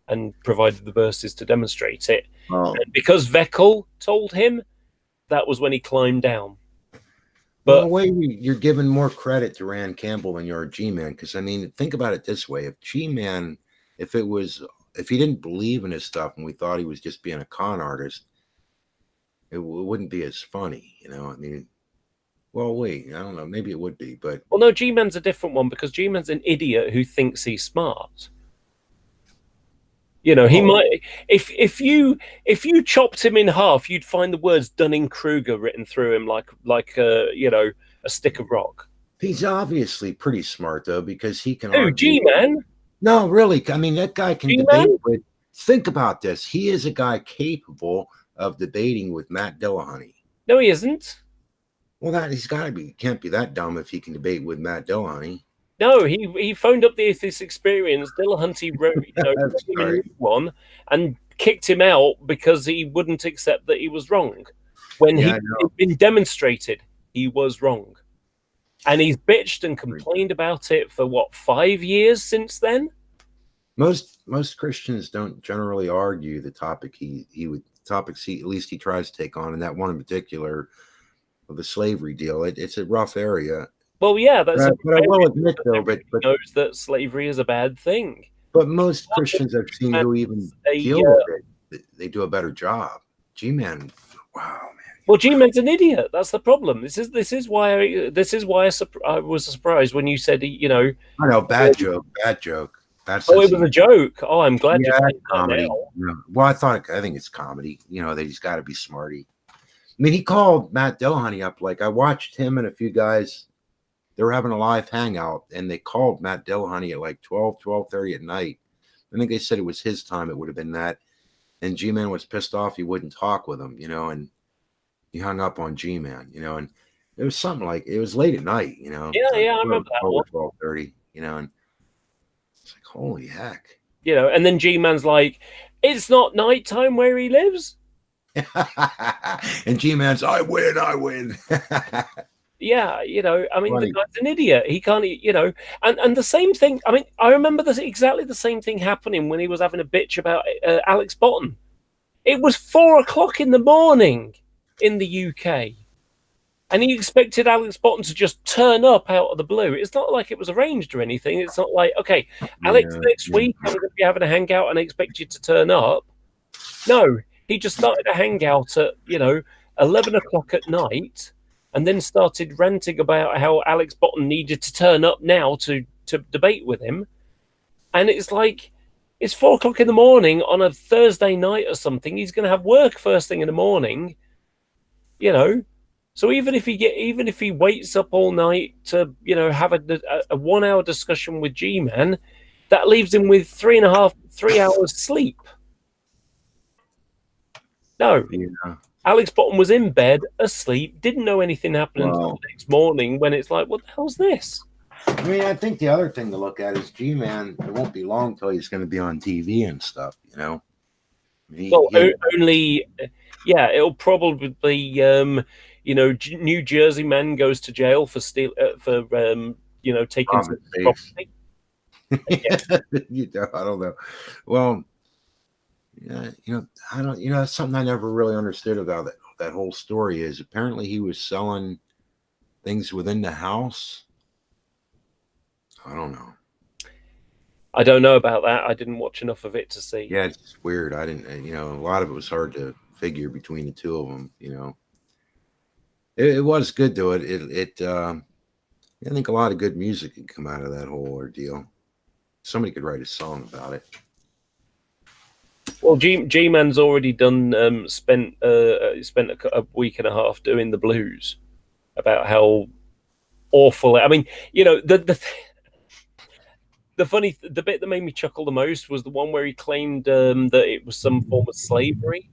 and provided the verses to demonstrate it. Oh. And because Veckel told him, that was when he climbed down. But well, you're giving more credit to Rand Campbell than you're a G-man, because I mean, think about it this way: if G-man, if he didn't believe in his stuff and we thought he was just being a con artist, it wouldn't be as funny, you know. I mean, well, I don't know, maybe it would be, but well, no, G-man's a different one because G-man's an idiot who thinks he's smart. You know, he might if you chopped him in half, you'd find the words Dunning-Kruger written through him like you know, a stick of rock. He's obviously pretty smart though, because he can. Who, G-man? No, really. I mean, that guy can G-man? debate with. Think about this. He is a guy capable of debating with Matt Dillahunty. No, he isn't. Well, he's got to be. He can't be that dumb if he can debate with Matt Dillahunty. No, he phoned up the Atheist Experience. Dillahunty wrote, one and kicked him out because he wouldn't accept that he was wrong when he'd been demonstrated he was wrong. And he's bitched and complained about it for what, 5 years since then? Most Christians don't generally argue the topic at least he tries to take on, and that one in particular, the slavery deal. It's a rough area. Well, yeah, that's. But I will admit, though, but knows that slavery is a bad thing. But most Christians I've seen who even deal with it, they do a better job. G-man, wow, man. Well, G-man's an idiot. That's the problem. This is why I was surprised when you said, you know. I know, bad joke. It was a joke. Oh, I'm glad you said comedy. Now. Well, I think it's comedy. You know, he's got to be smarty. I mean, he called Matt Dillahunty up. Like, I watched him and a few guys. They were having a live hangout, and they called Matt Dillahunty at like 12:30 at night. I think they said it was his time. It would have been that. And G-man was pissed off. He wouldn't talk with him, you know, and he hung up on G-man, you know, and it was something like, it was late at night, you know. Yeah, I remember that one. 12:30, you know, and it's like, holy heck. You know, and then G-man's like, it's not nighttime where he lives. And G-man's, I win. Yeah, you know, I mean, the guy's an idiot. He can't, you know, and the same thing. I mean, I remember exactly the same thing happening when he was having a bitch about Alex Botton. It was 4:00 in the morning in the UK, and he expected Alex Botton to just turn up out of the blue. It's not like it was arranged or anything. It's not like, okay, Alex, next week I'm going to be having a hangout and I expect you to turn up. No, he just started a hangout at, you know, 11:00 at night. And then started ranting about how Alex Botton needed to turn up now to debate with him. And it's like, it's 4:00 in the morning on a Thursday night or something. He's going to have work first thing in the morning, you know. So even if he waits up all night to, you know, have a 1 hour discussion with G-man, that leaves him with 3 hours sleep. No. Yeah. Alex Botton was in bed, asleep, didn't know anything happened until the next morning when it's like, what the hell's this? I mean, I think the other thing to look at is G-man, it won't be long till he's going to be on TV and stuff, you know? It'll probably be, you know, New Jersey man goes to jail for you know, taking some property. I don't know. Well, yeah, you know, that's something I never really understood about that whole story is apparently he was selling things within the house. I don't know. I don't know about that. I didn't watch enough of it to see. Yeah, it's weird. I didn't, a lot of it was hard to figure between the two of them. It was good though. I think a lot of good music could come out of that whole ordeal. Somebody could write a song about it. Well, G-Man's already done. Spent a week and a half doing the blues about how awful. I mean, the bit that made me chuckle the most was the one where he claimed that it was some form of slavery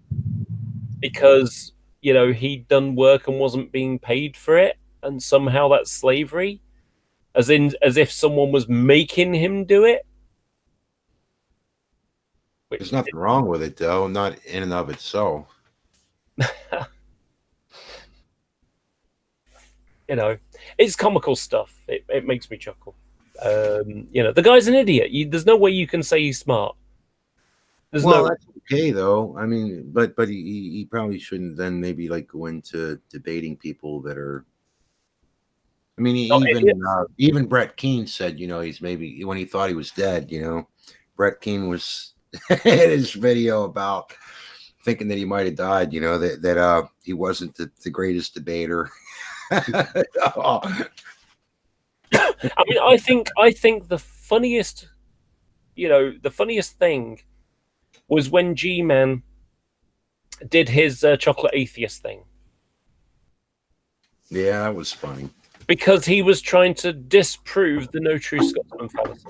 because he'd done work and wasn't being paid for it, and somehow that's slavery, as if someone was making him do it. There's nothing wrong with it, though, not in and of itself. It's comical stuff. It makes me chuckle. The guy's an idiot. There's no way you can say he's smart. That's okay, though. I mean, but he probably shouldn't then maybe go into debating people that are. I mean, even Brett Keane said, he's maybe when he thought he was dead. Brett Keane was in his video about thinking that he might have died. That he wasn't the greatest debater. I mean, I think the funniest thing was when G-Man did his chocolate atheist thing. Yeah, that was funny. Because he was trying to disprove the no true Scotsman fallacy.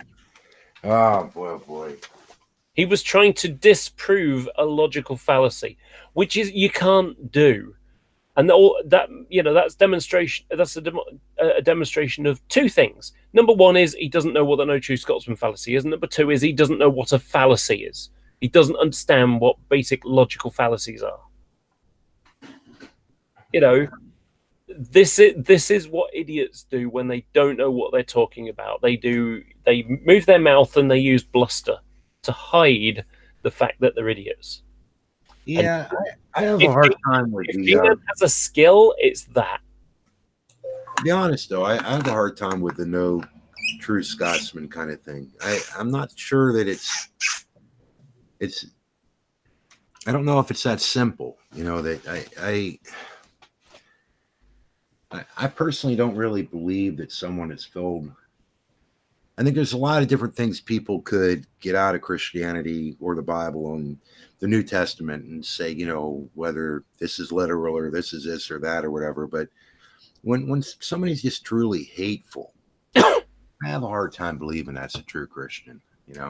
Oh, boy. He was trying to disprove a logical fallacy, which is you can't do. And that's demonstration. That's a demonstration of two things. Number one is he doesn't know what the no true Scotsman fallacy is. And number two is he doesn't know what a fallacy is. He doesn't understand what basic logical fallacies are. This is what idiots do when they don't know what they're talking about. They move their mouth and they use bluster to hide the fact that they're idiots. Yeah, I have a hard time with if G-Man has a skill, it's that. To be honest, though, I have a hard time with the no true Scotsman kind of thing. I'm not sure that it's. I don't know if it's that simple. That I personally don't really believe that someone is filled. I think there's a lot of different things people could get out of Christianity or the Bible and the New Testament and say, whether this is literal or this is this or that or whatever. But when somebody's just truly hateful, I have a hard time believing that's a true Christian.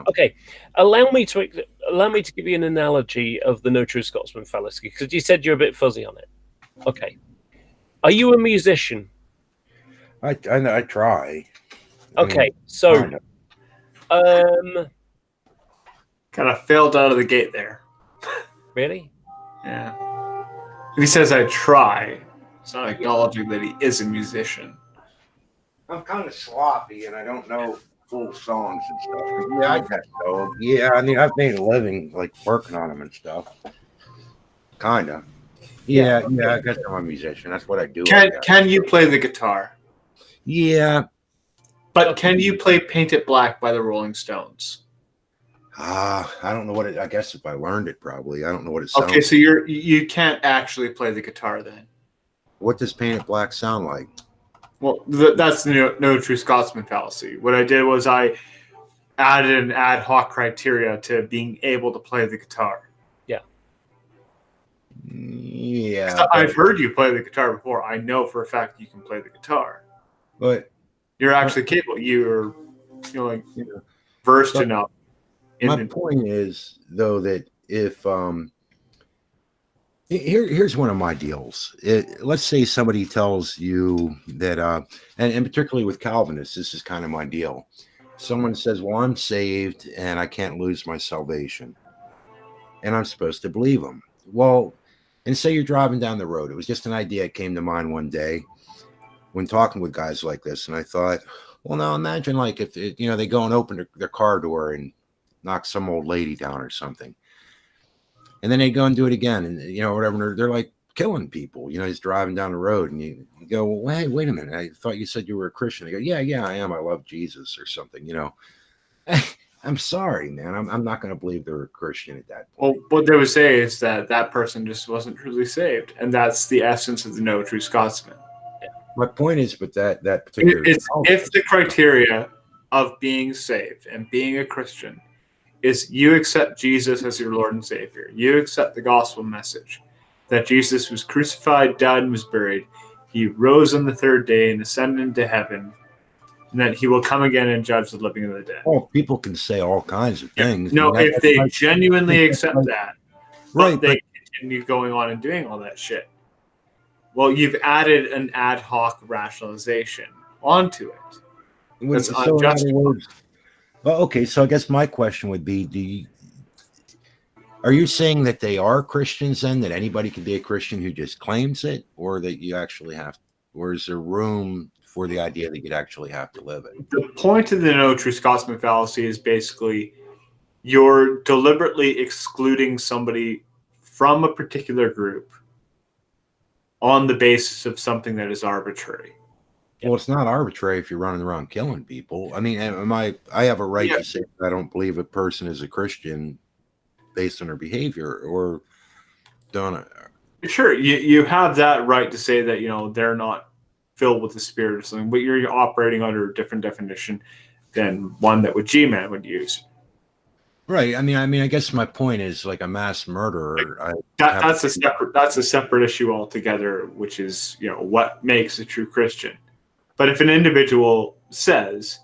Okay, allow me to give you an analogy of the no true Scotsman fallacy because you said you're a bit fuzzy on it. Okay, are you a musician? I try. Okay, so kind of failed out of the gate there. Really? Yeah. If he says I try, it's not acknowledging that he is a musician. I'm kind of sloppy and I don't know full songs and stuff. Yeah, I guess so. Yeah, I mean, I've made a living working on them and stuff. Kind of. Yeah, I guess I'm a musician. That's what I do. Can you play the guitar? Yeah. But can you play Paint It Black by the Rolling Stones? I don't know what it. I guess if I learned it, probably. I don't know what it sounds. Okay, so you can't actually play the guitar then. What does Paint It Black sound like? Well, that's the no true Scotsman fallacy. What I did was I added an ad hoc criteria to being able to play the guitar. Yeah. Yeah. I've heard you play the guitar before. I know for a fact you can play the guitar. But you're actually capable. You're versed enough. My point is, though, that if here's one of my deals. Let's say somebody tells you that, and particularly with Calvinists, this is kind of my deal. Someone says, "Well, I'm saved and I can't lose my salvation," and I'm supposed to believe them. Well, and say you're driving down the road. It was just an idea that came to mind one day when talking with guys like this, and I thought, well, now imagine if they go and open their car door and knock some old lady down or something, and then they go and do it again, and whatever, they're killing people. He's driving down the road, and you go, well, hey, wait a minute, I thought you said you were a Christian. They go, yeah, I am. I love Jesus or something. I I'm sorry, man. I'm not going to believe they're a Christian at that point. Well, what they would say is that that person just wasn't truly saved, and that's the essence of the no true Scotsman. My point is, but that particular if the criteria of being saved and being a Christian is you accept Jesus as your Lord and Savior, you accept the gospel message that Jesus was crucified, died, and was buried, he rose on the third day and ascended into heaven, and that he will come again and judge the living and the dead. Oh, people can say all kinds of things. No, if they genuinely accept that, right, they continue going on and doing all that shit. Well, you've added an ad hoc rationalization onto it. That's unjustified. Well, okay, so I guess my question would be, are you saying that they are Christians then, that anybody can be a Christian who just claims it, or that you actually have, or is there room for the idea that you'd actually have to live it? The point of the no true Scotsman fallacy is basically you're deliberately excluding somebody from a particular group on the basis of something that is arbitrary. Well, it's not arbitrary if you're running around killing people. I mean, I have a right to say I don't believe a person is a Christian based on their behavior, or don't I? Sure, you have that right to say that, you know, they're not filled with the Spirit or something, but you're operating under a different definition than one that GMan would use. Right. I mean, I guess my point is, like, a mass murderer. That's a separate issue altogether, which is, you know, what makes a true Christian. But if an individual says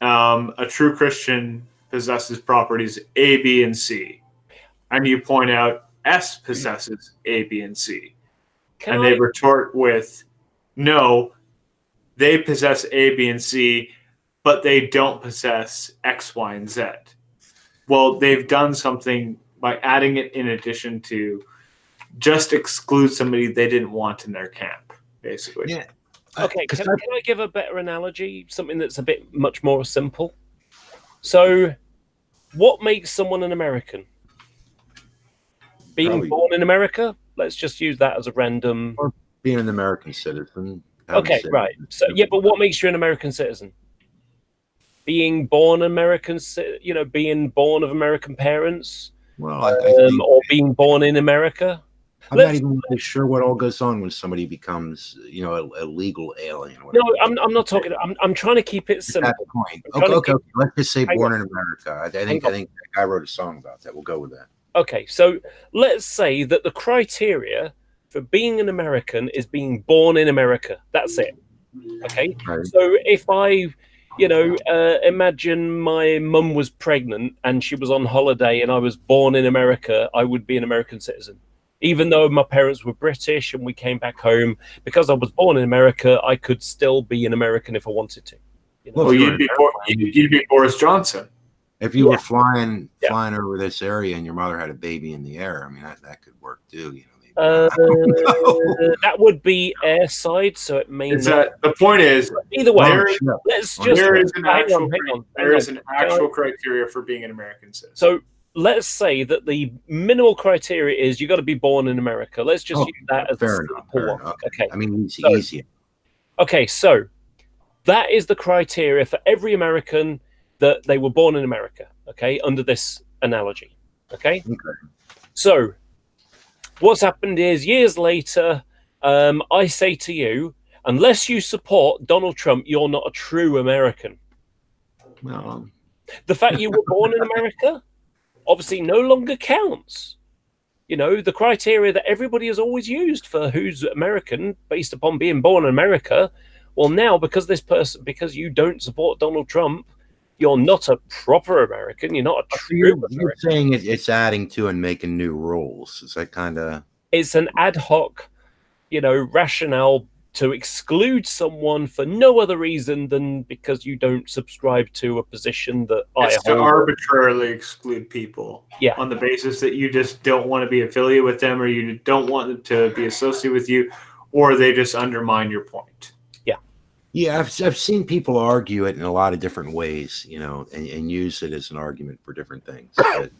a true Christian possesses properties A, B, and C, and you point out S possesses A, B, and C, they retort with, no, they possess A, B, and C, but they don't possess X, Y, and Z. Well, they've done something by adding it in addition to just exclude somebody they didn't want in their camp, basically. Yeah. Okay, can I give a better analogy? Something that's a bit much more simple. So, what makes someone an American? Being born in America? Let's just use that as a random... Or being an American citizen. Okay, right. So, yeah, but what makes you an American citizen? Being born American, you know, being born of American parents? Well, or being born in America? I'm not even really sure what all goes on when somebody becomes, you know, a legal alien. No, I'm not talking. I'm trying to keep it simple. At that point. Okay. Let's just say born in America. I think that guy wrote a song about that. We'll go with that. Okay, so let's say that the criteria for being an American is being born in America. That's it. Okay. Right. So if I, you know, imagine my mum was pregnant and she was on holiday and I was born in America, I would be an American citizen. Even though my parents were British and we came back home, because I was born in America, I could still be an American if I wanted to. You know? Well, you'd be Boris Johnson. If you were flying over this area and your mother had a baby in the air, I mean, that could work too. You know, that would be airside, so it may not. The point is, either way, there is an actual criteria for being an American citizen. So let's say that the minimal criteria is you got to be born in America. Let's just use that as fair enough. Okay. I mean, it's easier. Okay, so that is the criteria for every American, that they were born in America. Okay, under this analogy. Okay. So what's happened is, years later, I say to you, unless you support Donald Trump, you're not a true American. Well, the fact you were born in America obviously no longer counts. You know, the criteria that everybody has always used for who's American based upon being born in America, well, now because you don't support Donald Trump, you're not a proper American. You're not a true American. You're saying it's adding to and making new rules. Is that kind of... It's an ad hoc, you know, rationale to exclude someone for no other reason than because you don't subscribe to a position that it's to arbitrarily exclude people on the basis that you just don't want to be affiliated with them, or you don't want them to be associated with you, or they just undermine your point. Yeah, I've seen people argue it in a lot of different ways, you know, and use it as an argument for different things. But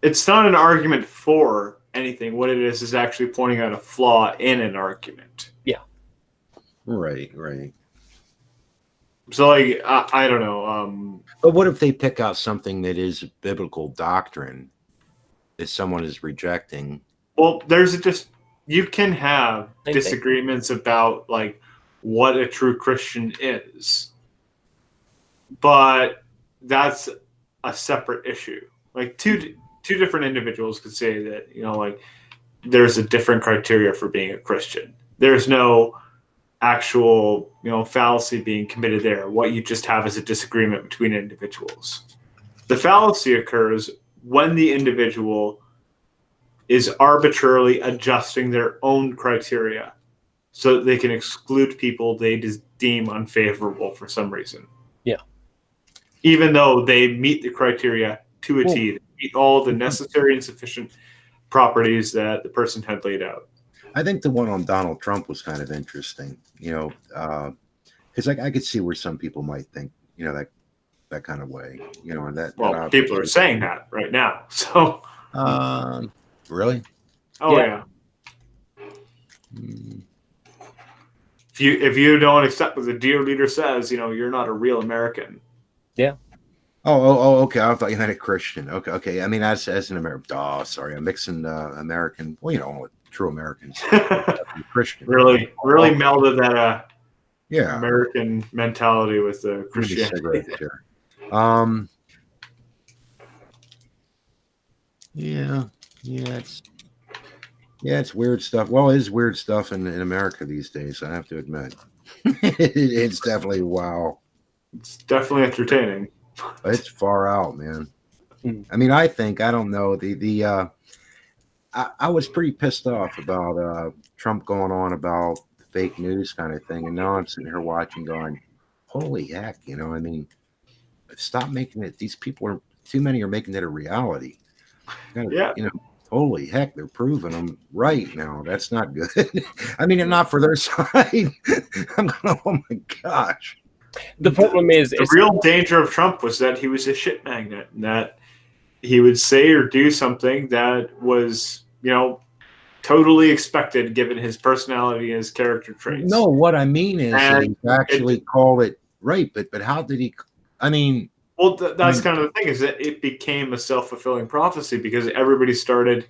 it's not an argument for anything. What it is actually pointing out a flaw in an argument. Yeah. Right. So, like, I don't know. But what if they pick out something that is biblical doctrine that someone is rejecting? Well, you can have disagreements about like what a true Christian is, but that's a separate issue. Like two different individuals could say that, like there's a different criteria for being a Christian. There's no actual, fallacy being committed there. What you just have is a disagreement between individuals. The fallacy occurs when the individual is arbitrarily adjusting their own criteria so that they can exclude people they deem unfavorable for some reason. Yeah. Even though they meet the criteria to a T, they meet all the necessary and sufficient properties that the person had laid out. I think the one on Donald Trump was kind of interesting, because I could see where some people might think, that kind of way, and that. Well, people are saying that right now. So. Really? Oh yeah. If you don't accept what the dear leader says, you're not a real American. Yeah. Oh, okay. I thought you meant a Christian. Okay. I mean, as an American. Oh, sorry, I'm mixing American. Well, true Americans. Christian. Really melded that. Yeah. American mentality with the Christianity. It's weird stuff. Well, it is weird stuff in America these days, I have to admit. It's definitely wow. It's definitely entertaining. It's far out, man. I mean, I don't know. I was pretty pissed off about Trump going on about the fake news kind of thing, and now I'm sitting here watching going, holy heck, I mean, stop making it. These people are too many are making it a reality. Holy heck, they're proving them right now. That's not good. I mean, not for their side. I'm going, oh my gosh. The problem is the real danger of Trump was that he was a shit magnet, and that he would say or do something that was, totally expected given his personality and his character traits. No, what I mean is he actually called it right, but how did he? I mean. Well, that's kind of the thing, is that it became a self-fulfilling prophecy because everybody started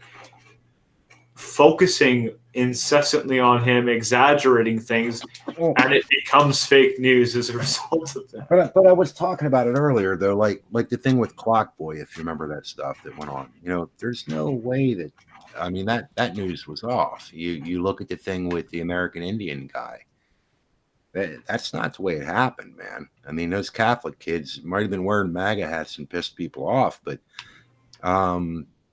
focusing incessantly on him, exaggerating things, and it becomes fake news as a result of that. But I was talking about it earlier, though, like the thing with Clockboy, if you remember that stuff that went on. There's no way that, I mean, that news was off. You look at the thing with the American Indian guy. That's not the way it happened, man. I mean, those Catholic kids might have been wearing MAGA hats and pissed people off, but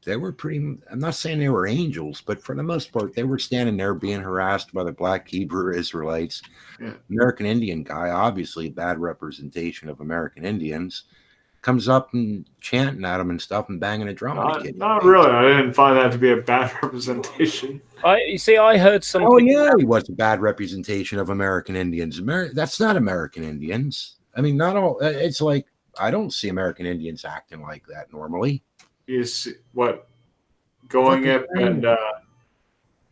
they were pretty, I'm not saying they were angels, but for the most part, they were standing there being harassed by the black Hebrew Israelites. Yeah. American Indian guy, obviously a bad representation of American Indians, comes up and chanting at them and stuff and banging a drum. Not really. I didn't find that to be a bad representation. I heard something. Oh yeah, he was a bad representation of American Indians. That's not American Indians. I mean, not all. It's like I don't see American Indians acting like that normally. Is what going up and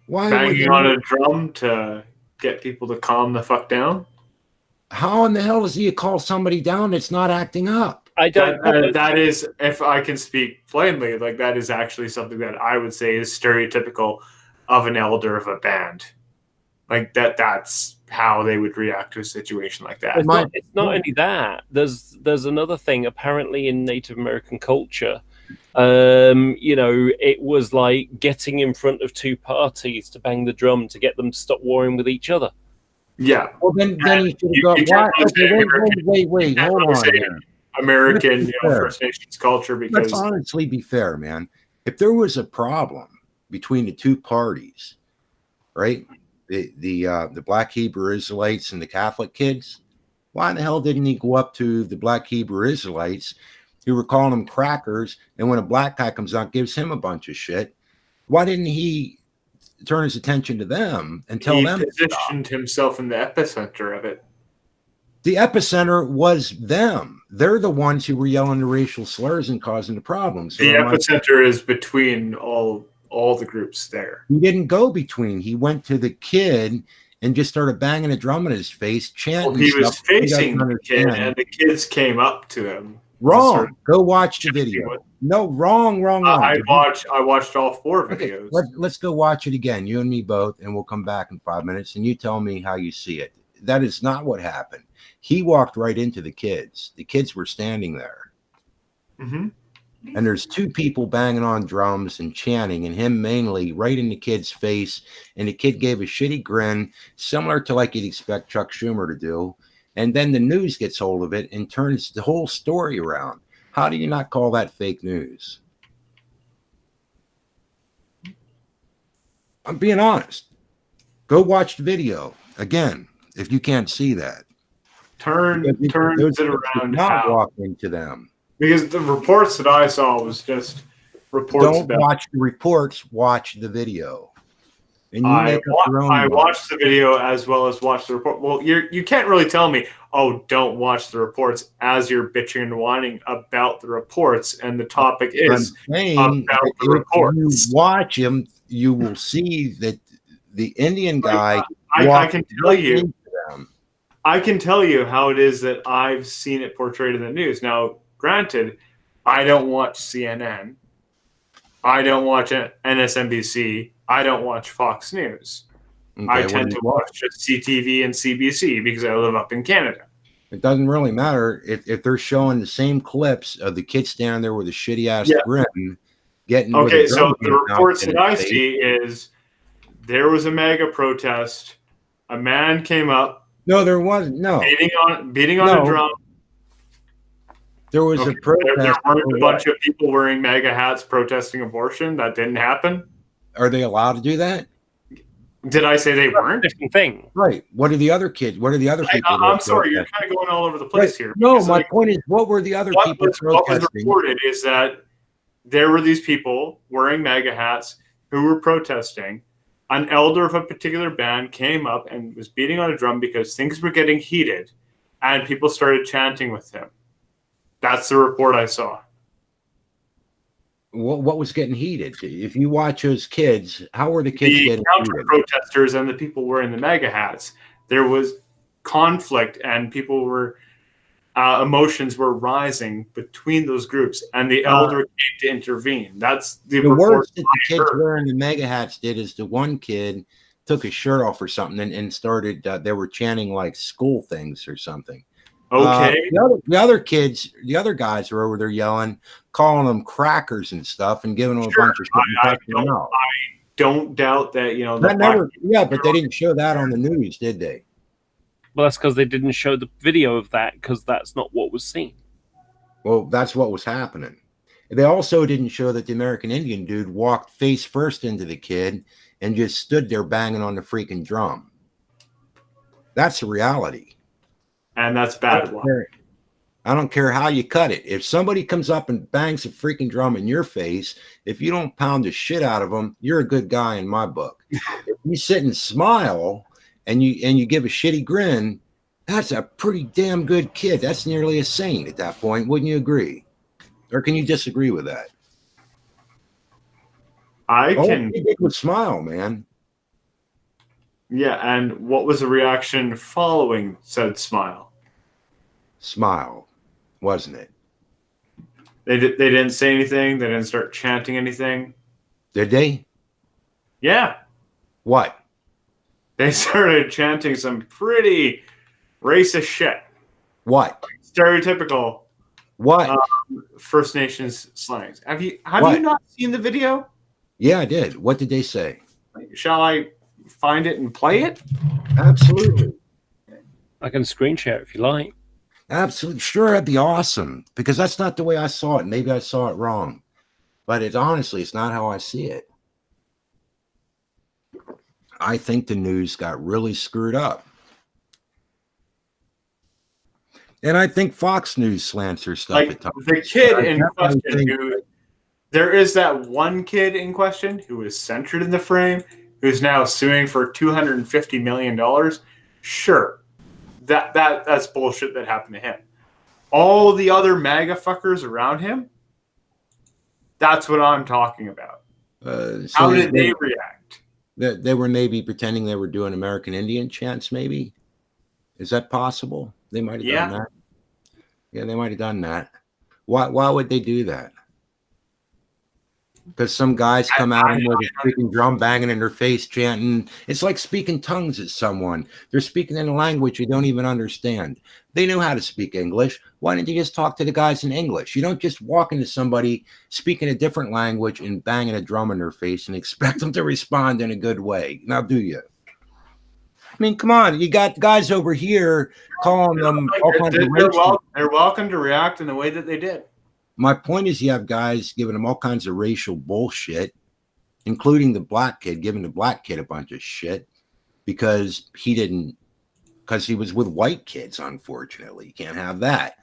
banging on a drum to get people to calm the fuck down? How in the hell does he call somebody down that's not acting up? I don't. That is, if I can speak plainly, like that is actually something that I would say is stereotypical of an elder of a band. Like that's how they would react to a situation like that. It's not only that. There's another thing. Apparently, in Native American culture, it was like getting in front of two parties to bang the drum to get them to stop warring with each other. Yeah. Well, then he should have wait, hold on. American, First Nations culture. Because let's honestly be fair, man. If there was a problem between the two parties, right, the black Hebrew Israelites and the Catholic kids, why in the hell didn't he go up to the black Hebrew Israelites who were calling them crackers, and when a black guy comes out, gives him a bunch of shit? Why didn't he turn his attention to them and tell them? He positioned himself in the epicenter of it. The epicenter was them. They're the ones who were yelling the racial slurs and causing the problems. So the epicenter is between all the groups there. He didn't go between. He went to the kid and just started banging a drum in his face, chanting. Well, he was facing the kid, and the kids came up to him. Wrong. Go watch the video. No, wrong. I watched all 4 videos. Okay, let's go watch it again, you and me both, and we'll come back in 5 minutes, and you tell me how you see it. That is not what happened. He walked right into the kids. The kids were standing there. Mm-hmm. And there's 2 people banging on drums and chanting, and him mainly right in the kid's face. And the kid gave a shitty grin, similar to like you'd expect Chuck Schumer to do. And then the news gets hold of it and turns the whole story around. How do you not call that fake news? I'm being honest. Go watch the video again if you can't see that. Turns it around. Not walking to them. Because the reports that I saw was just reports. Don't watch the reports. Watch the video. And I watched the video as well as watched the report. Well, you can't really tell me, oh, don't watch the reports as you're bitching and whining about the reports, and the topic is about the reports. If you watch them, you will see that the Indian guy. I can tell you. I can tell you how it is that I've seen it portrayed in the news. Now, granted, I don't watch CNN. I don't watch MSNBC. I don't watch Fox News. Okay, I tend to watch just CTV and CBC because I live up in Canada. It doesn't really matter if they're showing the same clips of the kid standing there with a shitty ass grin. Okay, so the reports that I see is there was a mega protest. A man came up. No, there wasn't. No. Beating on a drum. There was a protest. There weren't a bunch of people wearing MAGA hats protesting abortion. That didn't happen. Are they allowed to do that? Did I say they weren't? Different thing. Right. What are the other kids? What are the other people? I'm sorry, you're kind of going all over the place here. No, my point is, what were the other people protesting? What was reported is that there were these people wearing MAGA hats who were protesting. An elder of a particular band came up and was beating on a drum because things were getting heated, and people started chanting with him. That's the report I saw. What was getting heated? If you watch those kids, how were the kids getting heated? The protesters and the people wearing the MAGA hats. There was conflict, and people were emotions were rising between those groups, and the elder came to intervene. That's the worst that the kids wearing the MAGA hats did is the one kid took his shirt off or something and started. They were chanting like school things or something. Okay. The other kids, the other guys were over there yelling, calling them crackers and stuff, and giving them a bunch of shit. I don't doubt that, you know. But they didn't show that on the news, did they? Well, that's because they didn't show the video of that, because that's not what was seen. Well, that's what was happening. They also didn't show that the American Indian dude walked face first into the kid and just stood there banging on the freaking drum. That's the reality. And that's bad. I don't care how you cut it. If somebody comes up and bangs a freaking drum in your face, if you don't pound the shit out of them, you're a good guy in my book. If you sit and smile and you give a shitty grin, that's a pretty damn good kid. That's nearly a saint at that point. Wouldn't you agree? Or can you disagree with that? I can. He did was smile, man. Yeah, and what was the reaction following said smile? Smile, wasn't it? They didn't say anything. They didn't start chanting anything. Did they? Yeah. What? They started chanting some pretty racist shit. What? Stereotypical. What? First Nations slangs. Have you not seen the video? Yeah, I did. What did they say? Shall I find it and play it? Absolutely. I can screen share if you like. Absolutely. Sure, that'd be awesome. Because that's not the way I saw it. Maybe I saw it wrong. But honestly, it's not how I see it. I think the news got really screwed up. And I think Fox News slants their stuff like at times. The kid in question there is that one kid in question who is centered in the frame, who's now suing for $250 million. Sure. That's bullshit that happened to him. All the other MAGA fuckers around him, that's what I'm talking about. How did they react? They were maybe pretending they were doing American Indian chants, maybe? Is that possible? They might have done that. Yeah, they might have done that. Why would they do that? Because some guys come out and with a freaking drum banging in their face chanting. It's like speaking tongues at someone. They're speaking in a language you don't even understand. They knew how to speak English. Why didn't you just talk to the guys in English? You don't just walk into somebody speaking a different language and banging a drum in their face and expect them to respond in a good way. Now, do you? I mean, come on. You got guys over here calling them all kinds of they're welcome to react in the way that they did. My point is you have guys giving them all kinds of racial bullshit, including the black kid, giving the black kid a bunch of shit because he was with white kids, unfortunately. You can't have that.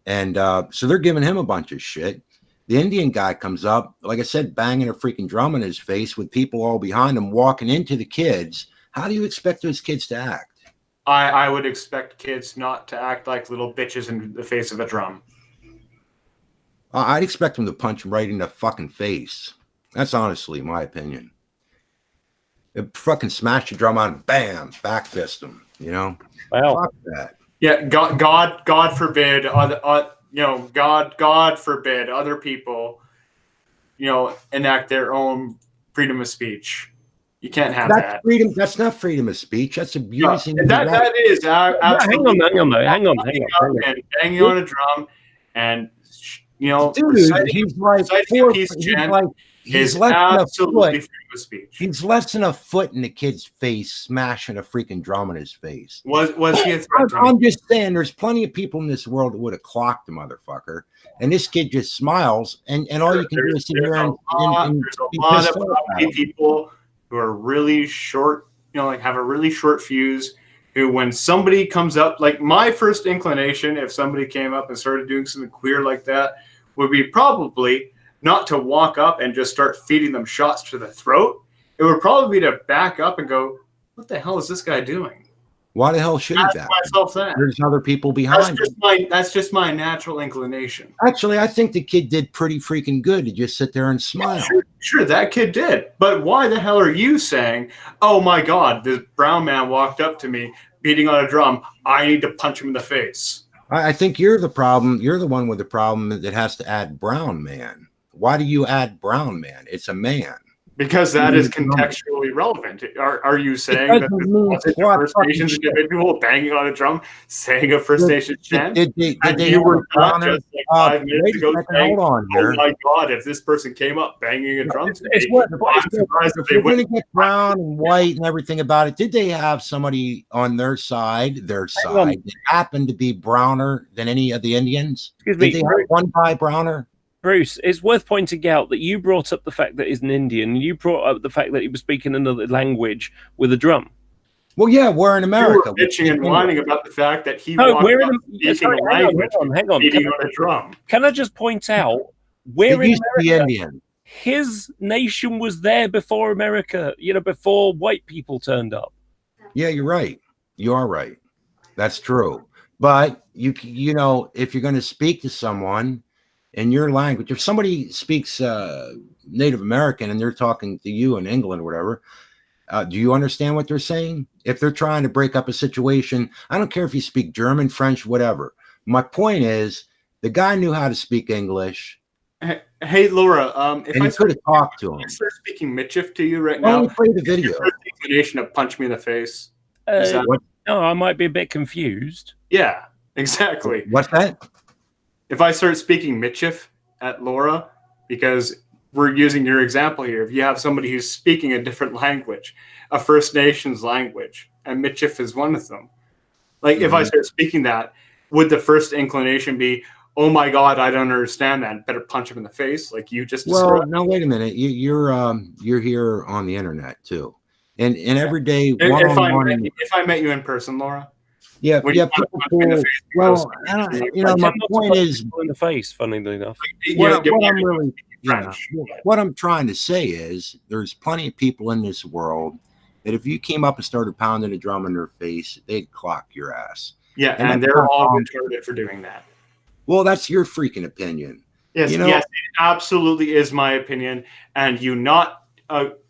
And so they're giving him a bunch of shit. The Indian guy comes up, like I said, banging a freaking drum in his face with people all behind him walking into the kids. How do you expect those kids to act? I would expect kids not to act like little bitches in the face of a drum. I'd expect them to punch him right in the fucking face. That's honestly my opinion. They'd fucking smash the drum out and bam, back fist him. You know, fuck that. Yeah, God forbid, God forbid other people, enact their own freedom of speech. You can't have that. Freedom. That's not freedom of speech. That's abusing. That is absolutely. Hang on. And banging on a drum, and dude, he's like he's absolutely freedom of speech. He's less than a foot in the kid's face, smashing a freaking drum in his face. Was he? I'm just saying, there's plenty of people in this world that would have clocked the motherfucker, and this kid just smiles, and all you can do is sit here and there's a lot of people who are really short, have a really short fuse. Who, when somebody comes up, like my first inclination, if somebody came up and started doing something queer like that, would be probably not to walk up and just start feeding them shots to the throat. It would probably be to back up and go, "What the hell is this guy doing? Why the hell should he ask myself that? There's other people behind him." That's just my natural inclination. Actually, I think the kid did pretty freaking good to just sit there and smile. Sure, that kid did. But why the hell are you saying, "Oh my God, this brown man walked up to me beating on a drum. I need to punch him in the face"? I think you're the problem. You're the one with the problem that has to add brown man. Why do you add brown man? It's a man. Because that is contextually relevant. Are you saying that the First Nations individual banging on a drum, saying a First Nations chant? Did you were not just like 5 minutes ago saying, "Oh my God, if this person came up banging a drum today, if we're going to get brown and white and everything about it, did they have somebody on their side that happened to be browner than any of the Indians? Did they have one guy browner? Bruce, it's worth pointing out that you brought up the fact that he's an Indian. You brought up the fact that he was speaking another language with a drum. Well, yeah, we're in America. You were bitching and whining about the fact that he walked up speaking a language, hang on. beating on a drum. Can I just point out, we're in America. Indian. His nation was there before America, before white people turned up. Yeah, you're right. You are right. That's true. But if you're going to speak to someone in your language, if somebody speaks Native American and they're talking to you in England or whatever, do you understand what they're saying? If they're trying to break up a situation, I don't care if you speak German, French, whatever. My point is, the guy knew how to speak English. Hey, Laura, if I could have talked to him, I start speaking mischief to you right now. Play the video. Your first inclination to punch me in the face. No, I might be a bit confused. Yeah, exactly. What's that? If I start speaking mischief at Laura, because we're using your example here, if you have somebody who's speaking a different language, a First Nations language, and mischief is one of them. Like, if I start speaking that, would the first inclination be, "Oh my God, I don't understand that. Better punch him in the face," like you just described? Well, no, wait a minute. You're here on the internet too, and every day. If I met you in person, Laura. Yeah, people cool. Well, my point is in the face. Funnily enough, what I'm trying to say is, there's plenty of people in this world that if you came up and started pounding a drum in their face, they'd clock your ass. Yeah, and they're all retarded for doing that. Well, that's your freaking opinion. Yes, yes, it absolutely is my opinion, and you not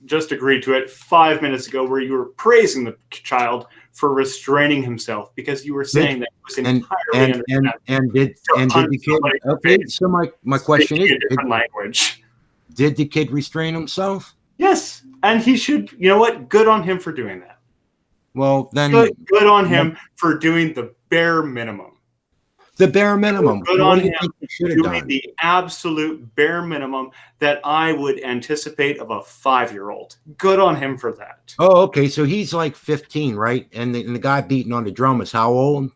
just agreed to it 5 minutes ago, where you were praising the child for restraining himself because you were saying that it was entirely and did the kid? Okay, so my question is, different language. Did the kid restrain himself? Yes, and he should. You know what? Good on him for doing that. Well, then good on him for doing the bare minimum. The bare minimum. Good on him doing the absolute bare minimum that I would anticipate of a 5-year-old. Good on him for that. Oh, okay. So he's like 15, right? And the guy beating on the drum is how old?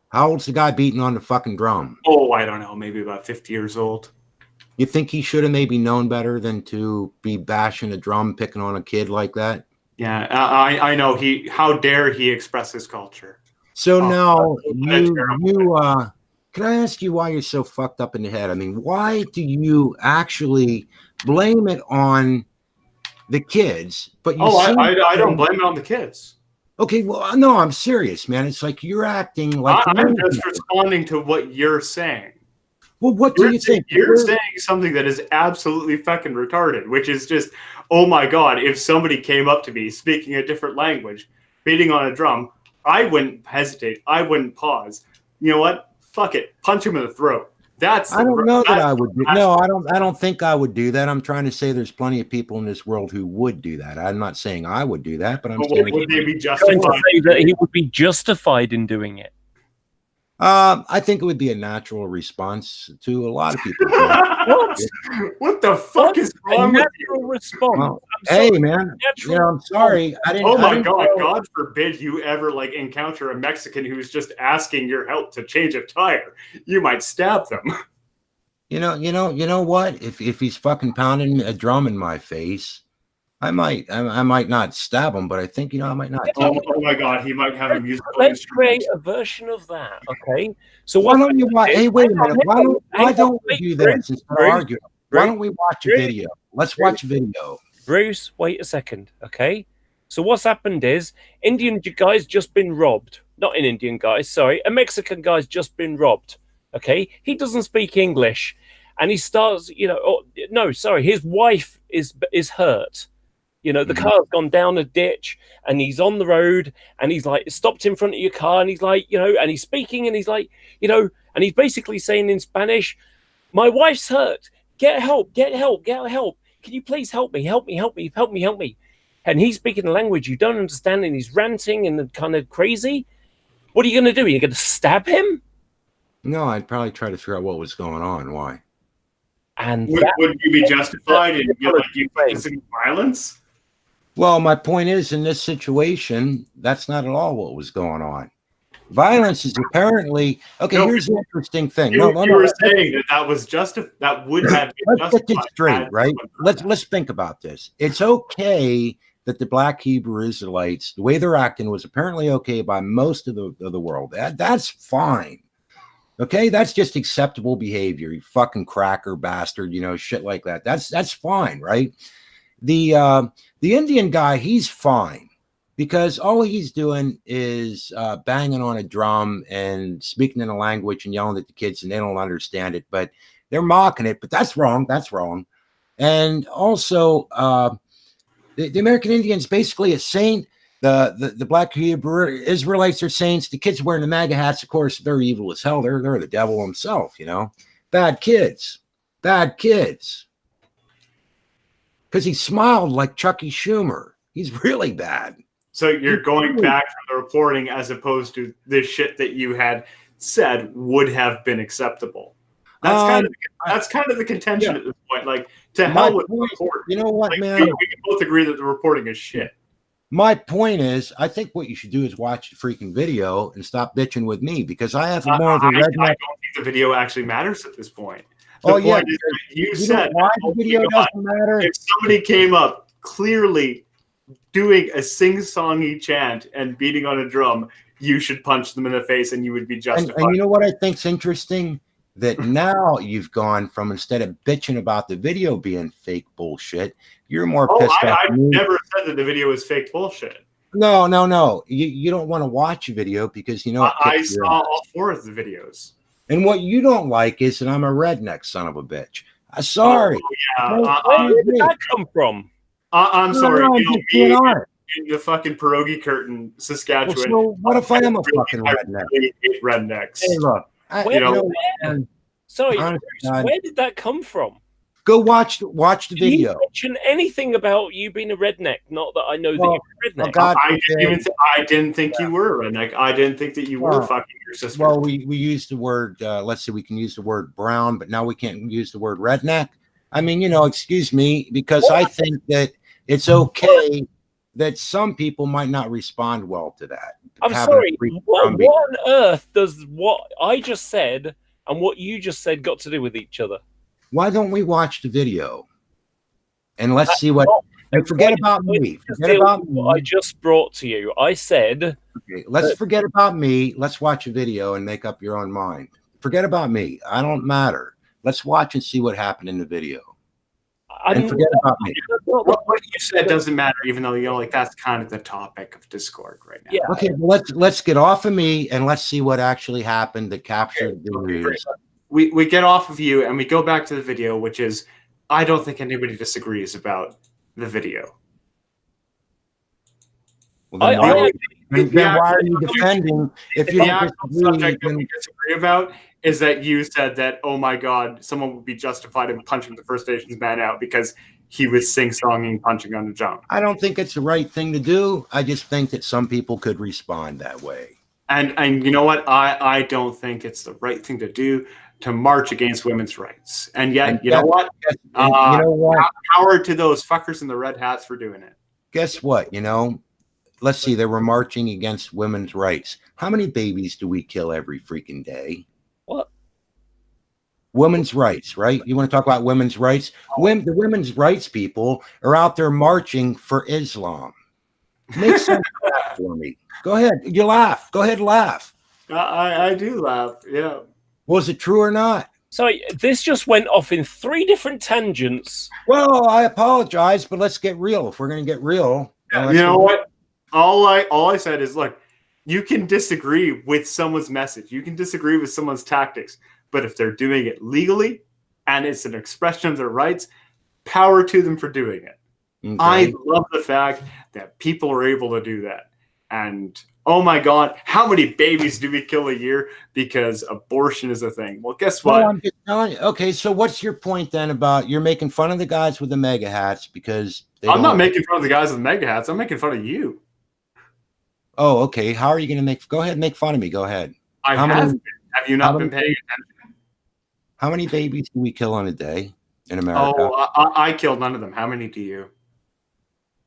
How old's the guy beating on the fucking drum? Oh, I don't know. Maybe about 50 years old. You think he should have maybe known better than to be bashing a drum, picking on a kid like that? Yeah, I know. How dare he express his culture? So now can I ask you why you're so fucked up in the head? I mean, why do you actually blame it on the kids? But I don't blame it on the kids. Okay, well, no, I'm serious, man. It's like you're acting like I'm just responding to what you're saying. Well, what do you think? You're saying something that is absolutely fucking retarded, which is just, oh my God, if somebody came up to me speaking a different language, beating on a drum, I wouldn't hesitate. I wouldn't pause. You know what? Fuck it. Punch him in the throat. I don't know that I would do. No, I don't think I would do that. I'm trying to say there's plenty of people in this world who would do that. I'm not saying I would do that, but I'm saying would they be justified? That he would be justified in doing it. I think it would be a natural response to a lot of people. What the fuck is wrong with you? Response. Well, hey, man. I'm sorry. I didn't. Oh my God! God forbid you ever encounter a Mexican who's just asking your help to change a tire. You might stab them. You know what? If he's fucking pounding a drum in my face, I might not stab him, but I think I might not. Oh my God, he might have a musical Let's instrument. create a version of that, okay? So why don't you watch? Hey, wait a minute. Why don't we do this instead of arguing? Why don't we watch a video? Let's watch a video. Bruce, wait a second, okay? So what's happened is Indian guy's just been robbed. Not an Indian guy, sorry. A Mexican guy's just been robbed, okay? He doesn't speak English. And he starts, his wife is hurt. The car's gone down a ditch and he's on the road and he's like stopped in front of your car and he's like, and he's speaking and he's like, and he's basically saying in Spanish, my wife's hurt. Get help, get help, get help. Can you please help me? Help me, help me, help me, help me. And he's speaking a language you don't understand and he's ranting and kind of crazy. What are you going to do? Are you going to stab him? No, I'd probably try to figure out what was going on. Why? And would you be justified in using violence? Well, my point is, in this situation, that's not at all what was going on. Violence is apparently okay. Here's the interesting thing. You were saying that was that would have been justified. Let's get this straight, right? Let's think about this. It's okay that the Black Hebrew Israelites, the way they're acting, was apparently okay by most of the world. That's fine. Okay, that's just acceptable behavior. You fucking cracker bastard, shit like that. That's fine, right? The Indian guy, he's fine because all he's doing is banging on a drum and speaking in a language and yelling at the kids, and they don't understand it, but they're mocking it. But that's wrong. That's wrong. And also, the American Indians basically a saint. The Black Hebrew Israelites are saints. The kids wearing the MAGA hats, of course, they're evil as hell. They're the devil himself. Bad kids. Because he smiled like Chucky Schumer. He's really bad. So you're going back from the reporting as opposed to the shit that you had said would have been acceptable. That's kind of the contention at this point. Like, to hell with the reporting. You know what, man? We can both agree that the reporting is shit. My point is, I think what you should do is watch the freaking video and stop bitching with me because I have more of a redneck. I don't think the video actually matters at this point. You said why the video doesn't matter. If somebody came up clearly doing a sing-songy chant and beating on a drum, you should punch them in the face and you would be justified. And you know what I think's interesting? That now you've gone from, instead of bitching about the video being fake bullshit, you're more pissed off. I never said that the video is fake bullshit. No. You don't want to watch a video because I saw all 4 of the videos. And what you don't like is that I'm a redneck son of a bitch. Sorry. Yeah. Where did that come from? I'm sorry. No, You know, just being honest. in the fucking pierogi curtain, Saskatchewan. Well, so what if I am a fucking redneck? Really hate rednecks. Hey, look. Sorry, honest Bruce, God. where did that come from? Go watch the Did you video. mention anything about you being a redneck? Not that I know that you're a redneck. God, I didn't think you were a redneck. I didn't think that you were fucking your sister. Well, we used the word, let's see, we can use the word brown, but now we can't use the word redneck. I mean, excuse me, because I think that it's okay that some people might not respond well to that. I'm sorry. What on earth does what I just said and what you just said got to do with each other? Why don't we watch the video? And let's see what. And forget about me. Forget about what I just brought to you. I said. Okay, let's forget about me. Let's watch a video and make up your own mind. Forget about me. I don't matter. Let's watch and see what happened in the video. And forget about me. What you said doesn't matter, even though that's kind of the topic of Discord right now. Yeah. Okay, well, let's get off of me and let's see what actually happened that captured the news. We get off of you and we go back to the video, which is, I don't think anybody disagrees about the video. Well, then why are you defending if you don't subject that we disagree about is that you said that, oh my God, someone would be justified in punching the First Nations man out because he was sing-songing punching on the jump. I don't think it's the right thing to do. I just think that some people could respond that way. And you know what? I don't think it's the right thing to do to march against women's rights. And yet, you know what? Power to those fuckers in the red hats for doing it. Guess what? Let's see. They were marching against women's rights. How many babies do we kill every freaking day? What? Women's rights, right? You want to talk about women's rights? The women's rights people are out there marching for Islam. Make sense of that for me. Go ahead. You laugh. Go ahead and laugh. I do laugh. Yeah. Was it true or not? So this just went off in 3 different tangents. Well, I apologize, but let's get real. If we're going to get real. You know what? All I said is, look, you can disagree with someone's message. You can disagree with someone's tactics. But if they're doing it legally and it's an expression of their rights, power to them for doing it. Okay. I love the fact that people are able to do that. And oh my God, how many babies do we kill a year because abortion is a thing? Well, guess what? Well, I'm just telling you. Okay, so what's your point then about you're making fun of the guys with the mega hats because I'm not making fun of the guys with the mega hats. I'm making fun of you. Oh, okay. How are you going to go ahead and make fun of me? Go ahead. Have you not been paying attention? How many babies do we kill on a day in America? Oh, I killed none of them. How many do you?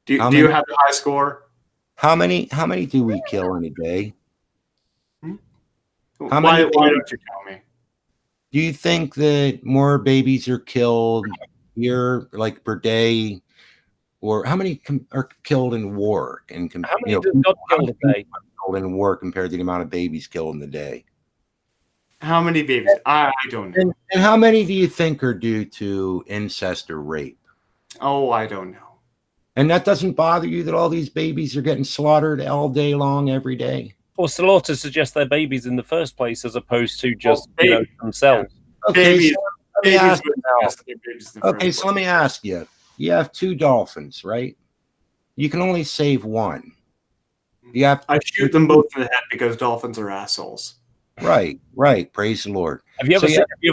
Do you have the high score? How many do we kill in a day? Why don't you tell me? Do you think that more babies are killed here, like per day, or how many are killed in war? And how many do God kill a day? Killed in war compared to the amount of babies killed in the day? How many babies? I don't know. And how many do you think are due to incest or rape? Oh, I don't know. And that doesn't bother you that all these babies are getting slaughtered all day long, every day? Well, slaughter suggests they're babies in the first place as opposed to just themselves. Okay, so let me ask you. You have 2 dolphins, right? You can only save one. I shoot them both in the head because dolphins are assholes. Right. Praise the Lord. Have you ever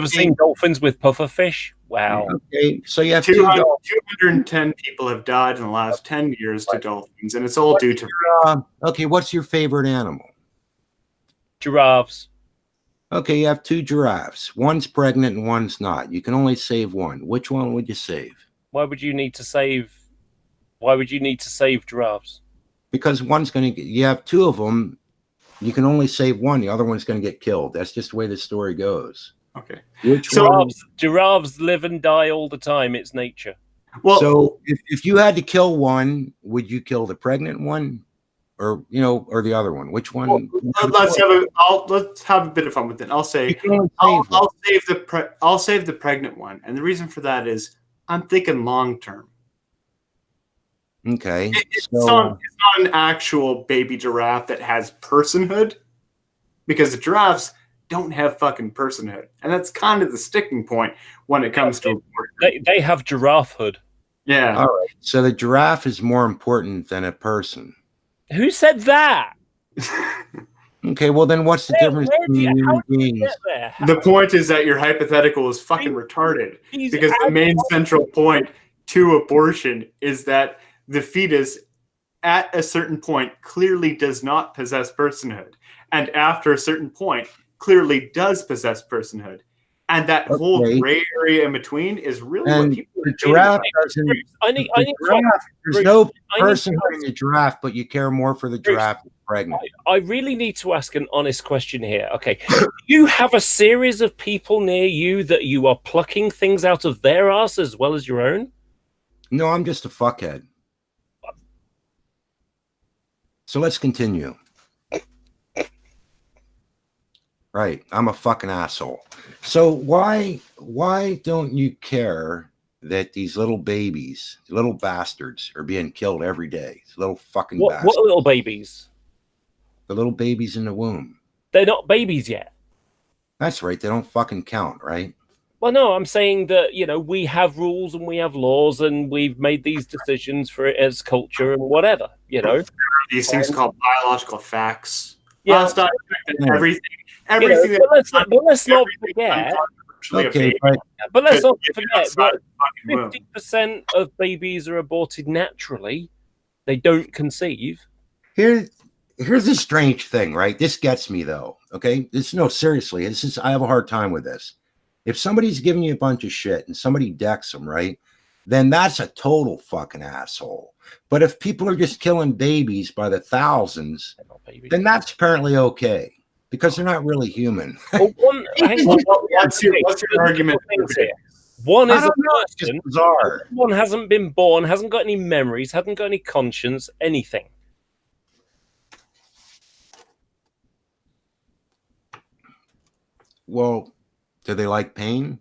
seen dolphins with pufferfish? Wow. Okay, so you have 210 people have died in the last 10 years to dolphins, and it's all due to. Okay, what's your favorite animal? Giraffes. Okay, you have 2 giraffes. One's pregnant and one's not. You can only save one. Which one would you save? Why would you need to save giraffes? Because one's going to. You have 2 of them. You can only save one. The other one's going to get killed. That's just the way the story goes. Okay. Giraffes live and die all the time. It's nature. Well, so if you had to kill one, would you kill the pregnant one, or the other one? Which one? Well, let's have a bit of fun with it. I'll say I'll save the pregnant one, and the reason for that is I'm thinking long term. Okay. It's not an actual baby giraffe that has personhood, because the giraffes don't have fucking personhood. And that's kind of the sticking point when it comes to abortion. They have giraffehood. Yeah. All right. So the giraffe is more important than a person. Who said that? Okay, well then what's the difference between human beings? The point is that your hypothetical is fucking retarded. Because the main central point to abortion is that the fetus at a certain point clearly does not possess personhood. And after a certain point clearly does possess personhood. And that whole gray area in between is really what people are giraffe doesn't. There's no personhood in the giraffe, but you care more for the giraffe that's pregnant. I really need to ask an honest question here. Okay, you have a series of people near you that you are plucking things out of their ass as well as your own? No, I'm just a fuckhead. So let's continue. Right, I'm a fucking asshole. So why don't you care that these little babies, little bastards, are being killed every day? Little fucking bastards. What little babies? The little babies in the womb. They're not babies yet. That's right. They don't fucking count, right? Well, no, I'm saying that, you know, we have rules and we have laws and we've made these decisions for it as culture and whatever, you know. These things called biological facts. Yeah. Everything. Everything. You know, but let's not forget. Okay, but let's not forget that 50% of babies are aborted naturally. They don't conceive. Here's a strange thing, right? This gets me though. Okay, seriously. I have a hard time with this. If somebody's giving you a bunch of shit and somebody decks them, right, then that's a total fucking asshole. But if people are just killing babies by the thousands, then that's apparently okay because they're not really human. Well, what's your argument? One is a person. Bizarre. One hasn't been born, hasn't got any memories, hasn't got any conscience, anything. Well, do they like pain?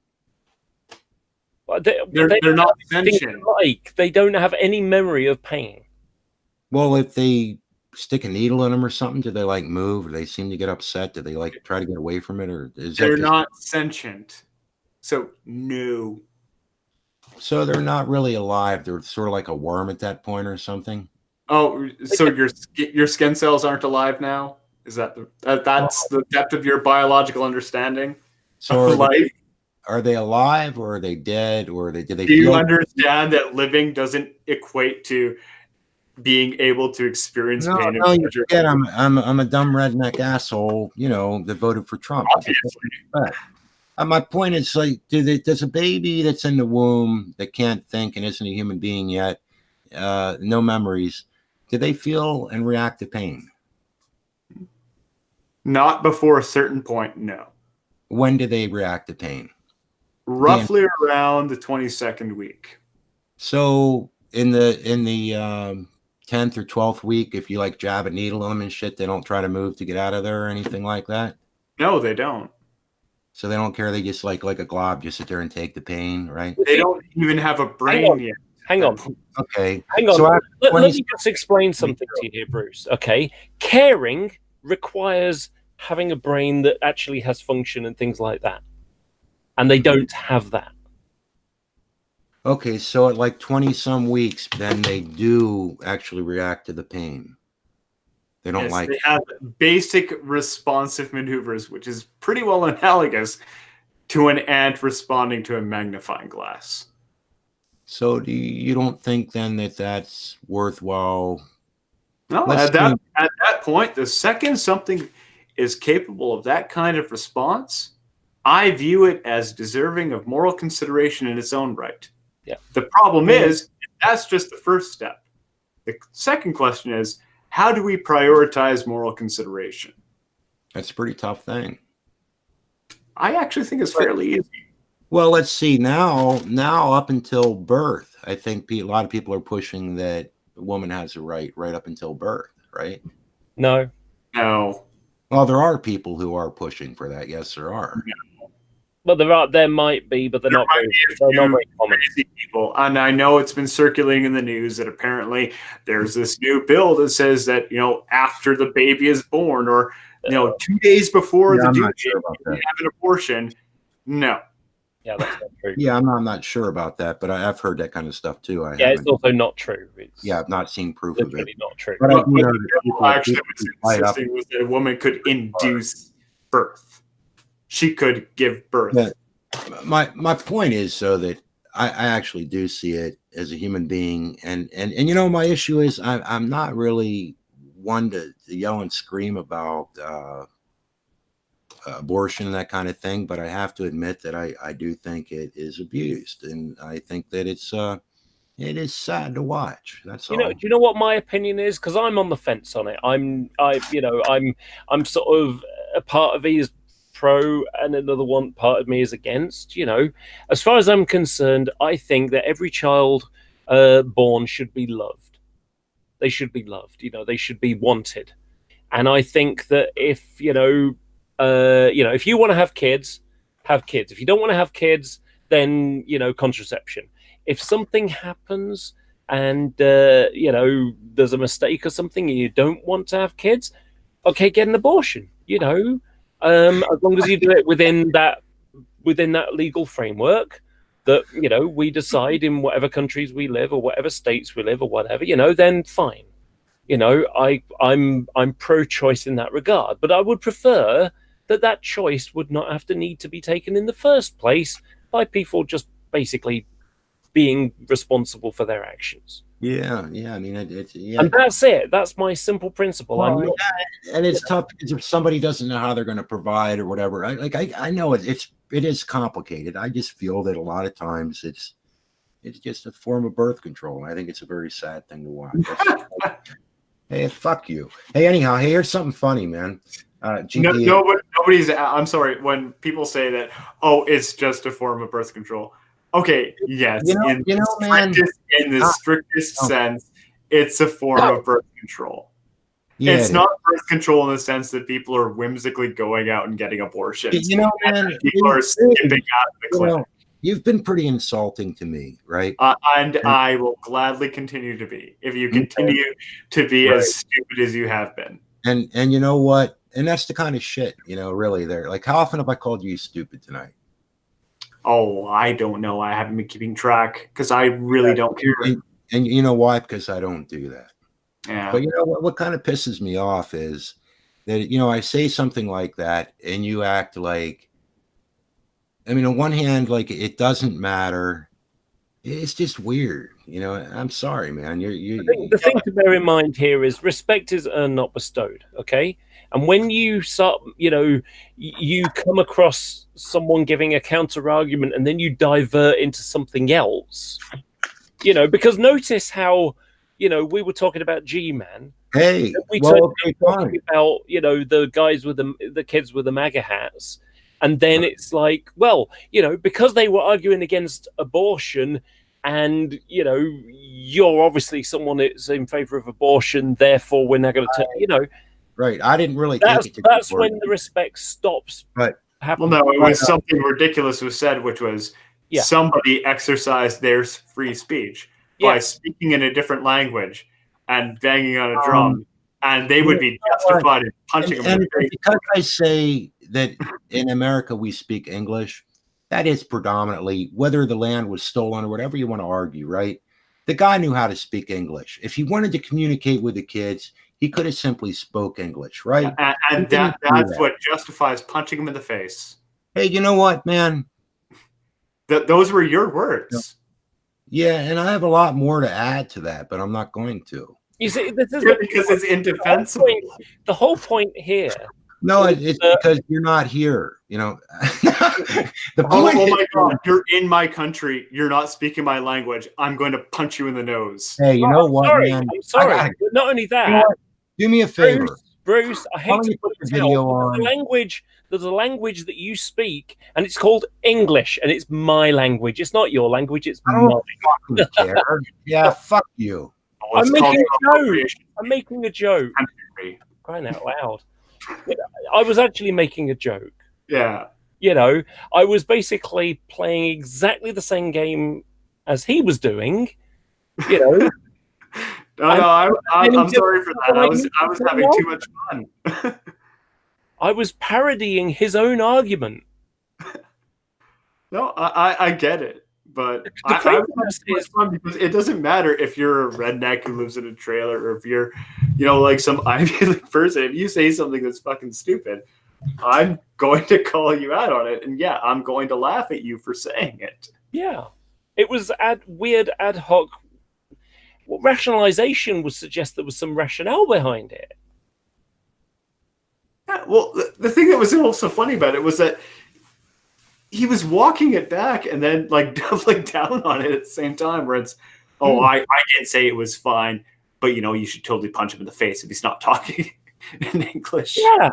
Well, they're not sentient. They don't have any memory of pain. Well, if they stick a needle in them or something, do they like move? Or they seem to get upset? Do they like try to get away from it? Or is they're not sentient? So no. So they're not really alive. They're sort of like a worm at that point or something. Oh, so your skin cells aren't alive now? Is that that's the depth of your biological understanding? So are they alive or are they dead or do they? Do you understand that living doesn't equate to being able to experience pain? No, you forget I'm a dumb redneck asshole, you know, that voted for Trump. My point is, like, does a baby that's in the womb that can't think and isn't a human being yet, no memories, do they feel and react to pain? Not before a certain point, no. When do they react to pain? Roughly around the 22nd week. So in the 10th or 12th week, if you like jab a needle on them and shit, they don't try to move to get out of there or anything like that? No, they don't. So they don't care. They just like a glob, just sit there and take the pain, right? They don't even have a brain yet. Hang on. Okay. Hang on. So let me just explain something to you here, Bruce. Okay. Caring requires having a brain that actually has function and things like that. And they don't have that. Okay, so at like 20-some weeks, then they do actually react to the pain. They don't they have basic responsive maneuvers, which is pretty well analogous to an ant responding to a magnifying glass. So you don't think then that that's worthwhile? No, at that point, the second something is capable of that kind of response, I view it as deserving of moral consideration in its own right. Yeah. The problem is, that's just the first step. The second question is, how do we prioritize moral consideration? That's a pretty tough thing. I actually think it's fairly easy. Well, let's see. Now up until birth, I think a lot of people are pushing that the woman has a right up until birth, right? No. Well, there are people who are pushing for that. Yes, there are. No. Well, there might be, but they're not very common. People, and I know it's been circulating in the news that apparently there's this new bill that says that, you know, after the baby is born, or 2 days before the I'm due not date, sure about you that. have an abortion. No. Yeah, that's not true. Yeah, I'm not sure about that, but I've heard that kind of stuff too. It's also not true. I've not seen proof of it. Literally not true. But I do know What that people actually was insisting was that a woman could induce birth. She could give birth. But my point is so that I actually do see it as a human being, and my issue is I'm not really one to yell and scream about abortion and that kind of thing, but I have to admit that I do think it is abused, and I think that it is sad to watch. That's all. Do you know what my opinion is? Because I'm on the fence on it. I'm sort of a part of me is pro, and another part of me is against. As far as I'm concerned, I think that every child born should be loved. They should be loved. They should be wanted. And I think that if if you want to have kids, have kids. If you don't want to have kids, then contraception. If something happens and there's a mistake or something, and you don't want to have kids, okay, get an abortion. As long as you do it within that legal framework that we decide in whatever countries we live or whatever states we live or whatever, then fine. I'm pro-choice in that regard, but I would prefer that choice would not have to need to be taken in the first place by people just basically being responsible for their actions. Yeah. I mean, and that's it. That's my simple principle. And it's tough because if somebody doesn't know how they're going to provide or whatever, I know it is complicated. I just feel that a lot of times it's just a form of birth control. And I think it's a very sad thing to watch. Hey, fuck you. Hey, anyhow, here's something funny, man. Nobody's. I'm sorry when people say that. Oh, it's just a form of birth control. Okay, yes, in the strictest sense, it's a form of birth control. Yeah, it's not birth control in the sense that people are whimsically going out and getting abortions. Man, people are skipping out of the clinic. You've been pretty insulting to me, right? And I will gladly continue to be if you continue to be as stupid as you have been. And you know what? And that's the kind of shit, really there. Like, how often have I called you stupid tonight? Oh, I don't know. I haven't been keeping track because I really don't care. And you know why? Because I don't do that. Yeah. But what kind of pisses me off is that, I say something like that and you act like, on one hand, like it doesn't matter. It's just weird. I'm sorry, man. The thing to bear in mind here is respect is earned, not bestowed. Okay. And when you start, you come across someone giving a counter argument and then you divert into something else, because notice how, we were talking about GMan. Hey, we talking about, the guys with the kids with the MAGA hats. And then it's like, well, because they were arguing against abortion and, you're obviously someone that's in favor of abortion. Therefore, we're not going to, Right. I didn't really think that's when the respect stops. But well, no, it was something ridiculous was said, which was somebody exercised their free speech by speaking in a different language and banging on a drum, and they would be justified in punching them in the face. Because I say that in America we speak English, that is predominantly whether the land was stolen or whatever you want to argue, right? The guy knew how to speak English. If he wanted to communicate with the kids, he could have simply spoke English, right? And that's what justifies punching him in the face. Hey, you know what, man? Those were your words. Yeah, and I have a lot more to add to that, but I'm not going to. You see, this is because it's indefensible. The whole point here. No, it's because you're not here. Oh my God, you're in my country. You're not speaking my language. I'm going to punch you in the nose. Hey, you know what, man? I'm sorry. Not only that. Do me a favor. Bruce, I hate to put the video on. There's a language that you speak, and it's called English, and it's my language. It's not your language. It's mine. Fucking care. Yeah, fuck you. I'm making a joke. Crying out loud. I was actually making a joke. Yeah. I was basically playing exactly the same game as he was doing. No, I'm sorry for that. I was having too much fun. I was parodying his own argument. No, I get it, but The I craziness is fun because it doesn't matter if you're a redneck who lives in a trailer or if you're, like some Ivy League person. If you say something that's fucking stupid, I'm going to call you out on it, and yeah, I'm going to laugh at you for saying it. Yeah, it was weird ad hoc. Well, rationalization would suggest there was some rationale behind it. Yeah, well, the thing that was also funny about it was that he was walking it back and then like doubling down on it at the same time, where it's, I didn't say it was fine, but you should totally punch him in the face if he's not talking in English. Yeah.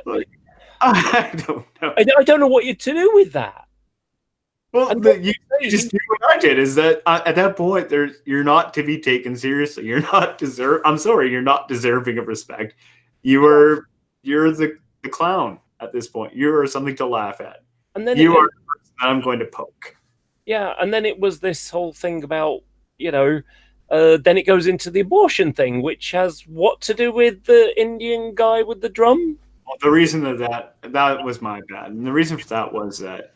Like, I don't know. I don't know what you're to do with that. Well, you just do what I did. Is that at that point, you're not to be taken seriously. You're not I'm sorry, you're not deserving of respect. You're the clown at this point. You are something to laugh at. And then you are the person that I'm going to poke. Yeah, and then it was this whole thing about then it goes into the abortion thing, which has what to do with the Indian guy with the drum? Well, the reason that was my bad, and the reason for that was that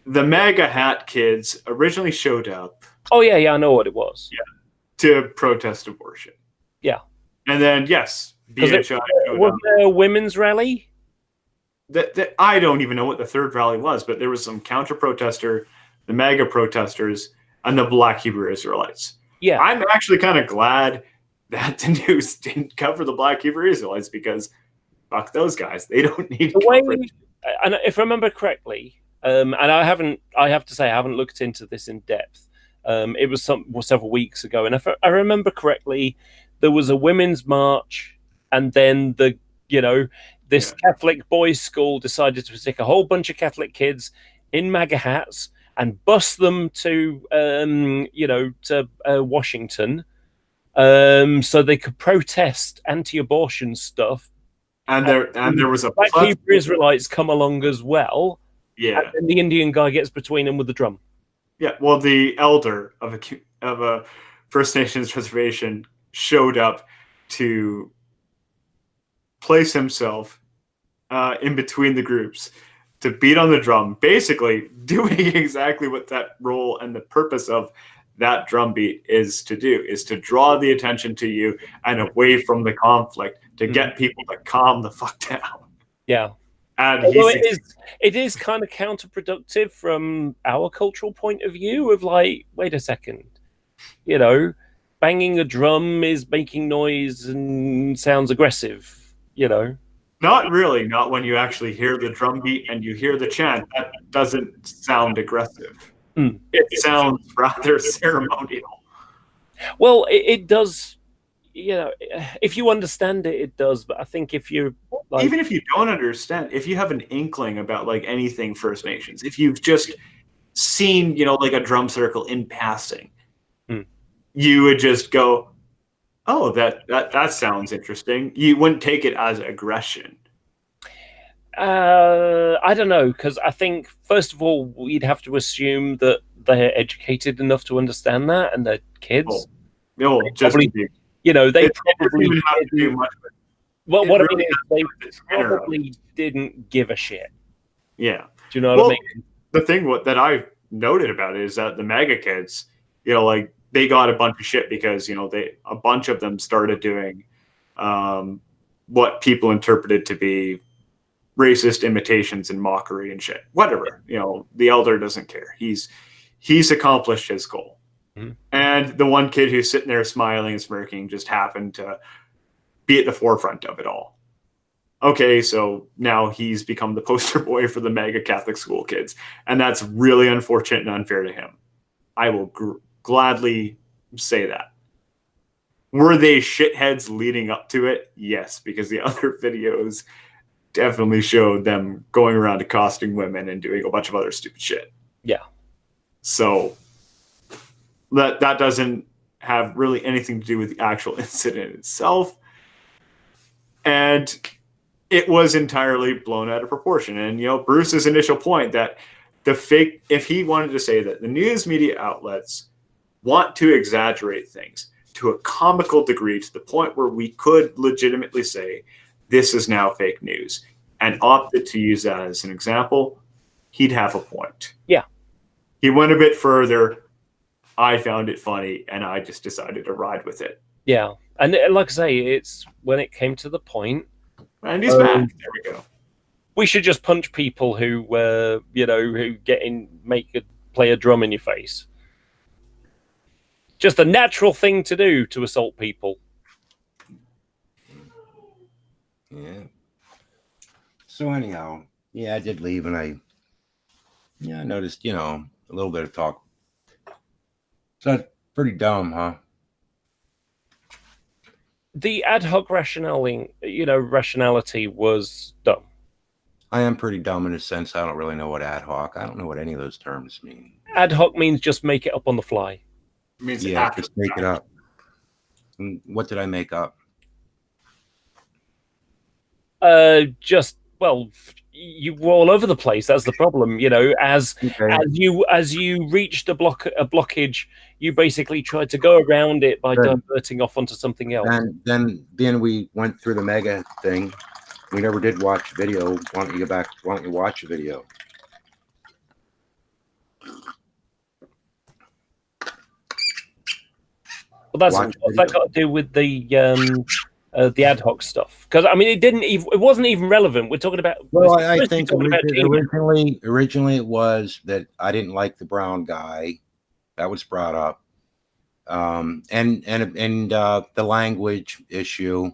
the MAGA hat kids originally showed up. Oh yeah, I know what it was. Yeah, to protest abortion. Yeah, and then yes, BHI was there a women's rally? That I don't even know what the third rally was, but there was some counter protester, the MAGA protesters, and the Black Hebrew Israelites. Yeah, I'm actually kind of glad that the news didn't cover the Black Hebrew Israelites, because fuck those guys. They don't need coverage. And if I remember correctly. And I have to say, I haven't looked into this in depth. It was several weeks ago. And if I remember correctly, there was a women's march, and then this Catholic boys' school decided to stick a whole bunch of Catholic kids in MAGA hats and bus them to Washington, so they could protest anti-abortion stuff. And there was a Black Hebrew Israelites come along as well. Yeah, and the Indian guy gets between him with the drum. Yeah, well, the elder of a First Nations reservation showed up to place himself in between the groups to beat on the drum, basically doing exactly what that role and the purpose of that drum beat is to do, is to draw the attention to you and away from the conflict, to get people to calm the fuck down. Yeah. And it is kind of counterproductive from our cultural point of view of like, wait a second, banging a drum is making noise and sounds aggressive, Not really, not when you actually hear the drum beat and you hear the chant. That doesn't sound aggressive. It sounds rather ceremonial. Well, it does, if you understand it, it does. But I think if you even if you don't understand, if you have an inkling about like anything First Nations, if you've just seen, like a drum circle in passing, you would just go, oh, that sounds interesting. You wouldn't take it as aggression. I don't know, because I think first of all we'd have to assume that they're educated enough to understand that, and they're kids. They probably have to do much. What I mean is they probably didn't give a shit. Yeah. Do you know what I mean? The thing that I noted about it is that the MAGA kids, they got a bunch of shit because, a bunch of them started doing what people interpreted to be racist imitations and mockery and shit. Whatever. The elder doesn't care. He's accomplished his goal. Mm-hmm. And the one kid who's sitting there smiling and smirking just happened to be at the forefront of it all. Okay, so now he's become the poster boy for the MAGA Catholic school kids. And that's really unfortunate and unfair to him. I will gladly say that. Were they shitheads leading up to it? Yes, because the other videos definitely showed them going around accosting women and doing a bunch of other stupid shit. Yeah. So that doesn't have really anything to do with the actual incident itself. And it was entirely blown out of proportion. And, Bruce's initial point that if he wanted to say that the news media outlets want to exaggerate things, to a comical degree, to the point where we could legitimately say this is now fake news, and opted to use that as an example, he'd have a point. Yeah. He went a bit further. I found it funny, and I just decided to ride with it. Yeah. And like I say, it's when it came to the point. And he's back. There we go. We should just punch people who, who play a drum in your face. Just a natural thing to do to assault people. Yeah. So anyhow, I did leave, and I noticed, a little bit of talk. So that's pretty dumb, huh? The ad hoc rationality was dumb. I am pretty dumb in a sense. I don't really know what ad hoc. I don't know what any of those terms mean. Ad hoc means just make it up on the fly. It means just make it up. And what did I make up? You were all over the place. That's the problem. As you reached a blockage, you basically tried to go around it by diverting off onto something else. And then we went through the mega thing. We never did watch video. Why don't you go back? Why don't you watch a video? Well, what's that got to do with the ad hoc stuff? Because it wasn't even relevant. We're talking about. Well, I think originally it was that I didn't like the brown guy. That was brought up, and the language issue.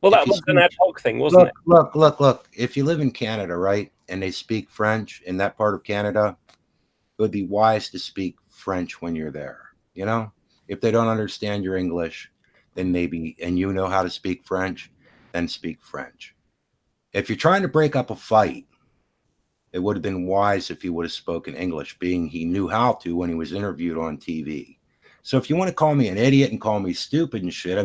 Well, that was an ad hoc thing, wasn't it? Look. If you live in Canada, right, and they speak French in that part of Canada, it would be wise to speak French when you're there. If they don't understand your English, then maybe, and you know how to speak French, then speak French. If you're trying to break up a fight, it would have been wise if he would have spoken English, being he knew how to when he was interviewed on TV. So if you want to call me an idiot and call me stupid and shit,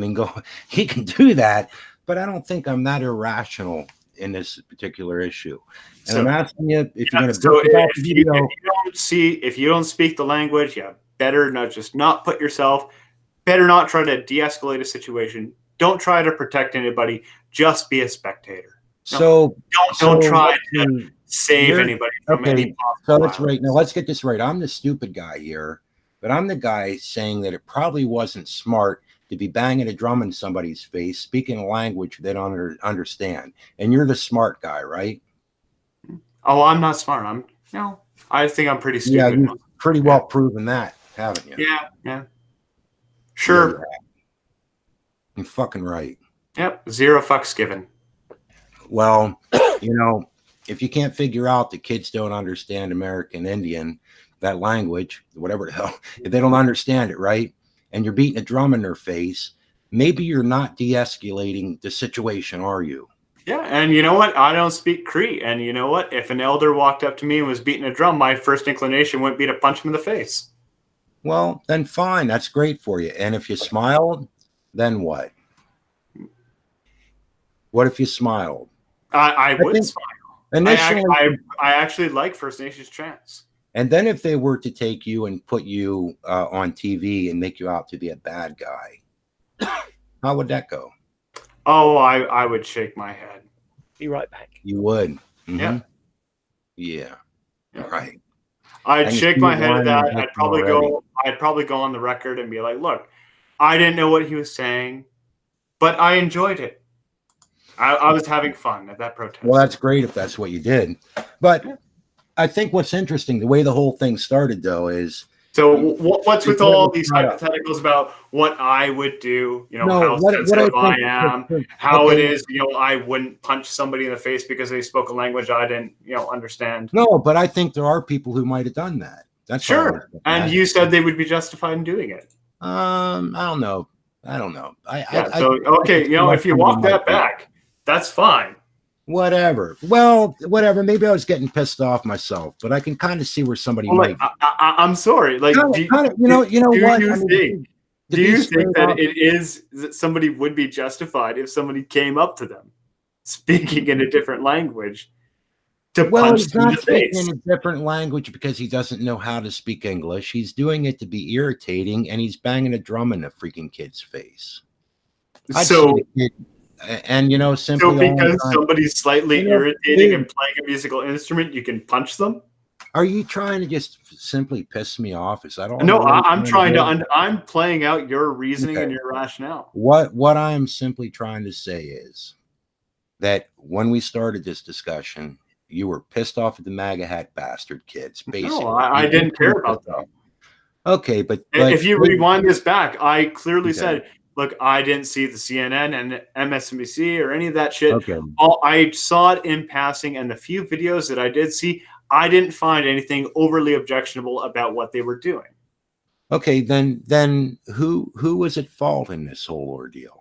he can do that. But I don't think I'm that irrational in this particular issue. And I'm asking you if you're going to if you don't speak the language, better not put yourself. Better not try to de-escalate a situation. Don't try to protect anybody. Just be a spectator. Don't try to save anybody from any possible So that's right. Now let's get this right. I'm the stupid guy here, but I'm the guy saying that it probably wasn't smart to be banging a drum in somebody's face, speaking a language they don't understand. And you're the smart guy, right? Oh, I'm not smart. I think I'm pretty stupid. Yeah, you've pretty well proven that, haven't you? Yeah. Sure. Yeah. You're fucking right. Yep. 0 fucks given. Well, if you can't figure out that kids don't understand American Indian, that language, whatever the hell, if they don't understand it, right? And you're beating a drum in their face, maybe you're not de-escalating the situation, are you? Yeah, and you know what? I don't speak Cree. And you know what? If an elder walked up to me and was beating a drum, my first inclination wouldn't be to punch him in the face. Well, then fine. That's great for you. And if you smiled, then what? What if you smiled? I would smile. Initially, I actually like First Nations chants. And then if they were to take you and put you on TV and make you out to be a bad guy, how would that go? Oh, I would shake my head. Be right back. You would? Mm-hmm. Yeah. Right. I'd shake my head at that. I'd probably go on the record and be like, look, I didn't know what he was saying, but I enjoyed it. I was having fun at that protest. Well, that's great if that's what you did. But I think what's interesting, the way the whole thing started, though, is... So what's with all these hypotheticals about what I would do, how sensitive I am, how it is, I wouldn't punch somebody in the face because they spoke a language I didn't, understand. No, but I think there are people who might have done that. That's sure. And you said they would be justified in doing it. I don't know. Okay, if you walk that back, that's fine. Whatever. Well, whatever. Maybe I was getting pissed off myself, but I can kind of see where somebody might. I'm sorry. Like, do you think that somebody would be justified if somebody came up to them speaking in a different language to punch he's them in not the speaking face. in a different language because he doesn't know how to speak English. He's doing it to be irritating, and he's banging a drum in the freaking kid's face. So, and simply. So because somebody's slightly irritating and playing a musical instrument, you can punch them? Are you trying to just simply piss me off? Is that all? No, I'm trying to. I'm playing out your reasoning and your rationale. What I am simply trying to say is that when we started this discussion, you were pissed off at the MAGA hat bastard kids. Basically, no, I didn't care about them. Okay, but if you rewind this back, I clearly said, look, I didn't see the CNN and MSNBC or any of that shit. Okay. I saw it in passing, and the few videos that I did see, I didn't find anything overly objectionable about what they were doing. Okay, then who was at fault in this whole ordeal?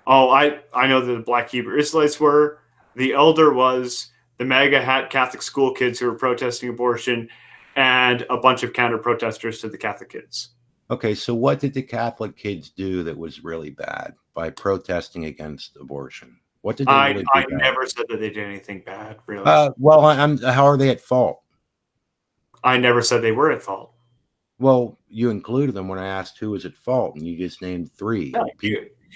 Oh, I know that the Black Hebrew Israelites were. The elder was the MAGA hat Catholic school kids who were protesting abortion, and a bunch of counter protesters to the Catholic kids. Okay, so what did the Catholic kids do that was really bad by protesting against abortion? What did they really do? I never said that they did anything bad, really. Well, how are they at fault? I never said they were at fault. Well, you included them when I asked who was at fault, and you just named three. No,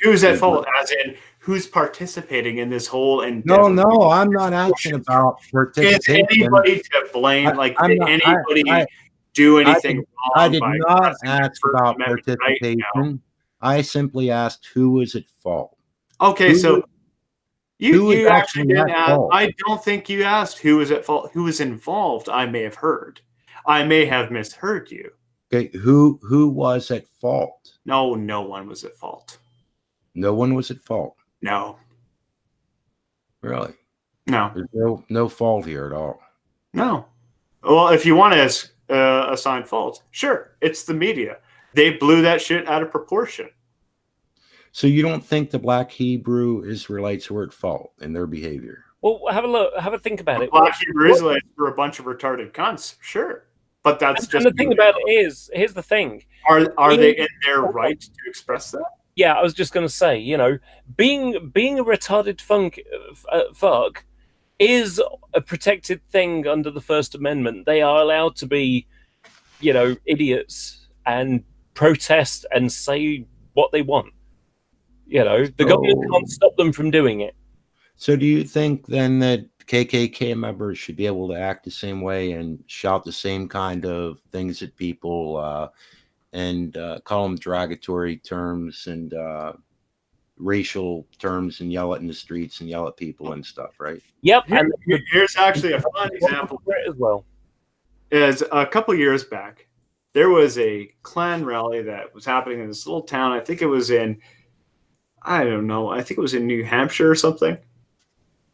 who's at fault, as in who's participating in this whole endeavor? No, I'm not asking about participation. Is anybody to blame? Did anybody do anything wrong? I did not ask about participation. Right, I simply asked who was at fault. Okay, so you actually didn't ask. I don't think you asked who was at fault. Who was involved? I may have heard. I may have misheard you. Okay, who was at fault? No one was at fault. No one was at fault. No. Really? No. There's no fault here at all. No. Well, if you want to assign fault, sure, it's the media. They blew that shit out of proportion. So you don't think the Black Hebrew Israelites were at fault in their behavior? Well, have a look. Have a think about it. Black Hebrew Israelites were a bunch of retarded cunts, sure. But that's just. And the thing about it is, here's the thing: are they in their right to express that? Yeah, I was just going to say, being a retarded fuck is a protected thing under the First Amendment. They are allowed to be, idiots and protest and say what they want. The government can't stop them from doing it. So do you think then that KKK members should be able to act the same way and shout the same kind of things at people and call them derogatory terms and racial terms and yell it in the streets and yell at people and stuff, right? Yep. And here's actually a fun example as well. Is a couple years back, there was a Klan rally that was happening in this little town. I think it was in, I don't know, I think it was in New Hampshire or something.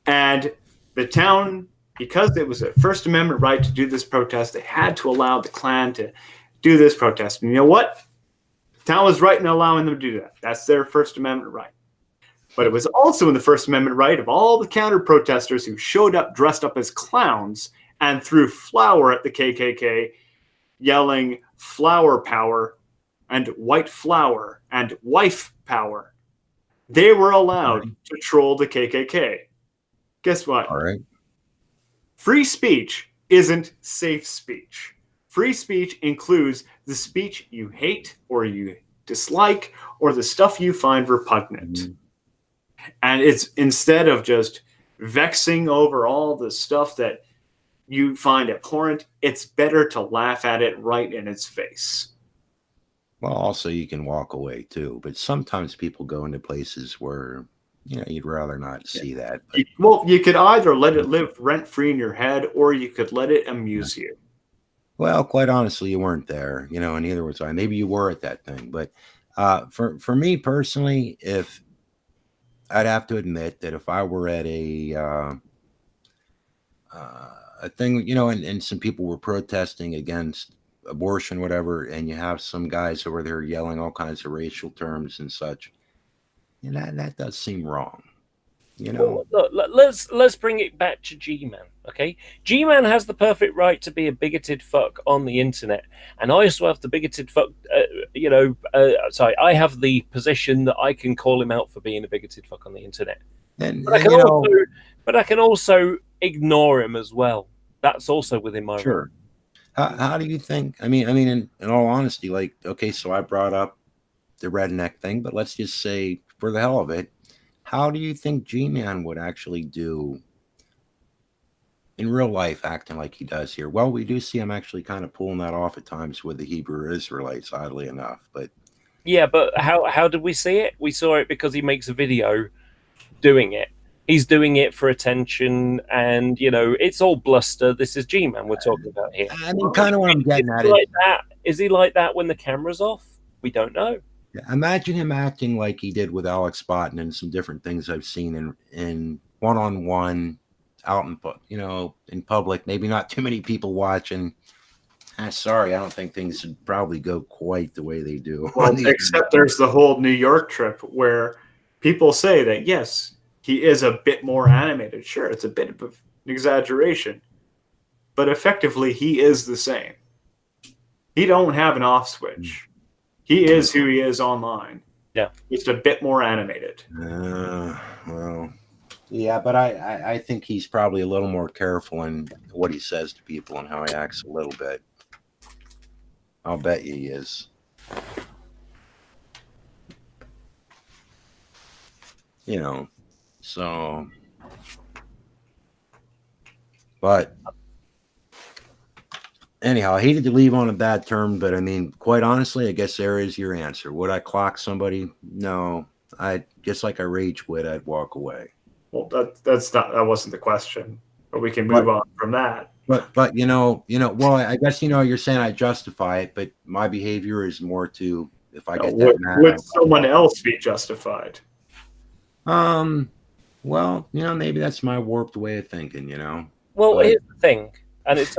And the town, because it was a First Amendment right to do this protest, they had to allow the Klan to do this protest. And you know what? The town was right in allowing them to do that. That's their First Amendment right. But it was also in the First Amendment right of all the counter protesters who showed up dressed up as clowns and threw flour at the KKK, yelling flower power and white flower and wife power. They were allowed to troll the KKK. Guess what? All right. Free speech isn't safe speech. Free speech includes the speech you hate or you dislike or the stuff you find repugnant. Mm-hmm. And it's instead of just vexing over all the stuff that you find abhorrent, it's better to laugh at it right in its face. Well, also you can walk away too, but sometimes people go into places where you'd rather not see that. But... Well, you could either let it live rent-free in your head or you could let it amuse you. Well, quite honestly, you weren't there, and neither was I. Maybe you were at that thing, but for me personally, if I'd have to admit that if I were at a thing, and some people were protesting against abortion, whatever, and you have some guys over there yelling all kinds of racial terms and such, that does seem wrong. Well, look, let's bring it back to GMan. Okay, GMan has the perfect right to be a bigoted fuck on the internet, and I also have the bigoted fuck. I have the position that I can call him out for being a bigoted fuck on the internet. And but I can also ignore him as well. That's also within my Sure. How do you think? I mean, in all honesty, like, okay, so I brought up the redneck thing, but let's just say, for the hell of it, how do you think G-Man would actually do in real life, acting like he does here? Well, we do see him actually kind of pulling that off at times with the Hebrew Israelites, oddly enough. But yeah, but how did we see it? We saw it because he makes a video doing it. He's doing it for attention, and it's all bluster. This is G-Man we're talking about here. I mean, kind of what I'm getting at like that. Is he like that when the camera's off? We don't know. Imagine him acting like he did with Alex Botten and some different things I've seen in one-on-one, out in public. Maybe not too many people watching. Sorry, I don't think things would probably go quite the way they do. Well, except there's the whole New York trip where people say that, yes, he is a bit more animated. Sure, it's a bit of an exaggeration. But effectively, he is the same. He don't have an off switch. He is who he is online. Yeah. Just a bit more animated. Well, yeah, but I think he's probably a little more careful in what he says to people and how he acts a little bit. I'll bet you he is. So, but anyhow, I hated to leave on a bad term, but I mean, quite honestly, I guess there is your answer. Would I clock somebody? No. Just like I rage quit, I'd walk away. Well, that wasn't the question, but we can move on from that. But well, I guess you're saying I justify it, but my behavior is more to if I get that mad. Would someone else be justified? Well, maybe that's my warped way of thinking. Well, here's the thing, and it's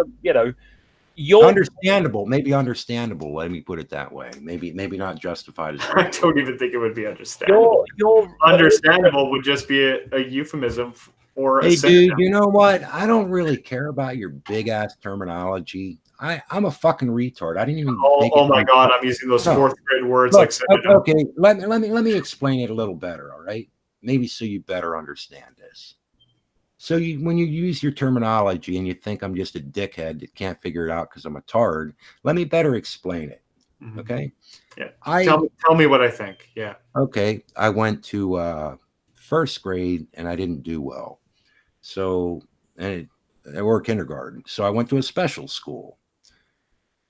you're understandable. Maybe understandable. Let me put it that way. Maybe not justified. As I don't even think it would be understandable. Understandable would just be a euphemism or a dude, you know what? I don't really care about your big ass terminology. I'm a fucking retard. I didn't even. Oh my god! I'm using those fourth grade words Look, like synonym. Okay, let me explain it a little better. All right, maybe so you better understand this. So when you use your terminology and you think I'm just a dickhead that can't figure it out because I'm a tard, let me better explain it. Mm-hmm. Okay? Yeah. Tell me what I think. Yeah. Okay. I went to first grade and I didn't do well. So I work kindergarten. So I went to a special school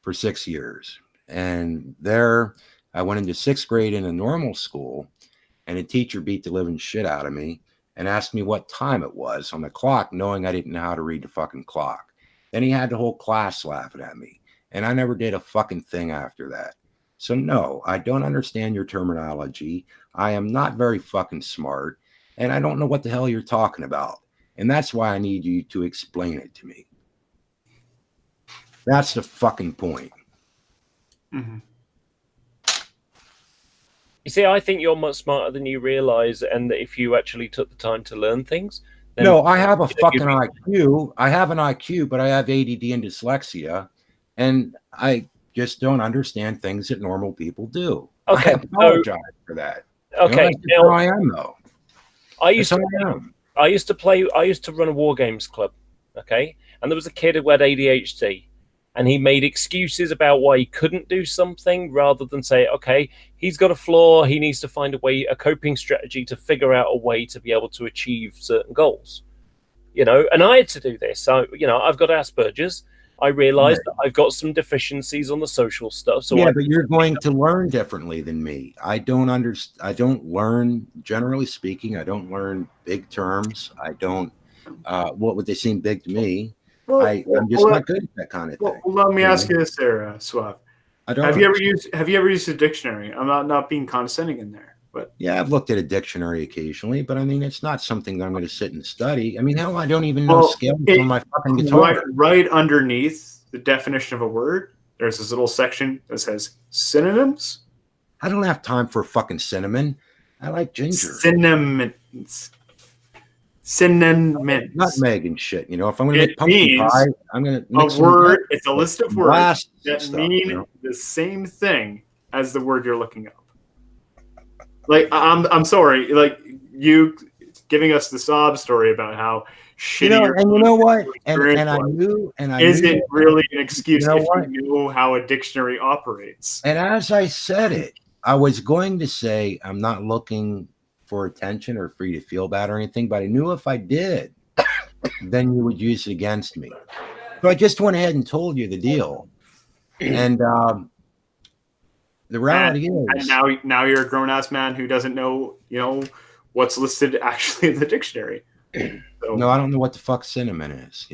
for 6 years. And there I went into sixth grade in a normal school, and a teacher beat the living shit out of me and asked me what time it was on the clock, knowing I didn't know how to read the fucking clock. Then he had the whole class laughing at me, and I never did a fucking thing after that. So no, I don't understand your terminology. I am not very fucking smart, and I don't know what the hell you're talking about. And that's why I need you to explain it to me. That's the fucking point. Mm-hmm. You see, I think you're much smarter than you realize, and that if you actually took the time to learn things. Then, no, I have a fucking IQ. I have an IQ, but I have ADD and dyslexia, and I just don't understand things that normal people do. Okay, I apologize for that. Okay, now I am though. I used to run a war games club. Okay, and there was a kid who had ADHD. And he made excuses about why he couldn't do something rather than say, okay, he's got a flaw. He needs to find a coping strategy to figure out a way to be able to achieve certain goals. And I had to do this. So, I've got Asperger's. I realized that I've got some deficiencies on the social stuff. So but you're going to learn differently than me. I don't learn, generally speaking, I don't learn big terms. I don't, what would they seem big to me? Well, I'm just not good at that kind of thing. Well, let me ask you this there, Swab. Have you ever used a dictionary? I'm not being condescending in there, but yeah, I've looked at a dictionary occasionally, but I mean, it's not something that I'm going to sit and study. I mean, hell, I don't even know scales on my fucking guitar. Right underneath the definition of a word, there's this little section that says synonyms. I don't have time for fucking cinnamon. I like ginger. Synonyms. Nutmeg and shit. If I'm going to make pumpkin pie, I'm going to mix a word. It's a list of words that stuff, mean the same thing as the word you're looking up. Like I'm sorry, like you giving us the sob story about how shittier. And you know what? And I knew, is it really an excuse you know if you know how a dictionary operates? And as I said it, I was going to say I'm not looking for attention or for you to feel bad or anything, but I knew if I did, then you would use it against me. So I just went ahead and told you the deal. And the reality is, and now you're a grown ass man who doesn't know, what's listed actually in the dictionary. So. No, I don't know what the fuck cinnamon is,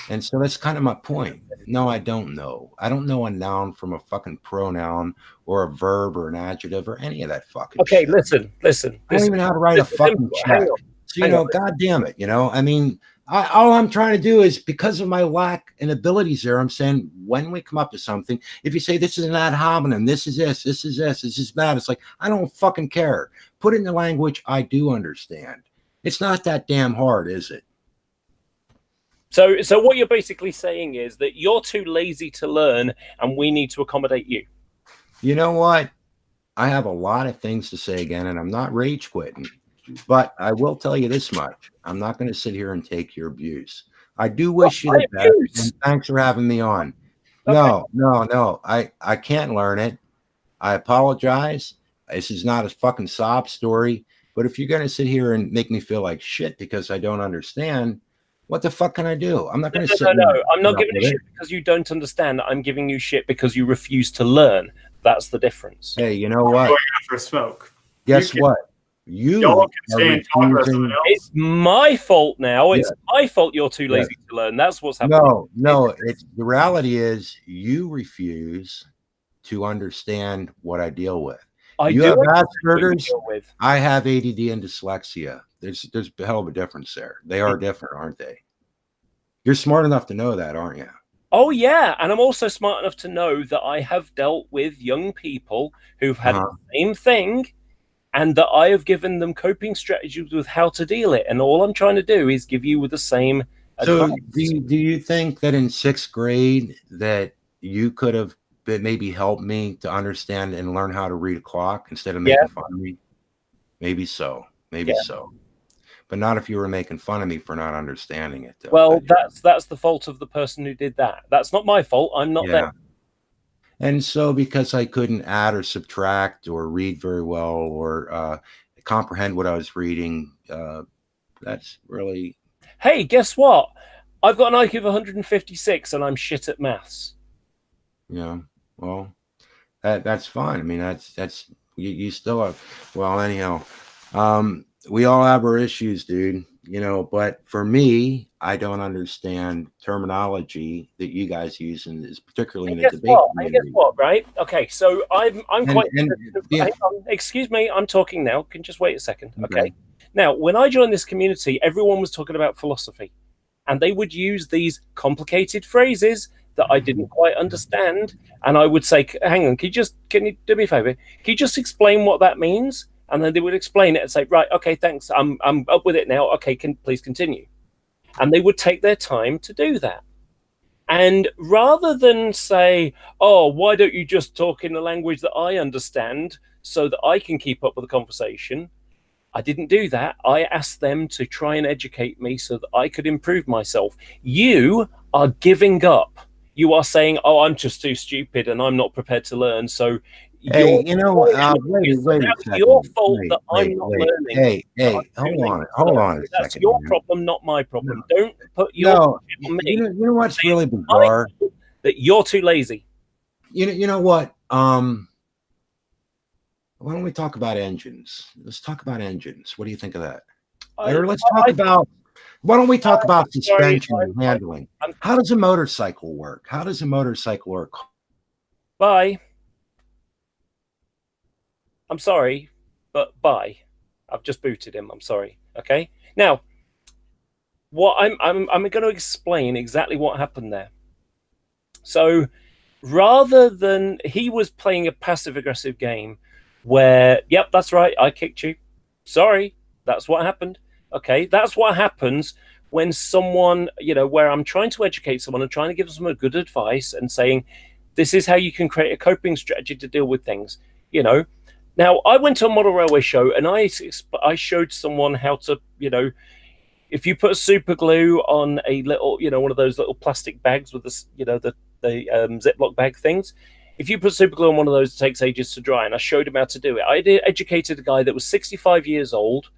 and so that's kind of my point. No, I don't know. I don't know a noun from a fucking pronoun or a verb or an adjective or any of that fucking Okay, shit. listen. I don't even know how to write a fucking check. So, God damn it, I mean, all I'm trying to do is, because of my lack in abilities there, I'm saying when we come up to something, if you say this is an ad hominem, this is this is that, it's like, I don't fucking care. Put it in the language I do understand. It's not that damn hard, is it? So what you're basically saying is that you're too lazy to learn and we need to accommodate you. You know what? I have a lot of things to say again, and I'm not rage quitting. But I will tell you this much. I'm not going to sit here and take your abuse. I do wish you the best, and thanks for having me on. Okay. No. I can't learn it. I apologize. This is not a fucking sob story. But if you're going to sit here and make me feel like shit because I don't understand, what the fuck can I do? I'm not going to sit. No. I'm not giving you shit because you don't understand. I'm giving you shit because you refuse to learn. That's the difference. Hey, you know what? Going after smoke. Guess what? It's my fault now. It's my fault you're too lazy to learn. That's what's happening. No. It's the reality is you refuse to understand what I deal with. You have Asperger's. I have ADD and dyslexia. There's a hell of a difference there. They are different, aren't they? You're smart enough to know that, aren't you? Oh, yeah. And I'm also smart enough to know that I have dealt with young people who've had the same thing, and that I have given them coping strategies with how to deal it. And all I'm trying to do is give you with the same advice. Do you think that in 6th grade that you could have maybe helped me to understand and learn how to read a clock instead of making fun of me? Maybe so. Maybe so. But not if you were making fun of me for not understanding it. Though. Well, that's the fault of the person who did that. That's not my fault. I'm not them. And so because I couldn't add or subtract or read very well or comprehend what I was reading, that's really... Hey, guess what? I've got an IQ of 156 and I'm shit at maths. Yeah, well, that's fine. I mean, that's you still have... Well, anyhow, we all have our issues, dude. But for me, I don't understand terminology that you guys use, and is particularly in the debate. And guess what, right? Okay, so I'm quite. Hang on, excuse me, I'm talking now. Can you just wait a second? Okay. Now, when I joined this community, everyone was talking about philosophy, and they would use these complicated phrases that I didn't quite understand, and I would say, "Hang on, can you do me a favor? Can you just explain what that means?" And then they would explain it and say, right, okay, thanks. I'm up with it now. Okay, please continue. And they would take their time to do that. And rather than say, oh, why don't you just talk in the language that I understand so that I can keep up with the conversation? I didn't do that. I asked them to try and educate me so that I could improve myself. You are giving up. You are saying, oh, I'm just too stupid and I'm not prepared to learn. So hey, wait a second. Your fault that I'm not learning. Hey, hold on a second. That's your problem, not my problem. No. Don't put your on me. You know what's really bizarre? That you're too lazy. You know what? Why don't we talk about engines? Let's talk about engines. What do you think of that? Or let's talk about. Why don't we talk about suspension and handling? How does a motorcycle work? Bye. I'm sorry, but bye. I've just booted him. I'm sorry. Okay. Now, what I'm going to explain exactly what happened there. So, rather than he was playing a passive aggressive game, where yep, that's right, I kicked you. Sorry, that's what happened. Okay, that's what happens when someone, where I'm trying to educate someone and trying to give them a good advice and saying, this is how you can create a coping strategy to deal with things. Now, I went to a model railway show and I showed someone how to, If you put super glue on a little, one of those little plastic bags with the Ziploc bag things, if you put super glue on one of those, it takes ages to dry. And I showed him how to do it. I educated a guy that was 65 years old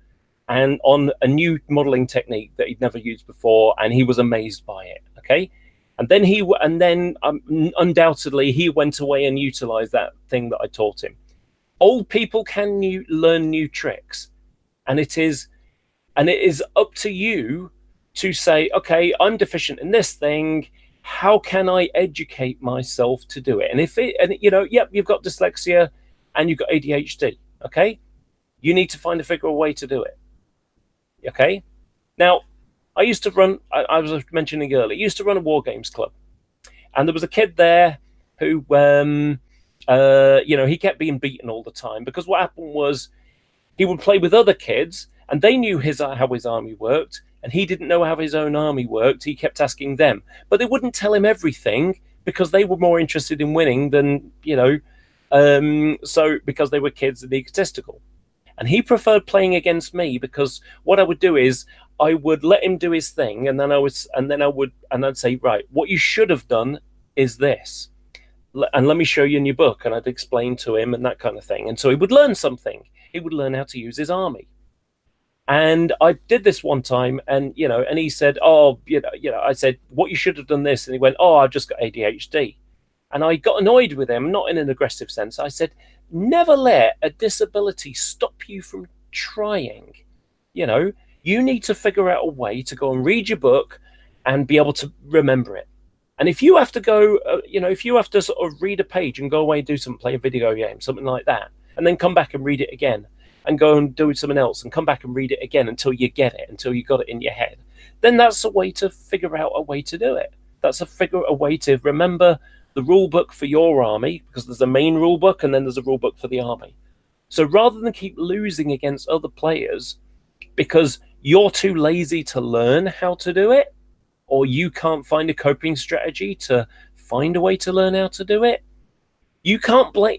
and on a new modeling technique that he'd never used before, and he was amazed by it. Okay. And then undoubtedly he went away and utilized that thing that I taught him. Old people can learn new tricks, and it is up to you to say, okay, I'm deficient in this thing. How can I educate myself to do it? And you've got dyslexia and you've got ADHD. Okay, you need to figure a way to do it. Okay, now I used to run. I was mentioning earlier. I used to run a war games club, and there was a kid there who, he kept being beaten all the time because what happened was he would play with other kids, and they knew how his army worked, and he didn't know how his own army worked. He kept asking them, but they wouldn't tell him everything because they were more interested in winning than because they were kids and egotistical. And he preferred playing against me because what I would do is I would let him do his thing, and then I'd say, right, what you should have done is this, and let me show you in your book, and I'd explain to him and that kind of thing. And so he would learn something. He would learn how to use his army. And I did this one time, and and he said, I said, what you should have done this, and he went, I've just got ADHD. And I got annoyed with him, not in an aggressive sense. I said, never let a disability stop you from trying. You need to figure out a way to go and read your book and be able to remember it. And if you have to go, if you have to sort of read a page and go away and do something, play a video game, something like that, and then come back and read it again and go and do something else and come back and read it again until you get it, until you got it in your head, then that's a way to figure out a way to do it. That's a way to remember the rule book for your army, because there's a main rule book and then there's a rule book for the army. So rather than keep losing against other players because you're too lazy to learn how to do it, or you can't find a coping strategy to find a way to learn how to do it, you can't blame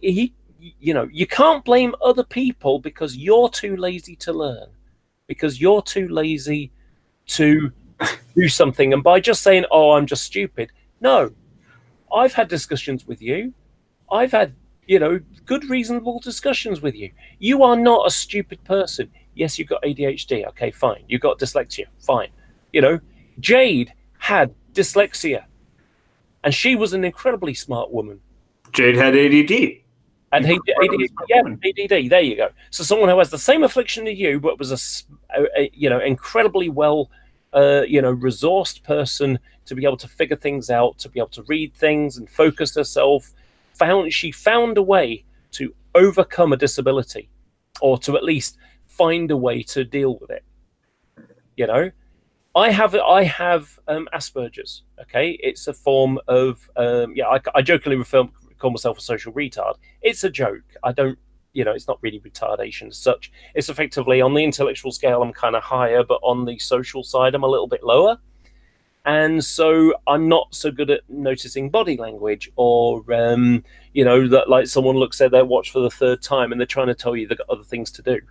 you can't blame other people because you're too lazy to learn, because you're too lazy to do something. And by just saying, I'm just stupid, no, I've had discussions with you. I've had, good, reasonable discussions with you. You are not a stupid person. Yes, you've got ADHD. Okay, fine. You've got dyslexia. Fine. Jade had dyslexia, and she was an incredibly smart woman. Jade had ADD. And ADD. There you go. So someone who has the same affliction as you, but was incredibly well, resourced person to be able to figure things out, to be able to read things and focus herself. She found a way to overcome a disability, or to at least find a way to deal with it. I have Asperger's. Okay, it's a form of I jokingly call myself a social retard. It's a joke. I don't, it's not really retardation as such. It's effectively on the intellectual scale I'm kind of higher, but on the social side I'm a little bit lower. And so I'm not so good at noticing body language, or that like someone looks at their watch for the third time and they're trying to tell you they've got other things to do.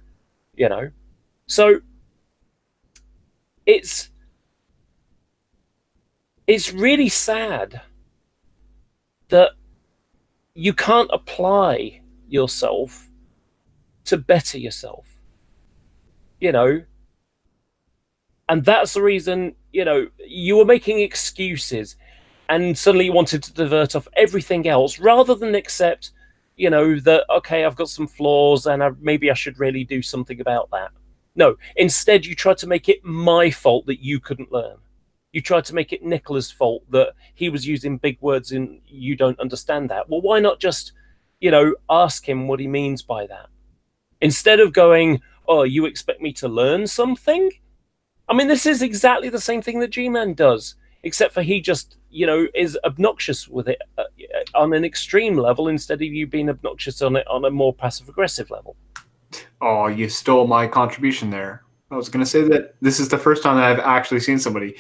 So it's really sad that you can't apply yourself to better yourself, and that's the reason, you were making excuses and suddenly you wanted to divert off everything else rather than accept, that, okay, I've got some flaws and maybe I should really do something about that. No, instead you tried to make it my fault that you couldn't learn. You tried to make it Nicola's fault that he was using big words and you don't understand that. Well, why not just, ask him what he means by that? Instead of going, you expect me to learn something? I mean, this is exactly the same thing that GMan does, except for he just, is obnoxious with it on an extreme level instead of you being obnoxious on it on a more passive-aggressive level. Oh, you stole my contribution there. I was going to say that this is the first time that I've actually seen somebody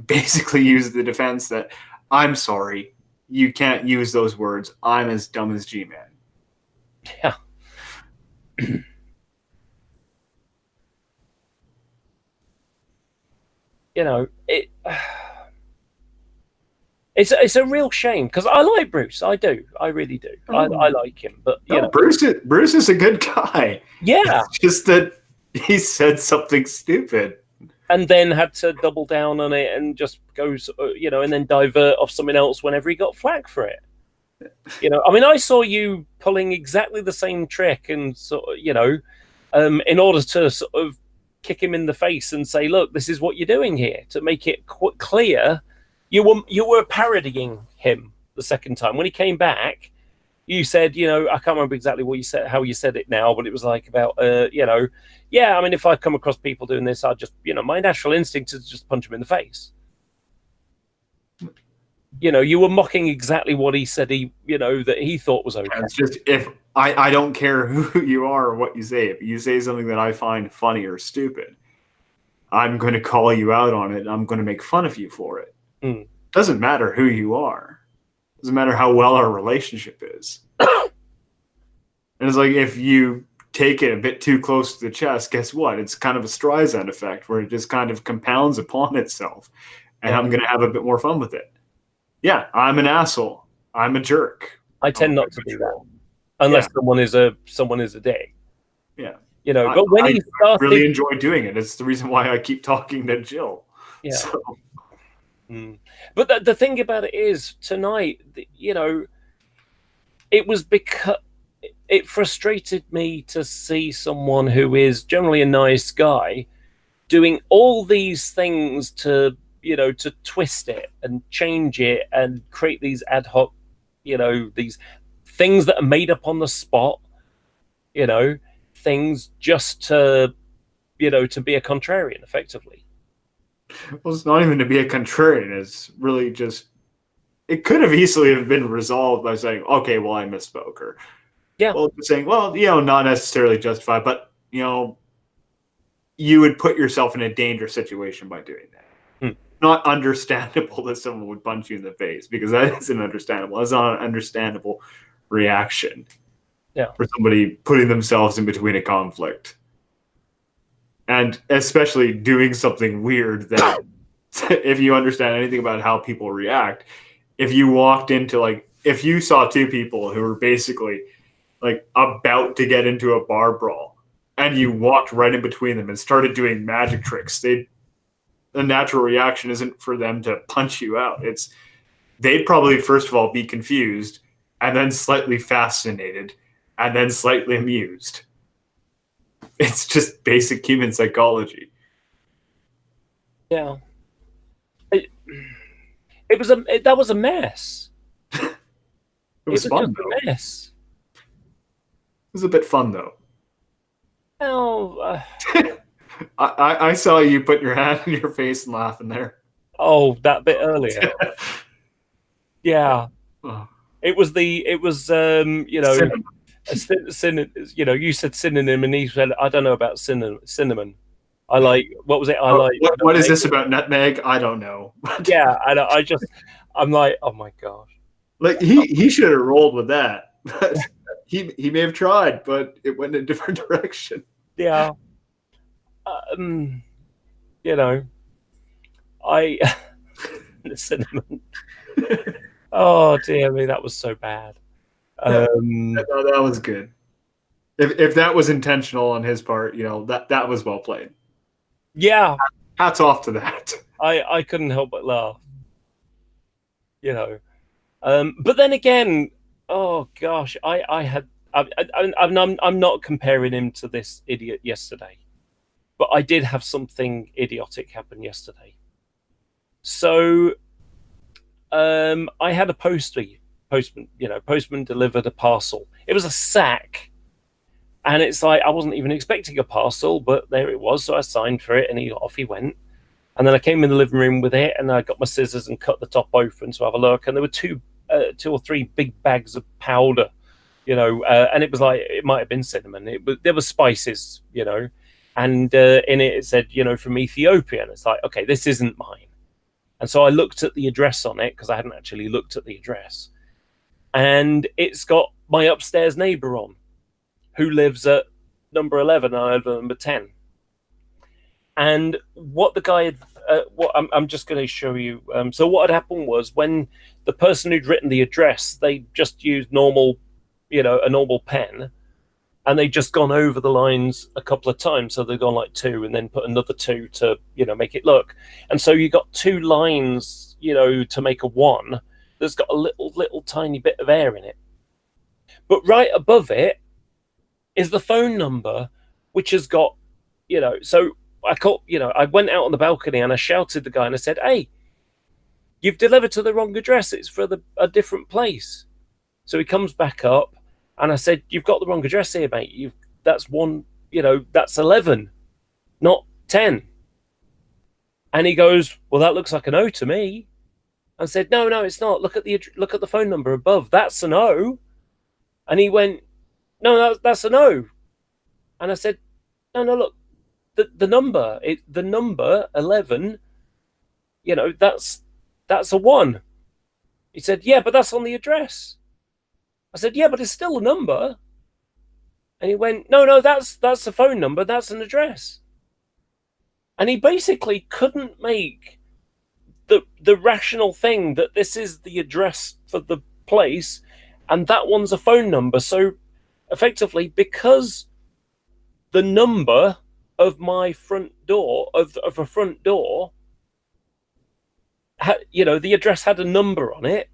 basically use the defense that, I'm sorry, you can't use those words. I'm as dumb as GMan. Yeah. you know, it's a real shame because I like Bruce. I do. I really do. I like him. But you know, Bruce is a good guy. Yeah. It's just that he said something stupid. And then had to double down on it and just goes, you know, and then divert off something else whenever he got flack for it. You know, I mean, I saw you pulling exactly the same trick and sort of, you know, in order to sort of kick him in the face and say, look, this is what you're doing here, to make it clear. You were parodying him the second time. When he came back, you said, you know, I can't remember exactly what you said, how you said it now, but it was like about, you know, yeah, I mean, if I come across people doing this, I'd just, you know, my natural instinct is just punch him in the face. You know, you were mocking exactly what he said you know, that he thought was okay. It's just, if I don't care who you are or what you say. If you say something that I find funny or stupid, I'm going to call you out on it. I'm going to make fun of you for it. Doesn't matter who you are. Doesn't matter how well our relationship is. And it's like, if you take it a bit too close to the chest, guess what? It's kind of a Streisand effect where it just kind of compounds upon itself. And I'm going to have a bit more fun with it. Yeah, I'm an asshole. I'm a jerk. I tend not to do that unless someone is a dick. Yeah, you know. But when he started, really enjoy doing it. It's the reason why I keep talking to Jill. Yeah. So. But the thing about it is, tonight, you know, it was because it frustrated me to see someone who is generally a nice guy doing all these things to, you know, to twist it and change it and create these ad hoc, you know, these things that are made up on the spot, you know, things just to, you know, to be a contrarian, effectively. Well, it's not even to be a contrarian. It's really just, it could have easily have been resolved by saying, okay, well, I misspoke. Or, well, saying, well, you know, not necessarily justified, but, you know, you would put yourself in a dangerous situation by doing that. Not understandable that someone would punch you in the face, because that isn't understandable. That's not an understandable reaction for somebody putting themselves in between a conflict. And especially doing something weird that, if you understand anything about how people react, if you walked into, like, if you saw two people who were basically like about to get into a bar brawl and you walked right in between them and started doing magic tricks, the natural reaction isn't for them to punch you out. It's, they'd probably first of all be confused and then slightly fascinated and then slightly amused. It's just basic human psychology. Yeah. That was a mess. It was fun, though. A mess. It was a bit fun, though. Oh, I saw you put your hand in your face and laughing there. Oh, that bit earlier. Yeah. Oh. It was you know, you know, you said synonym and he said, I don't know about cinnamon. I like, what was it? I like. What is this about nutmeg? I don't know. Yeah, I'm like, oh my gosh. Like, he should have rolled with that. But he may have tried, but it went in a different direction. Yeah. You know, the cinnamon. Oh dear me, that was so bad. That was good. If that was intentional on his part, you know, that was well played. Yeah. Hats off to that. I couldn't help but laugh. You know. But then again, oh gosh, I'm not comparing him to this idiot yesterday. But I did have something idiotic happen yesterday. So I had a postman delivered a parcel. It was a sack. And it's like, I wasn't even expecting a parcel, but there it was. So I signed for it and off he went. And then I came in the living room with it and I got my scissors and cut the top open to have a look. And there were two or three big bags of powder, you know, and it was like, it might have been cinnamon. There were spices, you know, and in it said, you know, from Ethiopia. And it's like, okay, this isn't mine. And so I looked at the address on it because I hadn't actually looked at the address. And it's got my upstairs neighbor on, who lives at number 11 and I live at number 10. And what the guy what I'm just going to show you. So what had happened was when the person who'd written the address, they just used normal, a normal pen, and they'd just gone over the lines a couple of times. So they'd gone like 2 and then put another 2 to, make it look. And so you got 2 lines, to make a 1 that's got a little tiny bit of air in it. But right above it is the phone number, which has got, so I went out on the balcony and I shouted the guy and I said, "Hey, you've delivered to the wrong address. It's for a different place." So he comes back up and I said, "You've got the wrong address here, mate. That's 11, not 10. And he goes, "Well, that looks like an O to me." I said, No, it's not. Look at the phone number above. That's an O. And he went, "No, that's an O." And I said, No, look, the number 11. That's a 1. He said, "Yeah, but that's on the address." I said, "Yeah, but it's still a number." And he went, No, that's a phone number. That's an address. And he basically couldn't make the rational thing that this is the address for the place and that one's a phone number. So effectively, because the number of my front door, of a front door, the address had a number on it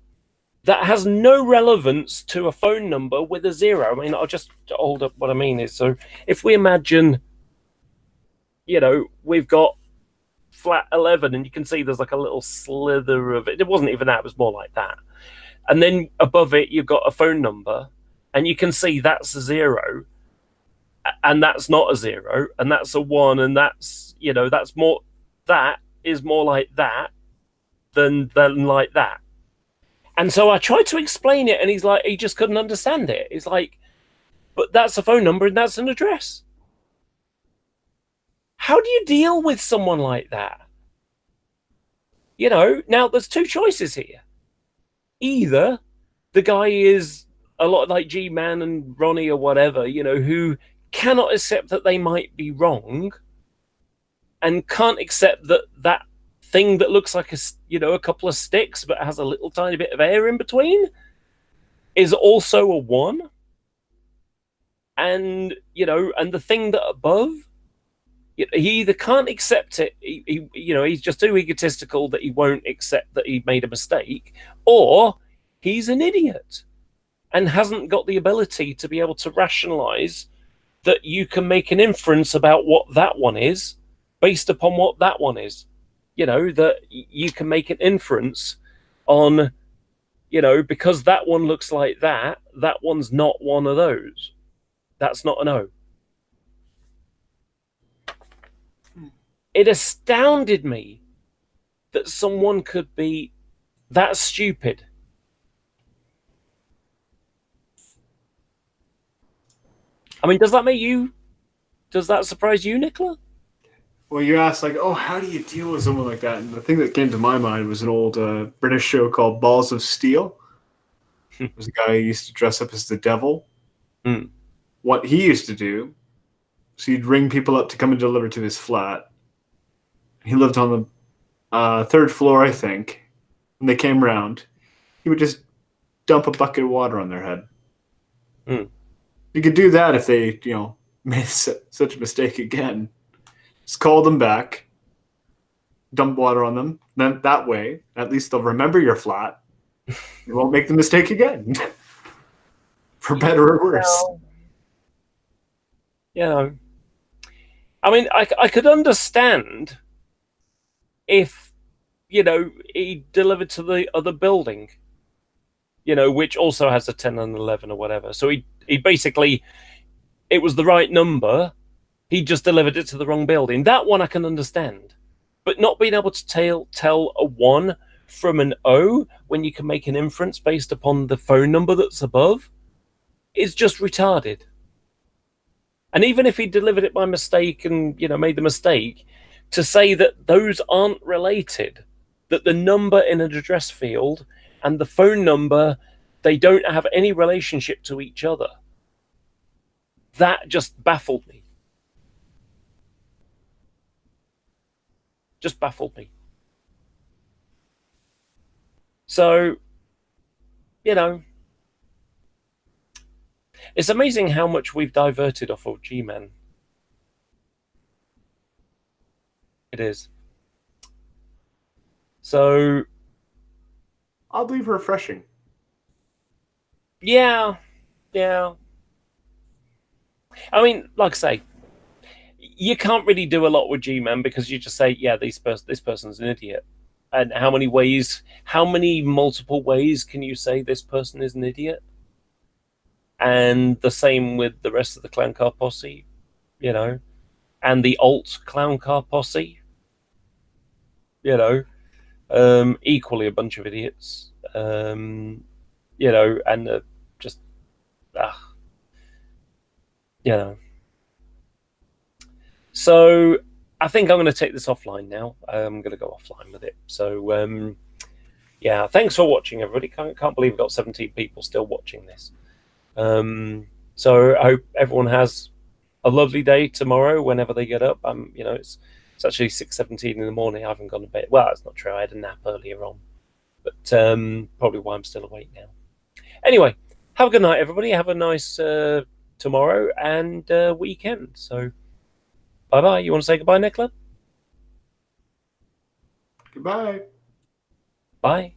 that has no relevance to a phone number with a 0. I mean, I'll just hold up what I mean is, so if we imagine, we've got flat 11 and you can see there's like a little slither of it. It wasn't even that, it was more like that. And then above it, you've got a phone number and you can see that's a 0 and that's not a 0 and that's a 1 and that's, that is more like that than like that. And so I tried to explain it and he just couldn't understand it. He's like, "But that's a phone number and that's an address." How do you deal with someone like that? Now there's 2 choices here. Either the guy is a lot like GMan and Ronnie or whatever, who cannot accept that they might be wrong and can't accept that thing that looks like a couple of sticks but has a little tiny bit of air in between is also a 1. And, and the thing that above, he either can't accept it, he's just too egotistical that he won't accept that he made a mistake, or he's an idiot and hasn't got the ability to be able to rationalize that you can make an inference about what that one is based upon what that one is. That you can make an inference on, because that one looks like that one's not one of those. That's not an O. It astounded me that someone could be that stupid. I mean, does that surprise you, Nicola? Well, you asked, how do you deal with someone like that? And the thing that came to my mind was an old British show called Balls of Steel. There was a guy who used to dress up as the devil. Mm. What he used to do, so he'd ring people up to come and deliver to his flat. He lived on the 3rd floor, I think. When they came round, he would just dump a bucket of water on their head. Mm. You could do that if they, made such a mistake again. Just call them back, dump water on them. Then that way, at least they'll remember your flat. You won't make the mistake again. For better or worse. I mean, I could understand if, he delivered to the other building, which also has a 10 and 11 or whatever. So he basically, it was the right number. He just delivered it to the wrong building. That one I can understand. But not being able to tell a 1 from an O when you can make an inference based upon the phone number that's above is just retarded. And even if he delivered it by mistake and, made the mistake, to say that those aren't related, that the number in an address field and the phone number, they don't have any relationship to each other, that just baffled me. just baffled me. So, you know, it's amazing how much we've diverted off of GMan. It is. So, oddly refreshing. Yeah. I mean, like I say, you can't really do a lot with GMan because you just say, yeah, this person's an idiot. And how many multiple ways can you say this person is an idiot? And the same with the rest of the clown car posse, you know, and the alt clown car posse, you know, equally a bunch of idiots, you know, and just, you know. So I think I'm going to take this offline now. I'm going to go offline with it. So, yeah, thanks for watching, everybody. Can't believe we've got 17 people still watching this. So I hope everyone has a lovely day tomorrow whenever they get up. You know, it's actually 6:17 in the morning. I haven't gone to bed. Well, that's not true. I had a nap earlier on, but probably why I'm still awake now. Anyway, have a good night, everybody. Have a nice tomorrow and weekend. So, bye-bye. You want to say goodbye, Nicola? Goodbye. Bye.